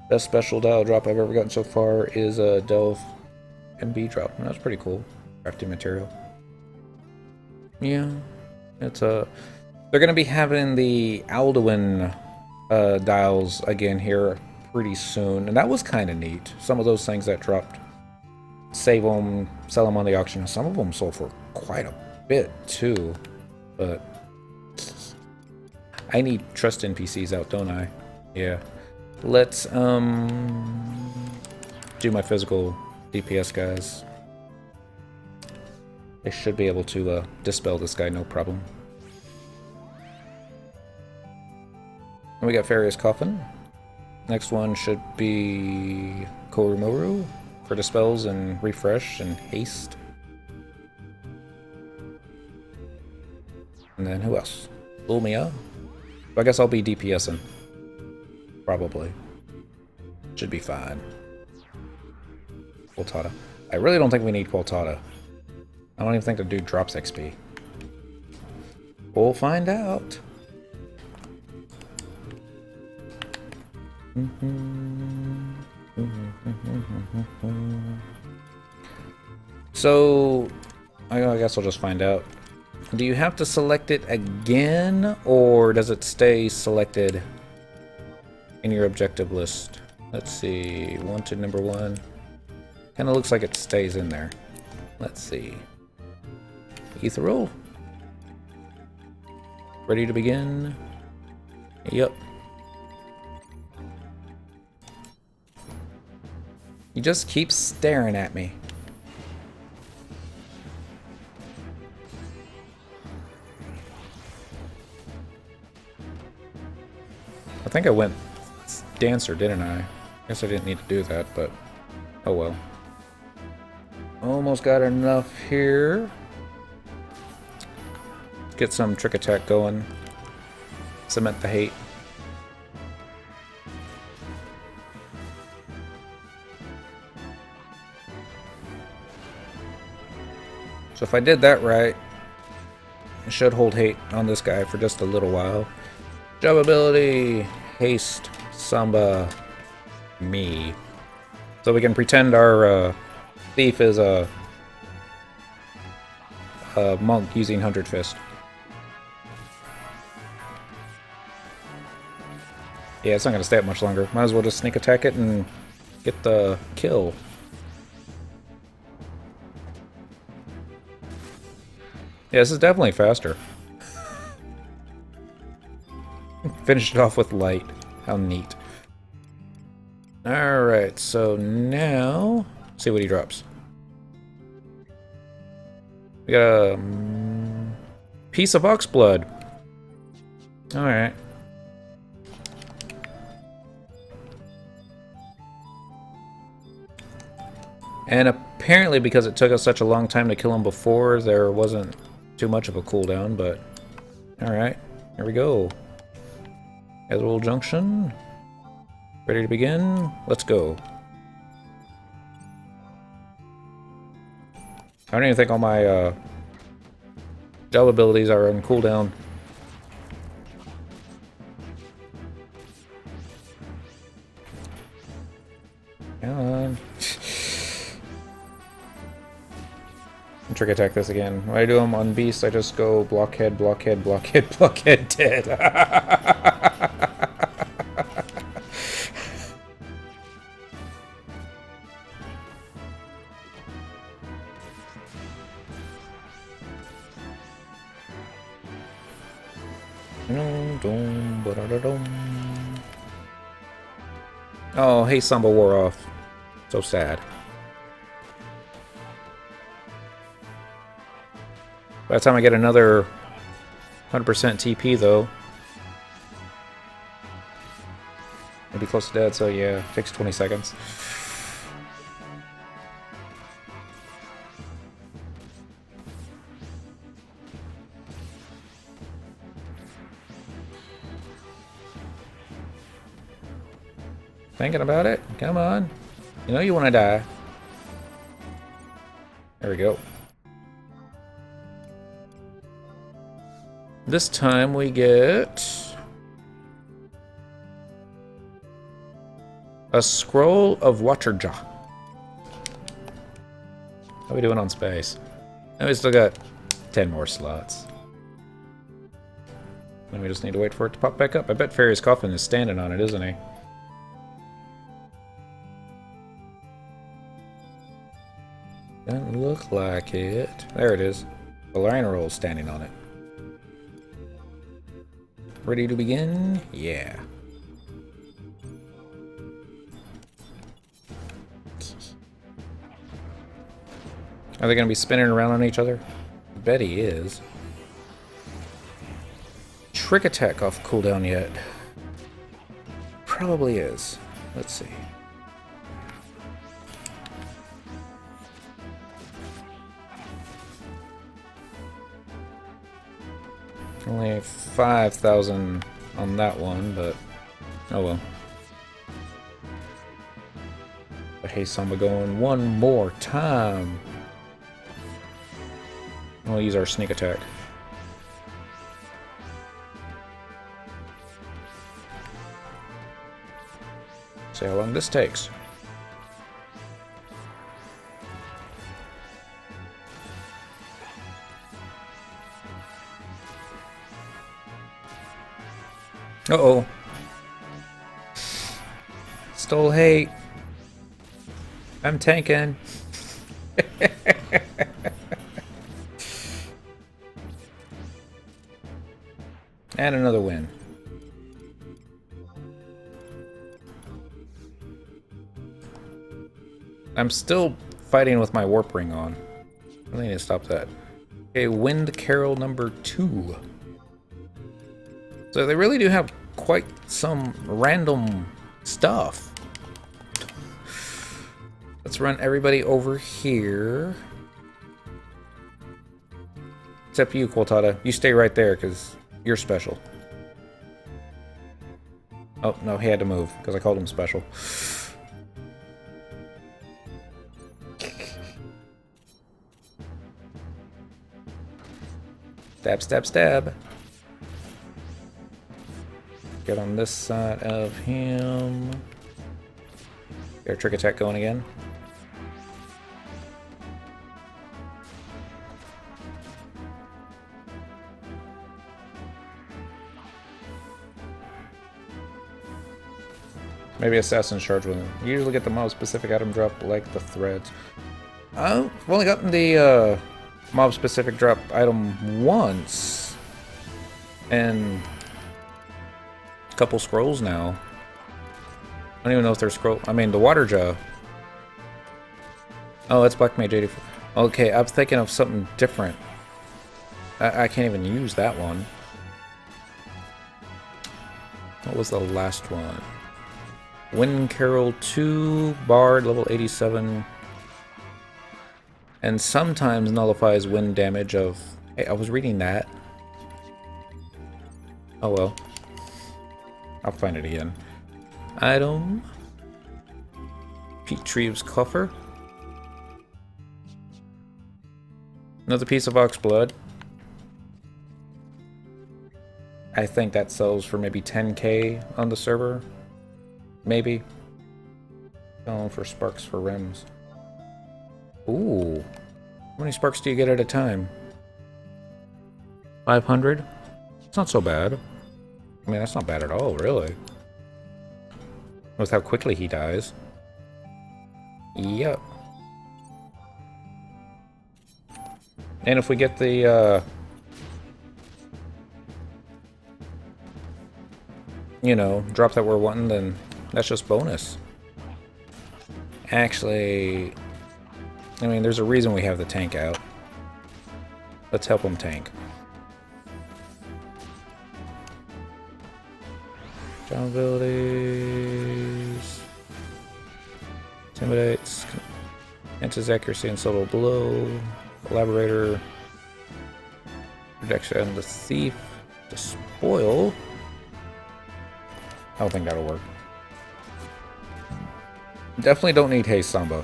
best special dial drop I've ever gotten so far is a Delve MB drop. That's pretty cool. Crafting material. Yeah, it's a. They're gonna be having the Alduin dials again here pretty soon, and that was kind of neat. Some of those things that dropped, save them, sell them on the auction. Some of them sold for quite a bit too, but I need trust NPCs out, don't I? Yeah. Let's do my physical DPS guys. They should be able to dispel this guy, no problem. And we got Farius Coffin. Next one should be Korumoru for dispels and refresh and haste. And then who else? Lumia. I guess I'll be DPSing. Probably. Should be fine. Quiltada. I really don't think we need Quiltada. I don't even think the dude drops XP. We'll find out. So, I guess I'll just find out. Do you have to select it again, or does it stay selected in your objective list? Let's see. Wanted number 1. Kind of looks like it stays in there. Let's see. Ethereal. Ready to begin? Yep. You just keep staring at me. I think I went Dancer, didn't I? Guess I didn't need to do that, but oh well. Almost got enough here. Let's get some trick attack going. Cement the hate. So if I did that right, I should hold hate on this guy for just a little while. Job ability, haste, samba, me. So we can pretend our thief is a monk using 100 Fist. Yeah, it's not going to stay up much longer. Might as well just sneak attack it and get the kill. Yeah, this is definitely faster. Finished it off with light. How neat. Alright, so now... see what he drops. We got a piece of ox blood. Alright. And apparently because it took us such a long time to kill him before, there wasn't too much of a cooldown, but... alright, here we go. Azul Junction. Ready to begin? Let's go. I don't even think all my gel abilities are on cooldown. Come on. Trick attack this again. When I do them on Beast, I just go blockhead, blockhead, blockhead, blockhead, dead. Oh, hey, Samba wore off. So sad. By the time I get another 100% TP, though, I'll be close to dead, so yeah, takes 20 seconds. Thinking about it? Come on. You know you want to die. There we go. This time we get a scroll of Waterjaw. How are we doing on space? And we still got 10 more slots. Then we just need to wait for it to pop back up. I bet Fairy's Coffin is standing on it, isn't he? Doesn't look like it. There it is. Valerian roll standing on it. Ready to begin? Yeah. Are they going to be spinning around on each other? I bet he is. Trick attack off cooldown yet? Probably is. Let's see. Only 5,000 on that one, but oh well. But hey, Samba going one more time. We'll use our sneak attack. See how long this takes. Uh-oh. Stole hate. I'm tanking. And another win. I'm still fighting with my warp ring on. I need to stop that. Okay, Wind Carol number 2. So they really do have quite some random stuff. Let's run everybody over here. Except you, Quiltada. You stay right there, because you're special. Oh, no, he had to move, because I called him special. Stab, stab, stab. Get on this side of him. Get our trick attack going again. Maybe Assassin's Charge with him. You usually get the mob specific item drop like the threads. I've only gotten the mob specific drop item once. And a couple scrolls now. I don't even know if they're scroll. I mean, the water jaw. Oh, that's Black Mage 84. Okay, I'm thinking of something different. I can't even use that one. What was the last one? Wind Carol 2, Bard, level 87. And sometimes nullifies wind damage of... Hey, I was reading that. Oh well. I'll find it again. Item. Pete Treves coffer. Another piece of ox blood. I think that sells for maybe 10k on the server. Maybe. Selling for sparks for rims. Ooh. How many sparks do you get at a time? 500? It's not so bad. I mean, that's not bad at all, really. With how quickly he dies. Yep. And if we get the, you know, drop that we're wanting, then that's just bonus. Actually, I mean, there's a reason we have the tank out. Let's help him tank. Job abilities. Intimidates. Enhances accuracy and subtle blow. Collaborator. Protection. The thief. Despoil. I don't think that'll work. Definitely don't need haste Samba.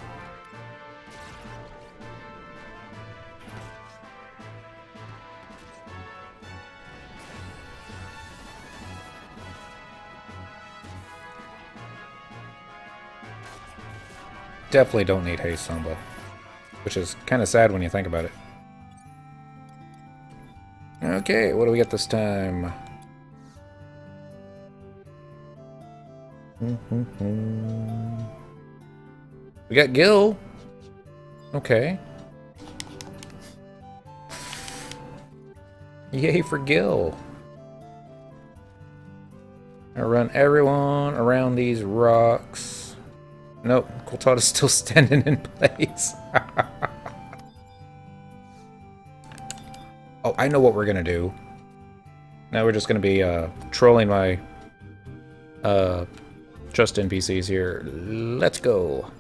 Definitely don't need haste Samba. Which is kind of sad when you think about it. Okay, what do we get this time? We got Gil. Okay. Yay for Gil. I run everyone around these rocks. Nope, Coltada's still standing in place. Oh, I know what we're gonna do. Now we're just gonna be trolling my just NPCs here. Let's go.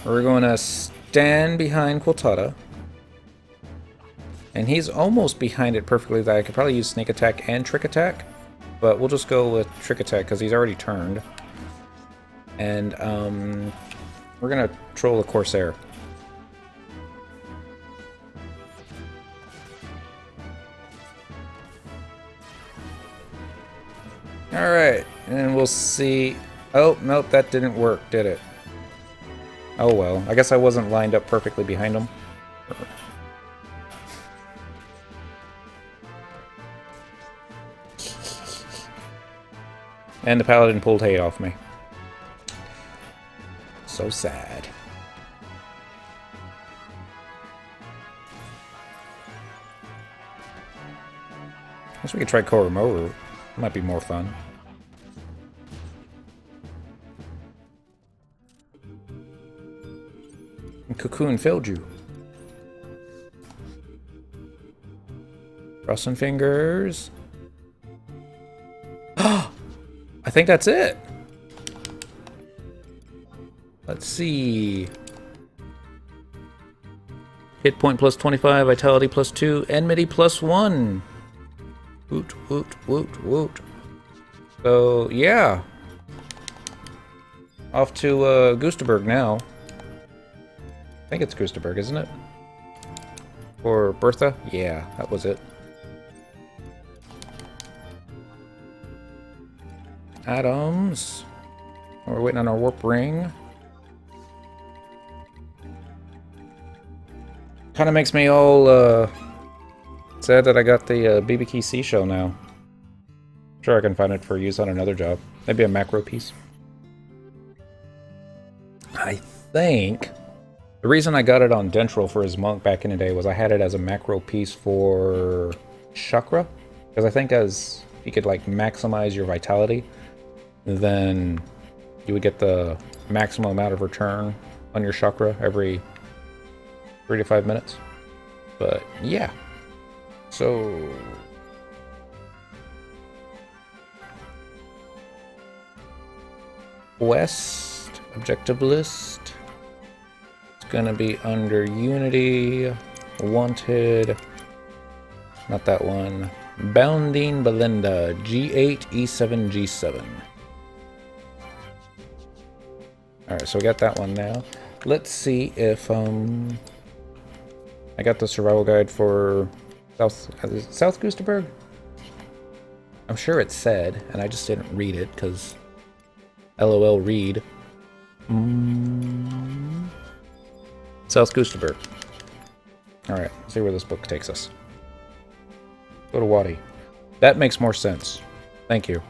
We're gonna stand behind Coltada. And he's almost behind it perfectly that I could probably use sneak attack and trick attack. But we'll just go with trick attack because he's already turned. And we're gonna troll the Corsair. Alright, and we'll see. Oh, nope, that didn't work, did it? Oh well, I guess I wasn't lined up perfectly behind him. And the Paladin pulled hay off me. So sad. I guess we could try Koromoru. Might be more fun. And Cocoon failed you. Crossing fingers. I think that's it. Let's see. Hit point plus 25, vitality plus 2, enmity plus 1. Woot, woot, woot, woot. So, yeah. Off to Gustaberg now. I think it's Gustaberg, isn't it? Or Bertha? Yeah, that was it. Atoms. We're waiting on our warp ring. Kind of makes me all sad that I got the BB Key seashell now. Sure, I can find it for use on another job. Maybe a macro piece. I think the reason I got it on Dentril for his monk back in the day was I had it as a macro piece for chakra. Because I think as you could like maximize your vitality, then you would get the maximum amount of return on your chakra every 3 to 5 minutes. But yeah. So West objective list. It's gonna be under Unity, Wanted, not that one. Bounding Belinda, G8, E7, G7. Alright, so we got that one now. Let's see if, I got the survival guide for South Gustaberg? I'm sure it said, and I just didn't read it, because LOL read. South Gustaberg. Alright, see where this book takes us. Go to Wadi. That makes more sense. Thank you.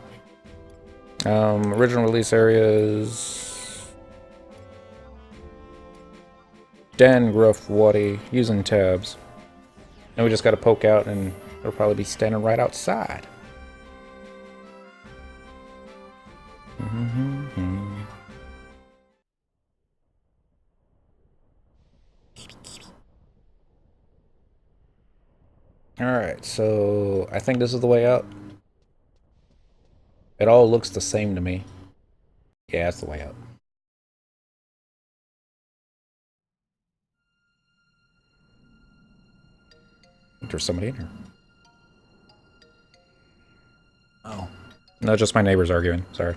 Original release areas... Dan Gruff Wadi, using tabs. And we just gotta poke out and it'll probably be standing right outside. Alright, so I think this is the way out. It all looks the same to me. Yeah, that's the way out. There's somebody in here. Oh. No, just my neighbors arguing. Sorry.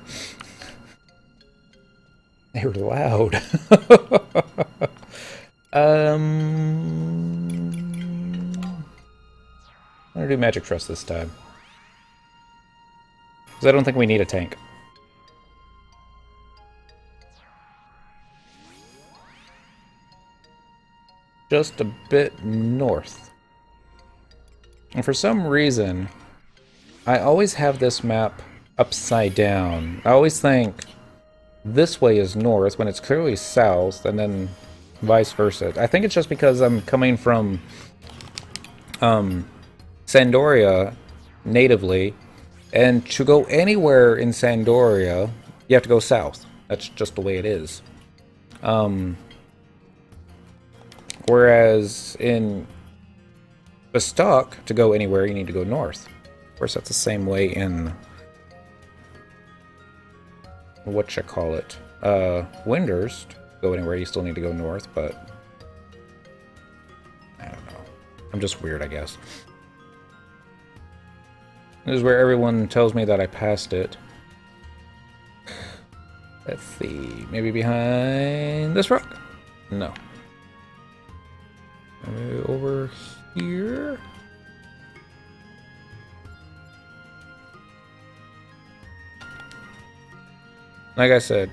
They were loud. I'm gonna do Magic Trust this time. Because I don't think we need a tank. Just a bit north. And for some reason, I always have this map upside down. I always think this way is north when it's clearly south, and then vice versa. I think it's just because I'm coming from Sandoria natively, and to go anywhere in Sandoria, you have to go south. That's just the way it is. Whereas in Bastok, to go anywhere, you need to go north. Of course, that's the same way in... whatchamacallit? Windhurst. Go anywhere, you still need to go north, but... I don't know. I'm just weird, I guess. This is where everyone tells me that I passed it. Let's see. Maybe behind this rock? No. Maybe over here? Like I said,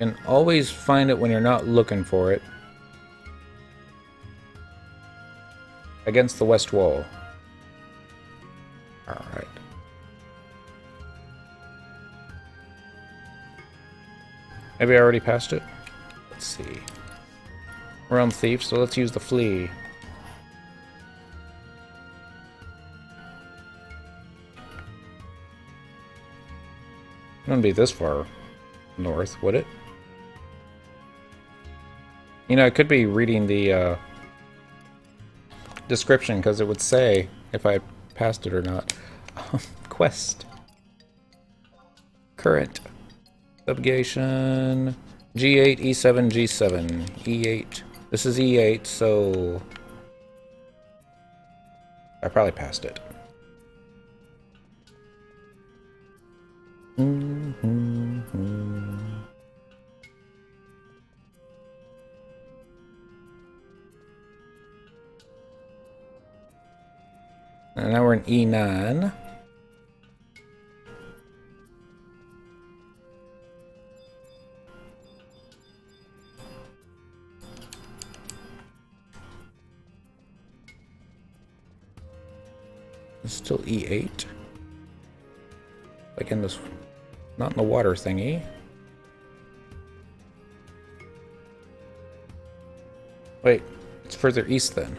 you can always find it when you're not looking for it. Against the west wall. Alright. Maybe I already passed it? Let's see. We're on Thief, so let's use the Flea. It wouldn't be this far north, would it? You know, I could be reading the description, because it would say if I passed it or not. Quest. Current. Subjugation. G8, E7, G7. E8. This is E8, so... I probably passed it. And now we're in E9. It's still E8. Like in this... Not in the water thingy. Wait, it's further east then.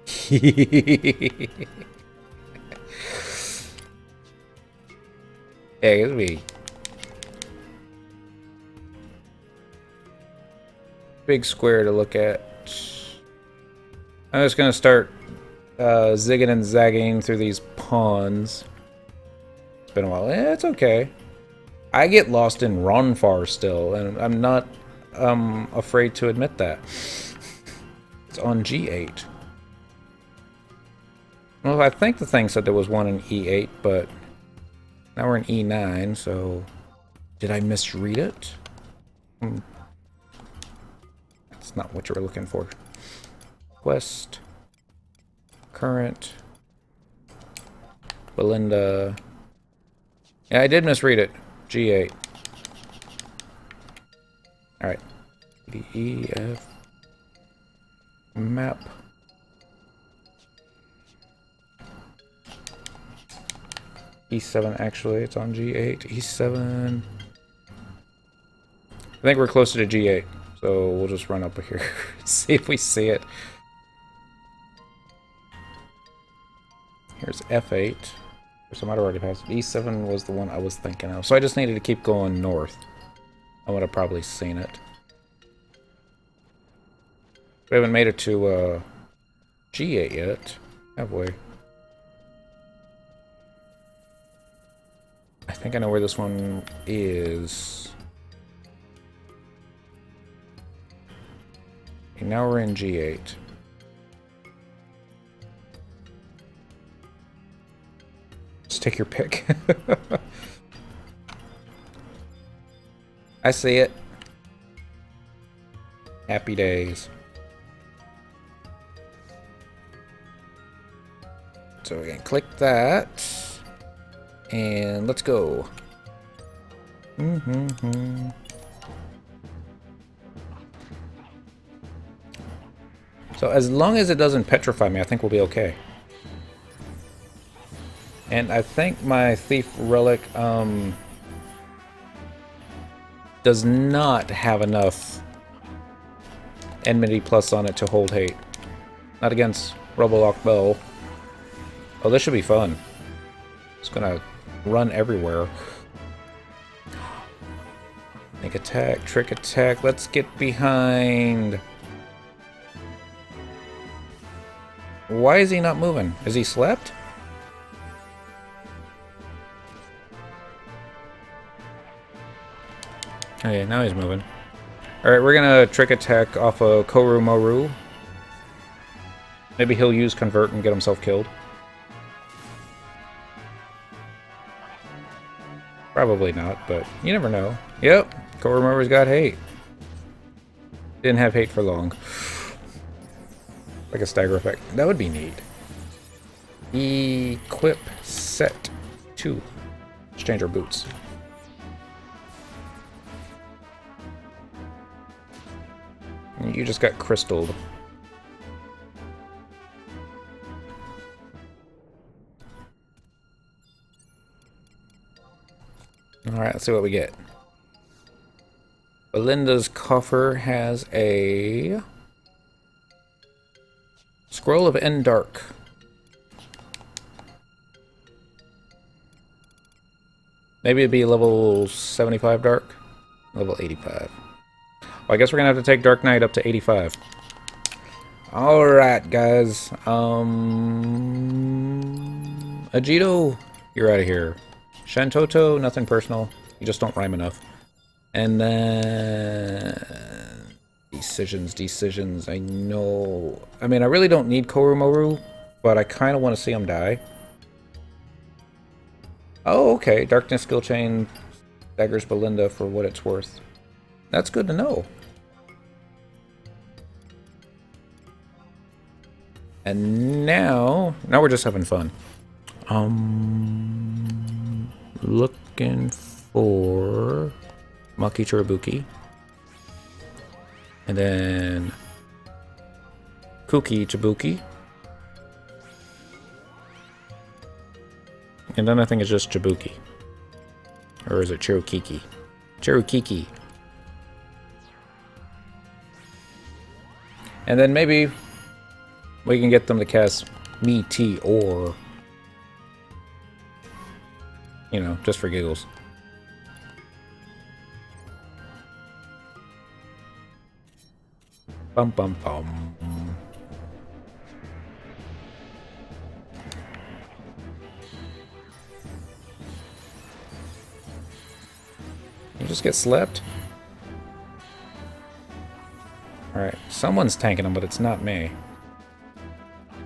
Hey, it'll be big square to look at. I'm just gonna start zigging and zagging through these ponds. It's been a while. It's okay. I get lost in Ronfar still, and I'm not afraid to admit that. It's on G8. Well, I think the thing said there was one in E8, but now we're in E9, so... Did I misread it? That's not what you were looking for. Quest. current. Belinda. Yeah, I did misread it. G8. Alright. D, E, F. Map. E7, actually, it's on G8. E7. I think we're closer to G8, so we'll just run up here. See if we see it. Here's F8. I might have already passed. E7 was the one I was thinking of. So I just needed to keep going north. I would have probably seen it. We haven't made it to G8 yet, have we? I think I know where this one is. Okay, now we're in G8. Just take your pick. I see it. Happy days. So we can click that. And let's go. So as long as it doesn't petrify me, I think we'll be okay. And I think my Thief Relic does not have enough Enmity Plus on it to hold hate. Not against Rubberlock Bow. Oh, this should be fun. It's gonna run everywhere. Make attack, trick attack. Let's get behind. Why is he not moving? Is he slept? Okay, now he's moving. Alright, we're gonna trick attack off of Koru Moru. Maybe he'll use Convert and get himself killed. Probably not, but you never know. Yep, Koru Moru's got hate. Didn't have hate for long. Like a stagger effect. That would be neat. Equip set 2. Let's change our boots. You just got crystalled. Alright, let's see what we get. Belinda's coffer has a Scroll of End Dark. Maybe it'd be level 75 dark? Level 85. Well, I guess we're gonna have to take Dark Knight up to 85. Alright, guys. Ajito, you're out of here. Shantoto, nothing personal. You just don't rhyme enough. And then... Decisions. I know... I mean, I really don't need Koru Moru, but I kind of want to see him die. Oh, okay. Darkness skill chain daggers Belinda for what it's worth. That's good to know. And now we're just having fun. Looking for Maki Churabuki. And then Kuki Chibuki. And then I think it's just Chibuki. Or is it Chirukiki? Chirukiki. And then maybe we can get them to cast Me T or, you know, just for giggles. Bum bum bum. You just get slept? Alright, someone's tanking him, but it's not me.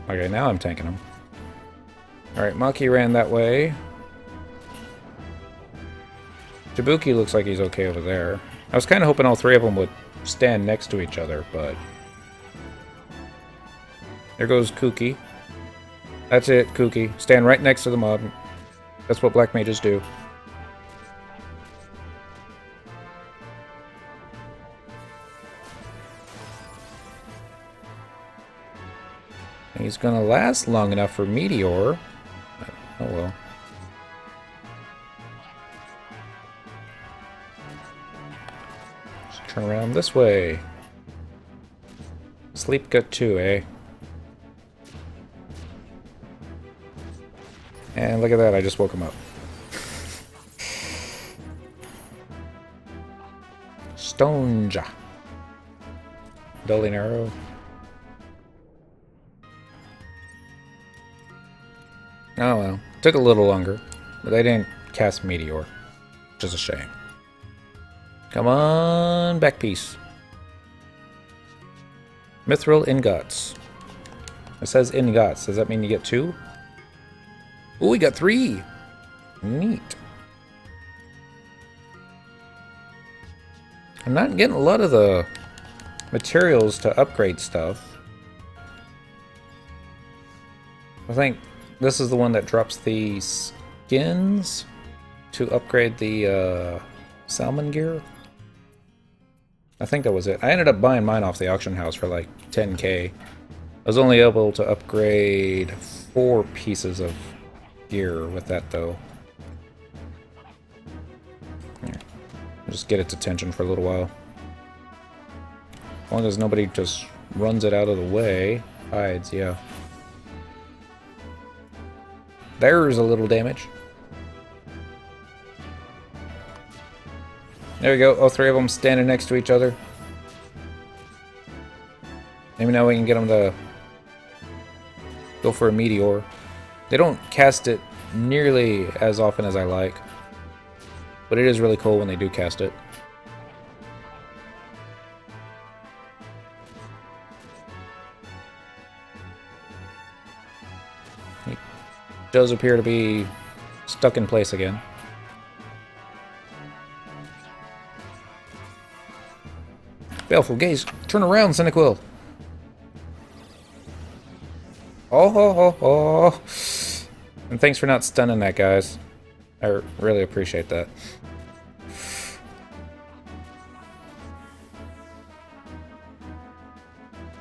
Okay, now I'm tanking him. Alright, Maki ran that way. Chibuki looks like he's okay over there. I was kind of hoping all three of them would stand next to each other, but... There goes Kuki. That's it, Kooky. Stand right next to the mob. That's what black mages do. And he's gonna last long enough for Meteor. Oh well. Let's turn around this way. Sleep good too, eh? And look at that, I just woke him up. Stonja. Dulling arrow. Oh well. Took a little longer. But they didn't cast Meteor. Which is a shame. Come on, back piece. Mithril ingots. It says ingots. Does that mean you get 2? Oh, we got 3! Neat. I'm not getting a lot of the materials to upgrade stuff. I think this is the one that drops the skins to upgrade the salmon gear. I think that was it. I ended up buying mine off the auction house for like 10k. I was only able to upgrade 4 pieces of gear with that though. Here. Just get its attention for a little while. As long as nobody just runs it out of the way. Hides, yeah. There's a little damage. There we go. All 3 of them standing next to each other. Maybe now we can get them to go for a meteor. They don't cast it nearly as often as I like. But it is really cool when they do cast it. He does appear to be stuck in place again. Baleful gaze, turn around, Cynical. Oh, ho, ho, ho. And thanks for not stunning that, guys. I really appreciate that.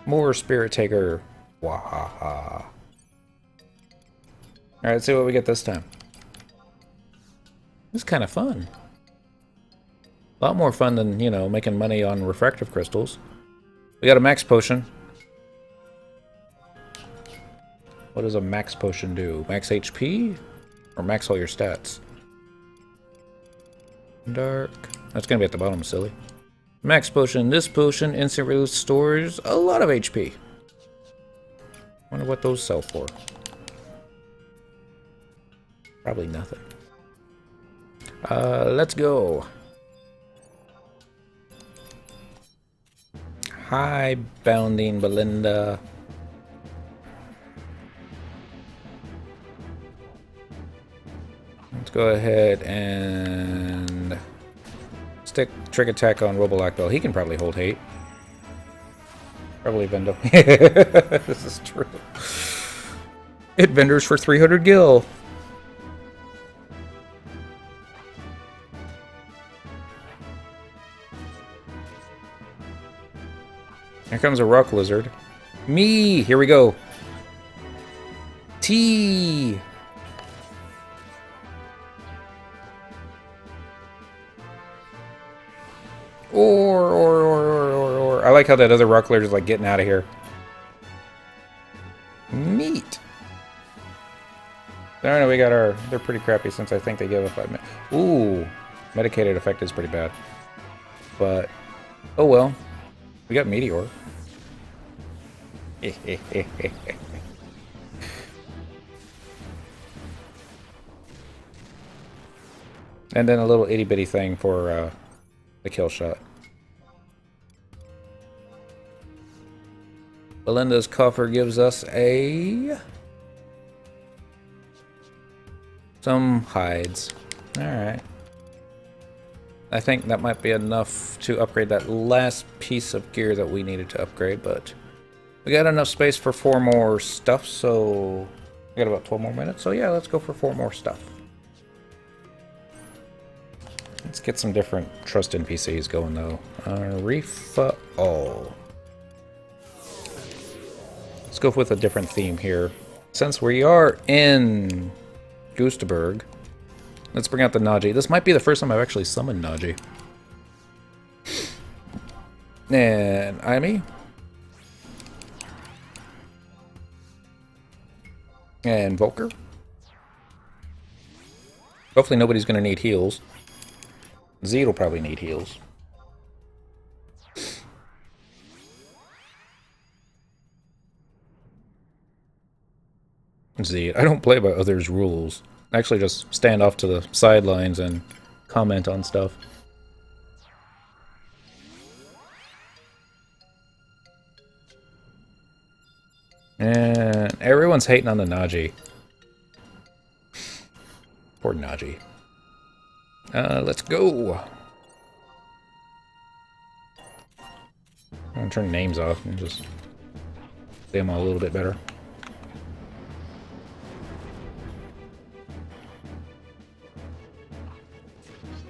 More Spirit Taker. Wahaha. Alright, let's see what we get this time. This is kind of fun. A lot more fun than, you know, making money on refractive crystals. We got a max potion. What does a max potion do? Max HP? Or max all your stats? Dark. That's gonna be at the bottom, silly. Max potion. This potion instantly restores a lot of HP. Wonder what those sell for. Probably nothing. Let's go. Hi, Bounding Belinda. Let's go ahead and stick trick attack on Robo-Lackbell. He can probably hold hate. Probably Vendo. This is true. It vendors for 300 gil. Here comes a rock lizard. Me! Here we go. T. Or. I like how that other rock lizard is like getting out of here. Neat. I don't know, we got our... They're pretty crappy since I think they give a 5 minutes. Ooh. Medicated effect is pretty bad. But, oh well. We got Meteor. And then a little itty bitty thing for the kill shot. Belinda's coffer gives us some hides. Alright. I think that might be enough to upgrade that last piece of gear that we needed to upgrade, but we got enough space for 4 more stuff, so We got about 12 more minutes, so yeah, let's go for 4 more stuff. Let's get some different trust NPCs going though. Rifa all. Let's go with a different theme here. Since we are in Gustaberg, let's bring out the Naji. This might be the first time I've actually summoned Naji. And Imi. And Volker. Hopefully nobody's going to need heals. Zed will probably need heals. Zed. I don't play by others' rules. I actually just stand off to the sidelines and comment on stuff. And everyone's hating on the Naji. Poor Naji. Let's go. I'm gonna turn names off and just say them all a little bit better.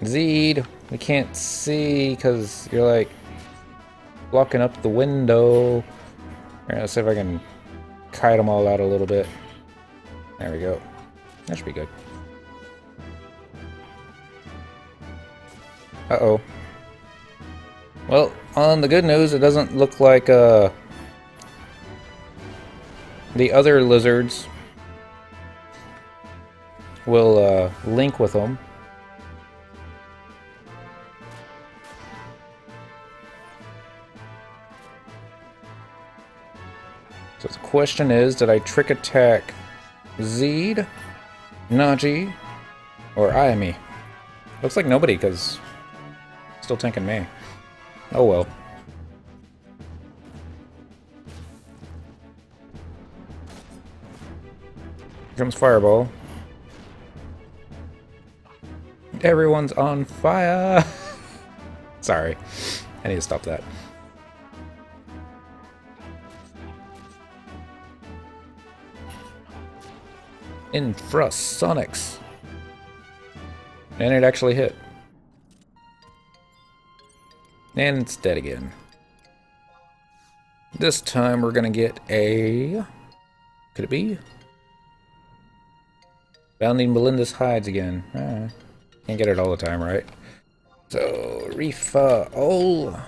Zed, we can't see because you're like blocking up the window. Alright, let's see if I can kite them all out a little bit. There we go. That should be good. Uh-oh. Well, on the good news, it doesn't look like the other lizards will link with them. So the question is, did I trick attack Zed, Naji, or Imi? Looks like nobody, because still tanking me. Oh well. Here comes Fireball. Everyone's on fire! Sorry. I need to stop that. Infrasonics. And it actually hit. And it's dead again. This time we're gonna get a... Could it be? Bounding Belinda's hides again. Can't get it all the time, right? So, Rifa all.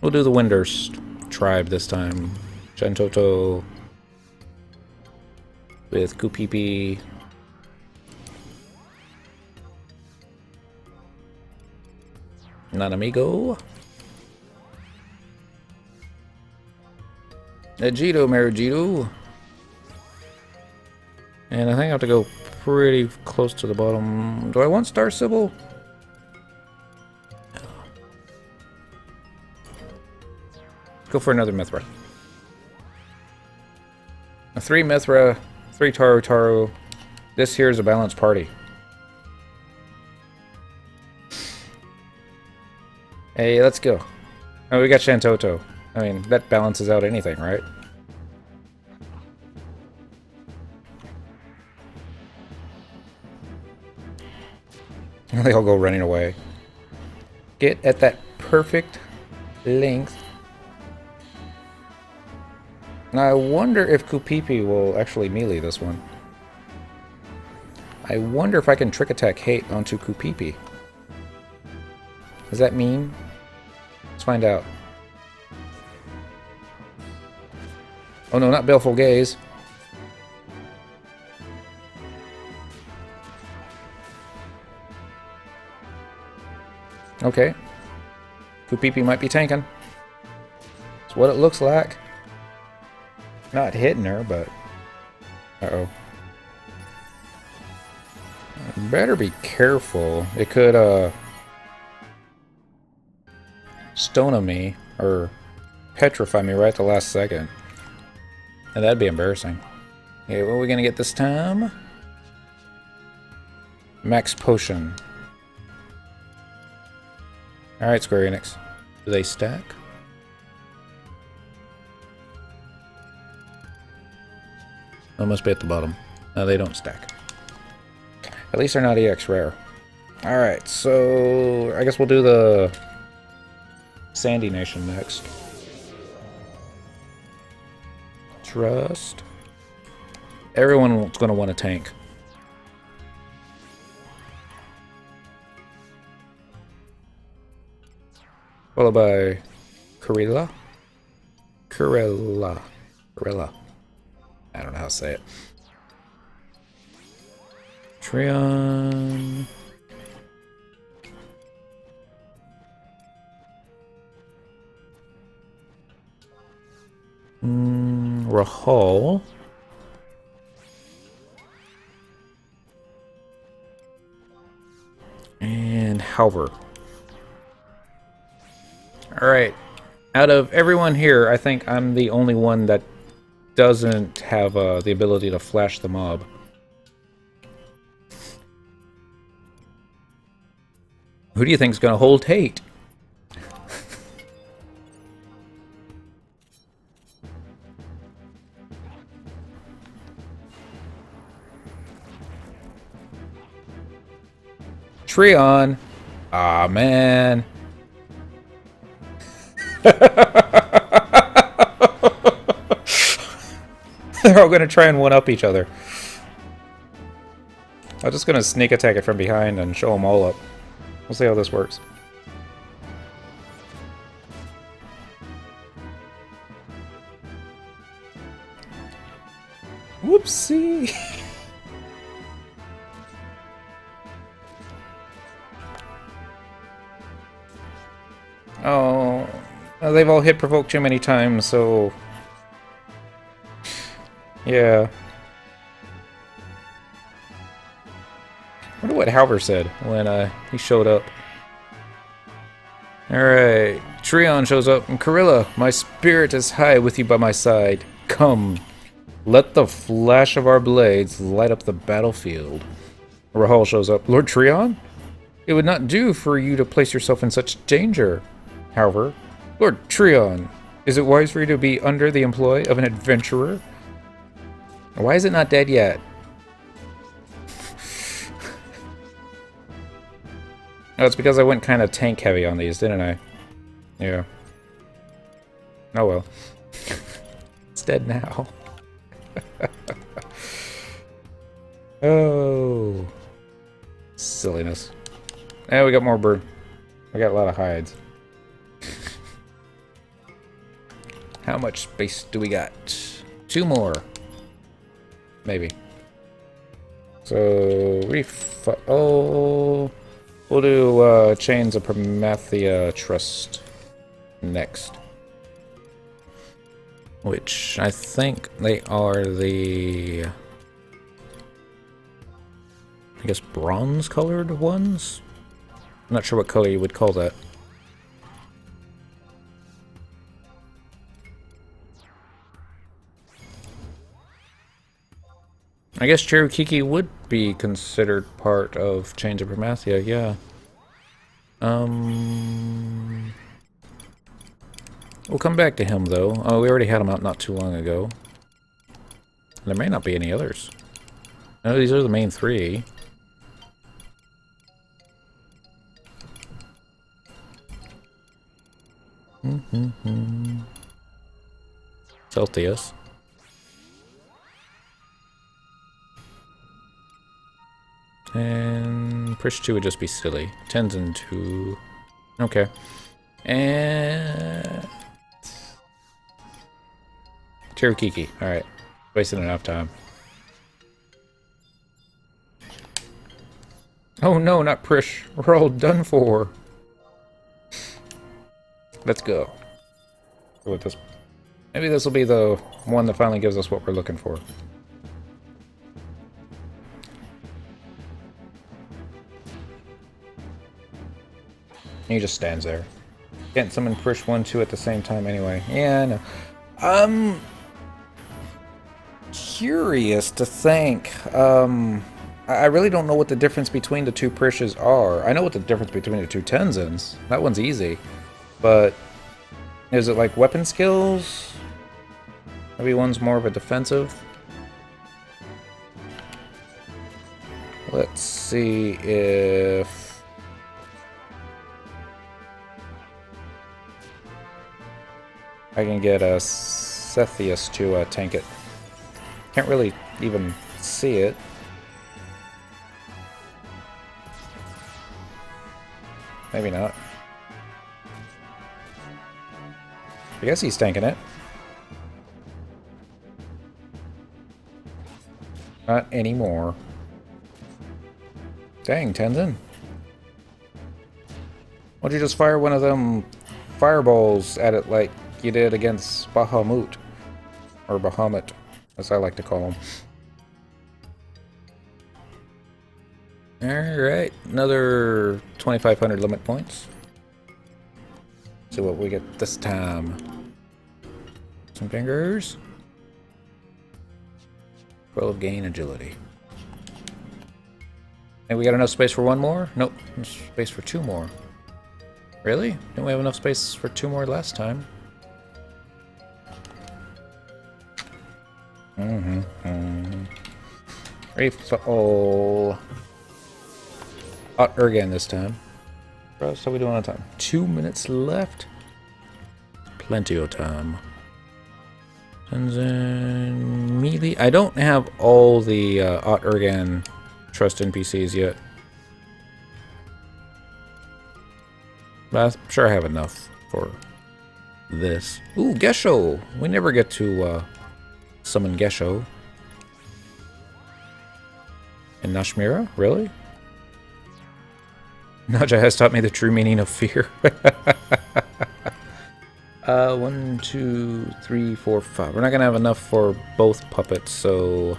We'll do the Windurst tribe this time. Gentoto with Kupipi. Nanamigo. Agito Marigito. And I think I have to go pretty close to the bottom. Do I want Star Sybil? Go for another Mithra. A 3 Mithra, 3 Taru Taru. This here is a balanced party. Hey, let's go. Oh, we got Shantoto. I mean, that balances out anything, right? They all go running away. Get at that perfect length. Now, I wonder if Kupipi will actually melee this one. I wonder if I can trick attack hate onto Kupipi. Does that mean? Let's find out. Oh no, not Baleful Gaze. Okay. Kupipi might be tanking. That's what it looks like. Not hitting her, but... Uh-oh. Better be careful. It could, stone me, or petrify me right at the last second. And that'd be embarrassing. Okay, what are we gonna get this time? Max Potion. Alright, Square Enix. Do they stack? Oh, must be at the bottom. No, they don't stack. At least they're not EX rare. Alright, so I guess we'll do the Sandy Nation next. Trust. Everyone's going to want a tank. Followed by Corella. Corella. I don't know how to say it. Treon. Rahul. And Halver. Alright. Out of everyone here, I think I'm the only one that doesn't have the ability to flash the mob. Who do you think's gonna hold Tate? Treon. Ah, man. They're all gonna try and one-up each other. I'm just gonna sneak attack it from behind and show them all up. We'll see how this works. Whoopsie! Oh, they've all hit provoke too many times, so yeah. I wonder what Halver said when he showed up. Alright, Treon shows up, and Corella, my spirit is high with you by my side. Come, let the flash of our blades light up the battlefield. Rahul shows up. Lord Treon? It would not do for you to place yourself in such danger. However, Lord Treon, is it wise for you to be under the employ of an adventurer? Why is it not dead yet? Oh, it's because I went kind of tank heavy on these, didn't I? Yeah. Oh well. It's dead now. Oh. Silliness. And we got more bird. We got a lot of hides. How much space do we got? 2 more. Maybe. So, we'll do Chains of Promethea Trust next. Which I think they are the, I guess, bronze colored ones? I'm not sure what color you would call that. I guess Cherokee would be considered part of Chains of Promethea, yeah. We'll come back to him, though. Oh, we already had him out not too long ago. There may not be any others. No, these are the main 3. Celtius. And push 2 would just be silly. 10s and 2. Okay. And Cherokee. Alright. Wasting enough time. Oh no, not Prish. We're all done for. Let's go. Go with this. Maybe this will be the one that finally gives us what we're looking for. He just stands there. Can't summon Prish 1, 2 at the same time anyway. Yeah, I know. I'm curious to think. I really don't know what the difference between the 2 Prishes are. I know what the difference between the 2 Tenzins. That one's easy. But is it like weapon skills? Maybe one's more of a defensive. Let's see if... I can get a Cepheus to tank it. Can't really even see it. Maybe not. I guess he's tanking it. Not anymore. Dang, Tenzin. Why don't you just fire one of them fireballs at it like you did against Bahamut? Or Bahamut, as I like to call him. Alright, another 2,500 limit points. See what we get this time. Some fingers. 12 gain agility. And we got enough space for one more? Nope, space for two more. Really? Didn't we have enough space for two more last time? Refill. Urgan this time. How are we doing on time? 2 minutes left. Plenty of time. And then melee. I don't have all the Urgan trust NPCs yet. But I'm sure I have enough for this. Ooh, Gesho! We never get to summon Gesho. And Nashmira? Really? Naja has taught me the true meaning of fear. 1, 2, 3, 4, 5. We're not gonna have enough for both puppets, so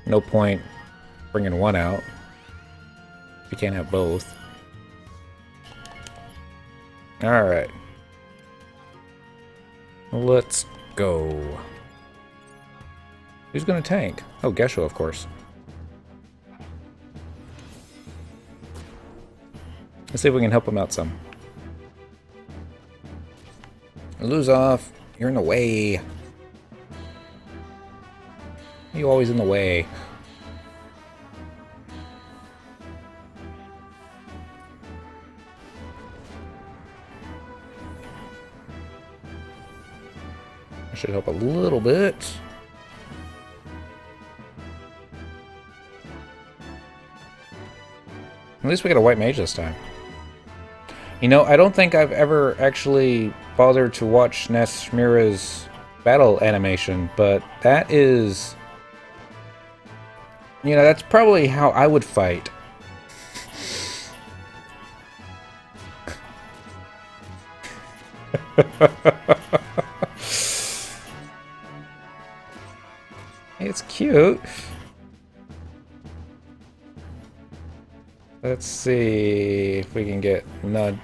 no point bringing one out. We can't have both. Alright. Let's go. Who's gonna tank? Oh, Gesho, of course. Let's see if we can help him out some. Lose off. You're in the way. You're always in the way. I should help a little bit. At least we got a white mage this time. You know, I don't think I've ever actually bothered to watch Nashmira's battle animation, but that is... You know, that's probably how I would fight. It's cute. Let's see if we can get Nud.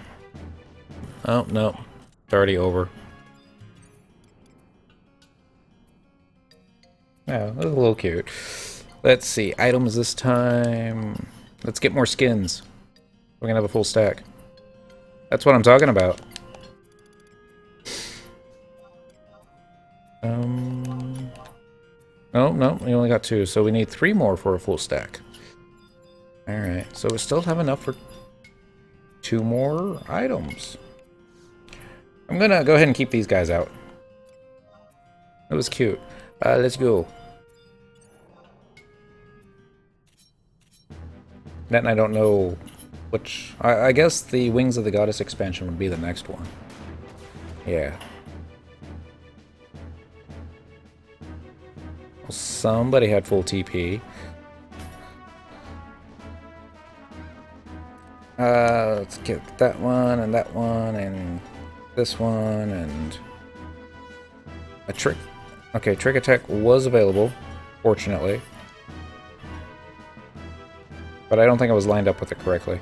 Oh, no. It's already over. Yeah, that was a little cute. Let's see. Items this time. Let's get more skins. We're gonna have a full stack. That's what I'm talking about. Oh, no. We only got 2, so we need 3 more for a full stack. Alright, so we still have enough for 2 more items. I'm gonna go ahead and keep these guys out. That was cute. Let's go. Then I don't know which... I guess the Wings of the Goddess expansion would be the next one. Yeah. Well, somebody had full TP. Let's get that one, and this one, and a trick. Okay, trick attack was available, fortunately. But I don't think I was lined up with it correctly.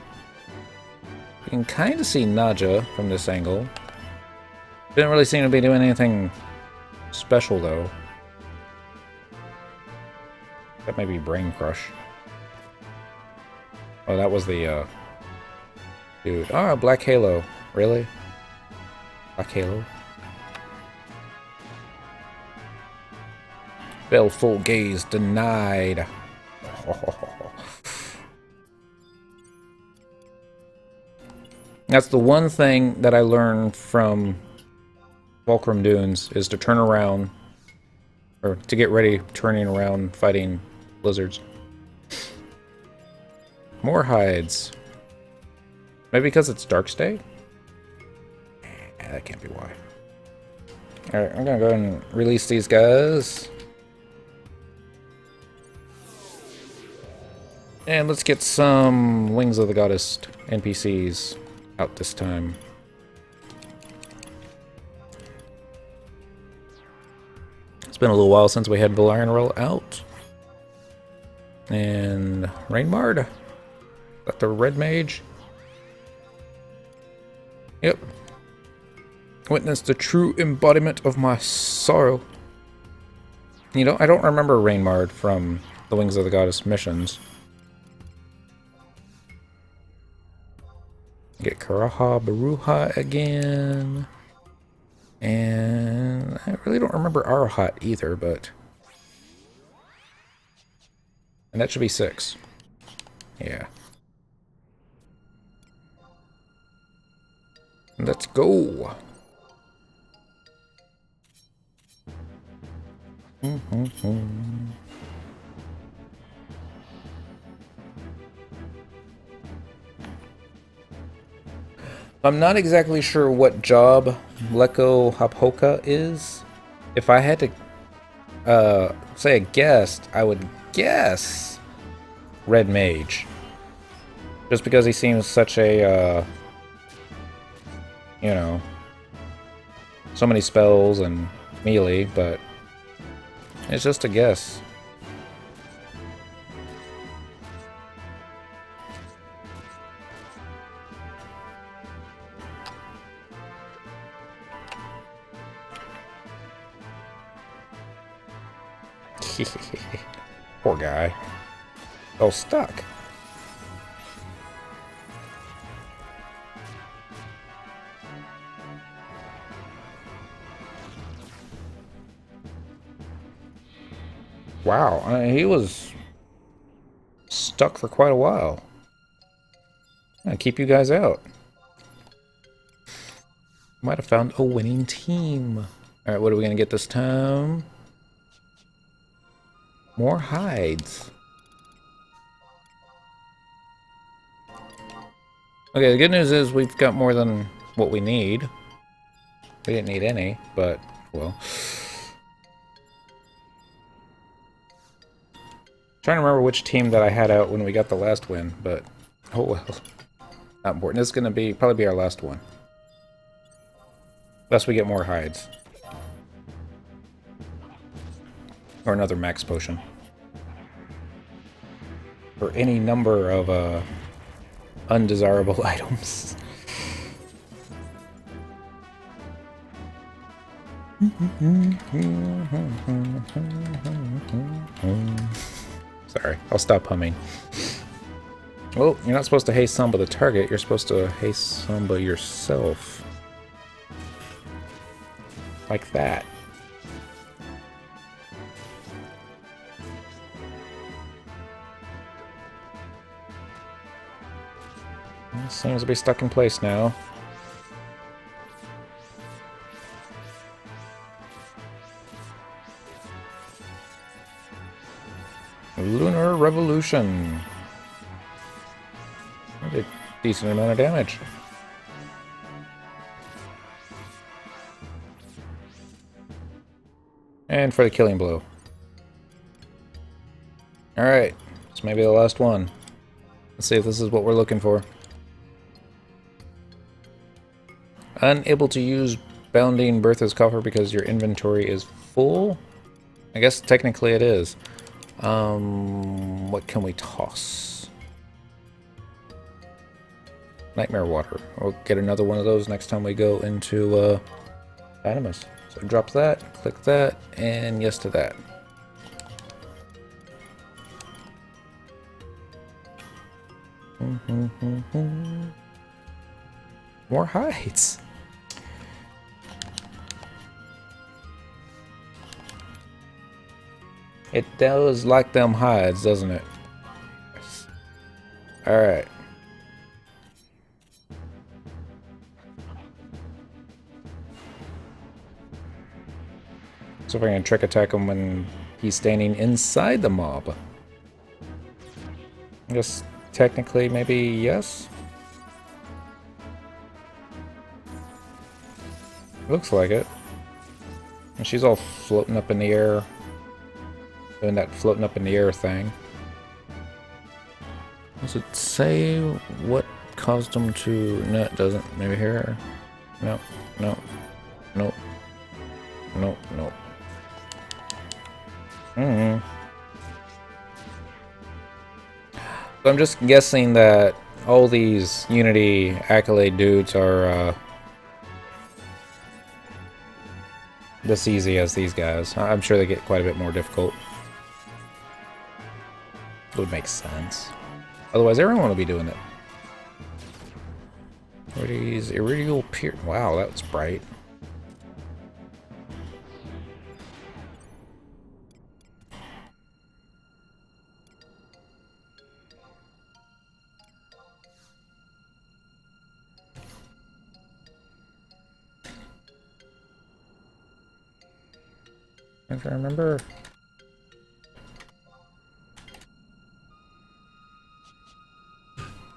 You can kind of see Naja from this angle. Didn't really seem to be doing anything special, though. That may be Brain Crush. Oh, that was the, dude. Ah, Black Halo. Really? Black Halo? Baleful gaze denied. That's the one thing that I learned from Fulcrum Dunes, is to turn around, or to get ready turning around fighting lizards. More hides. Maybe because it's Darkstay? Yeah, that can't be why. Alright, I'm gonna go ahead and release these guys. And let's get some Wings of the Goddess NPCs out this time. It's been a little while since we had Valarian out. And Rainmard. Got the Red Mage. Yep. Witness the true embodiment of my sorrow. You know, I don't remember Rainmard from the Wings of the Goddess missions. Get Karaha Baruha again. And I really don't remember Arahat either, but... And that should be 6. Yeah. Let's go. I'm not exactly sure what job Leko Haphoka is. If I had to say a guess, I would guess Red Mage. Just because he seems such a, you know, so many spells and melee, but it's just a guess. Poor guy. Oh, stuck. Wow, I mean, he was stuck for quite a while. I'll keep you guys out. Might have found a winning team. Alright, what are we gonna get this time? More hides. Okay, the good news is we've got more than what we need. We didn't need any, but, well. Trying to remember which team that I had out when we got the last win, but, oh well. Not important. This is going to probably be our last one. Unless we get more hides. Or another max potion. Or any number of undesirable items. Sorry, I'll stop humming. Well, you're not supposed to haste Samba the target, you're supposed to haste Samba yourself. Like that. It seems to be stuck in place now. Lunar Revolution. A decent amount of damage. And for the killing blow. Alright, this may be the last one. Let's see if this is what we're looking for. Unable to use Bounding Bertha's Coffer because your inventory is full? I guess technically it is. What can we toss? Nightmare Water. We'll get another one of those next time we go into Animus. So drop that, click that, and yes to that. More hides. It does like them hides, doesn't it? Yes. Alright. So if I can trick attack him when he's standing inside the mob. I guess technically maybe yes. Looks like it. And she's all floating up in the air. Doing that floating up in the air thing. Does it say what caused them to... No, it doesn't. Maybe here? No, no, no, no, no. So I'm just guessing that all these Unity Accolade dudes are this easy as these guys. I'm sure they get quite a bit more difficult. Would make sense. Otherwise, everyone will be doing it. Iridial Pier. Wow, that was bright. If I remember.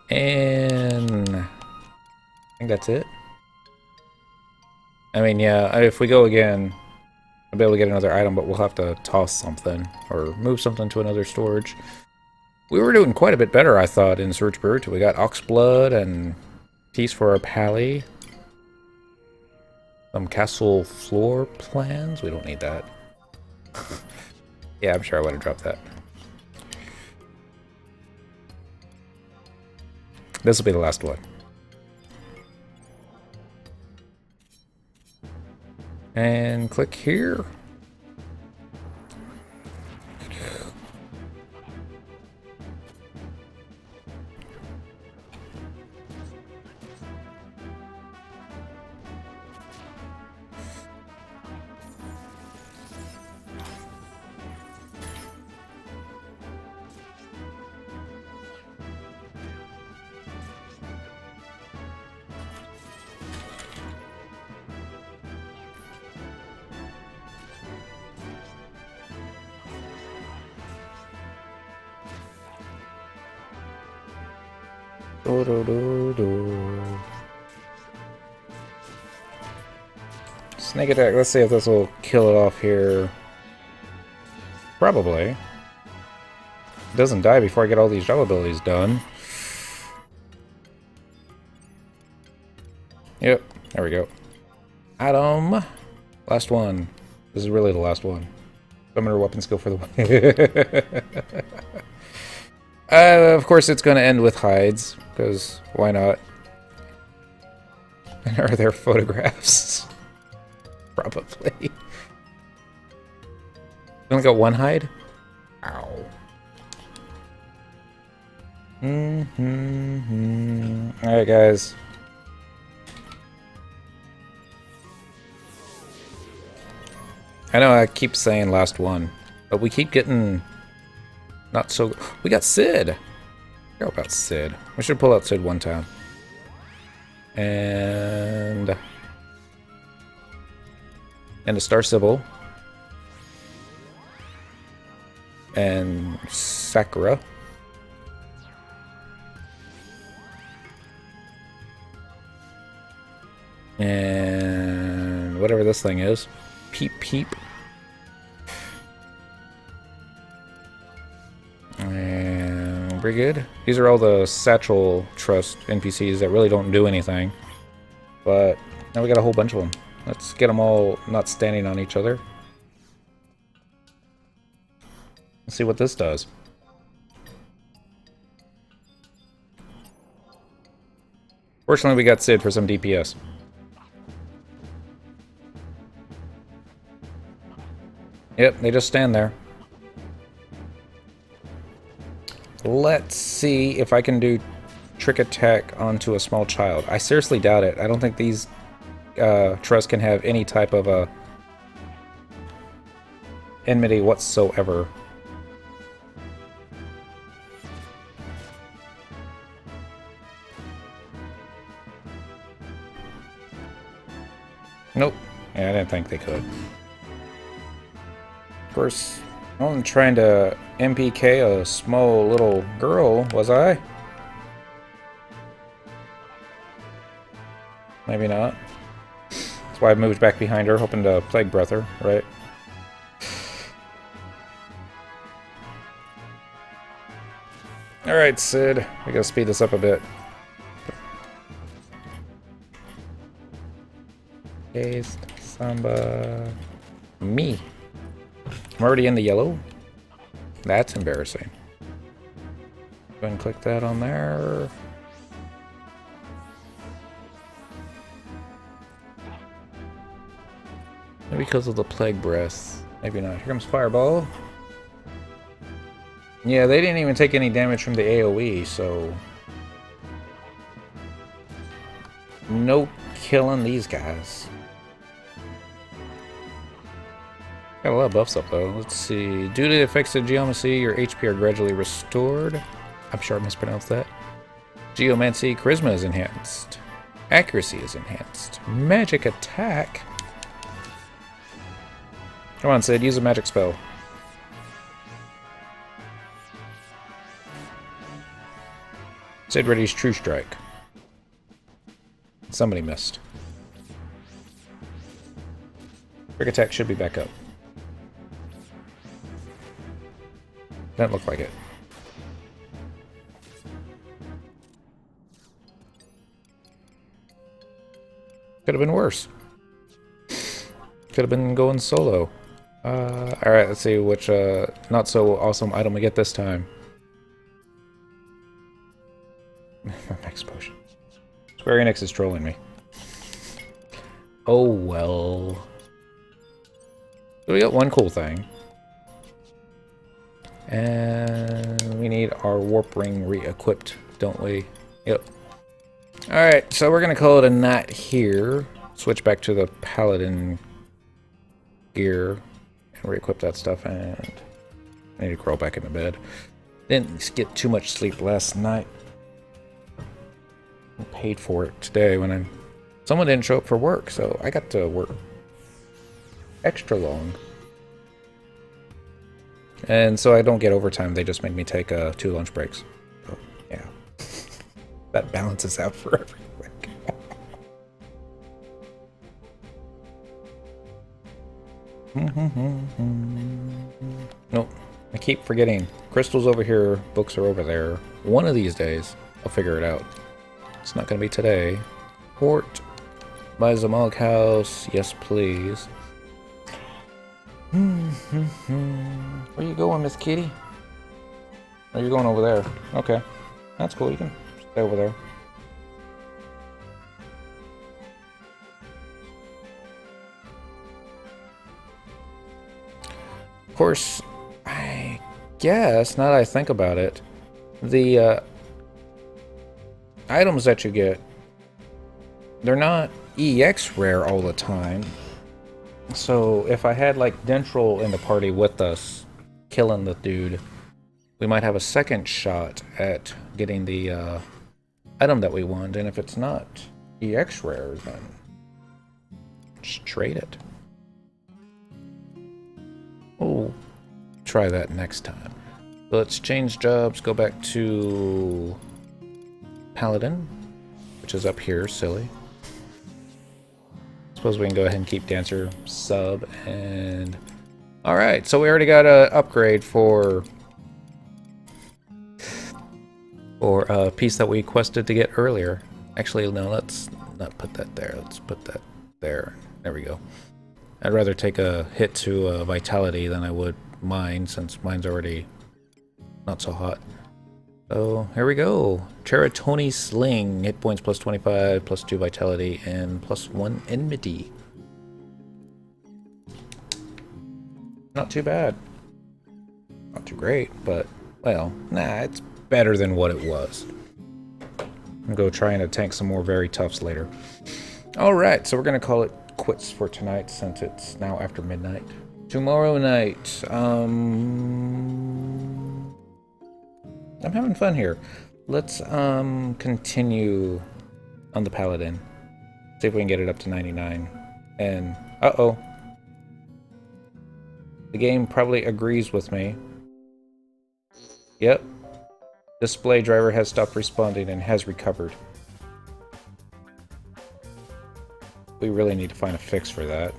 And I think that's it. I mean, yeah, if we go again, I'll be able to get another item, but we'll have to toss something or move something to another storage. We were doing quite a bit better, I thought, in Search Brute. We got Ox Blood and piece for our Pally. Some castle floor plans. We don't need that. Yeah, I'm sure I would have dropped that. This will be the last one. And click here. Snake attack. Let's see if this will kill it off here. Probably. It doesn't die before I get all these job abilities done. Yep, there we go. Item. Last one. This is really the last one. Summoner weapon skill for the one. Of course, it's going to end with hides, because why not? And are there photographs? Probably. Only got one hide? Ow. Alright, guys. I know I keep saying last one, but we keep getting... Not so... We got Sid! How about Sid? We should pull out Sid one time. And a Star Sybil. And Sakura. And whatever this thing is. Peep Peep. And pretty good. These are all the Satchel Trust NPCs that really don't do anything. But now we got a whole bunch of them. Let's get them all not standing on each other. Let's see what this does. Fortunately, we got Sid for some DPS. Yep, they just stand there. Let's see if I can do trick attack onto a small child. I seriously doubt it. I don't think these trusts can have any type of enmity whatsoever. Nope. Yeah, I didn't think they could. course, I wasn't trying to MPK a small little girl, was I? Maybe not. That's why I moved back behind her, hoping to plague breath her, right? Alright, Sid. We gotta speed this up a bit. Haste, Samba... Me. I'm already in the yellow. That's embarrassing. Go ahead and click that on there. Maybe because of the plague breath. Maybe not. Here comes Fireball. Yeah, they didn't even take any damage from the AoE, so... no killing these guys. Got a lot of buffs up though. Let's see. Due to the effects of geomancy, your HP are gradually restored. I'm sure I mispronounced that. Geomancy, charisma is enhanced. Accuracy is enhanced. Magic attack. Come on, Sid, use a magic spell. Sid ready's True Strike. Somebody missed. Quick attack should be back up. Doesn't look like it. Could have been worse. Could have been going solo. Alright, let's see which not so awesome item we get this time. Max potion. Square Enix is trolling me. Oh well. So we got one cool thing. And we need our warp ring re-equipped, don't we? Yep. Alright, so we're gonna call it a night here. Switch back to the Paladin gear and re-equip that stuff, and I need to crawl back into bed. Didn't get too much sleep last night. I paid for it today when someone didn't show up for work, so I got to work extra long. And so I don't get overtime, they just made me take 2 lunch breaks. So, yeah. That balances out for everything. Nope. I keep forgetting. Crystal's over here, books are over there. One of these days, I'll figure it out. It's not going to be today. Port. By Zamog House. Yes, please. Where you going, Miss Kitty? Oh, you're going over there. Okay. That's cool. You can stay over there. Of course, I guess, now that I think about it, the items that you get, they're not EX rare all the time. So if I had like Dentral in the party with us, killing the dude, we might have a second shot at getting the item that we want. And if it's not EX rare, then just trade it. We'll try that next time. So let's change jobs, go back to Paladin, which is up here, silly. Suppose we can go ahead and keep Dancer sub, and alright, so we already got an upgrade for a piece that we quested to get earlier. Actually, no, let's not put that there. Let's put that there. There we go. I'd rather take a hit to Vitality than I would mine, since mine's already not so hot. So, here we go. Cheratoni Sling. Hit points plus 25, plus 2 Vitality, and plus 1 Enmity. Not too bad. Not too great, but, well, nah, it's better than what it was. I'm gonna go try and tank some more very toughs later. Alright, so we're gonna call it quits for tonight, since it's now after midnight. Tomorrow night, I'm having fun here. Let's continue on the Paladin. See if we can get it up to 99. And uh-oh. The game probably agrees with me. Yep. Display driver has stopped responding and has recovered. We really need to find a fix for that.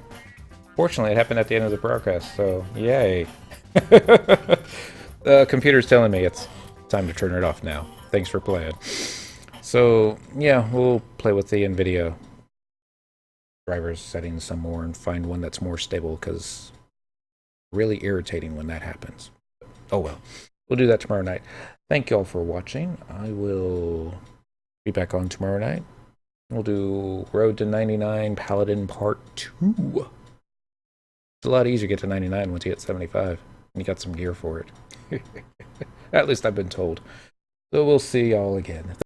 Fortunately, it happened at the end of the broadcast, so yay. The computer's telling me it's time to turn it off now. Thanks for playing. So, yeah, we'll play with the NVIDIA drivers settings some more and find one that's more stable, because really irritating when that happens. Oh well. We'll do that tomorrow night. Thank you all for watching. I will be back on tomorrow night. We'll do Road to 99 Paladin Part 2. It's a lot easier to get to 99 once you get 75. And you got some gear for it. At least I've been told. So we'll see y'all again.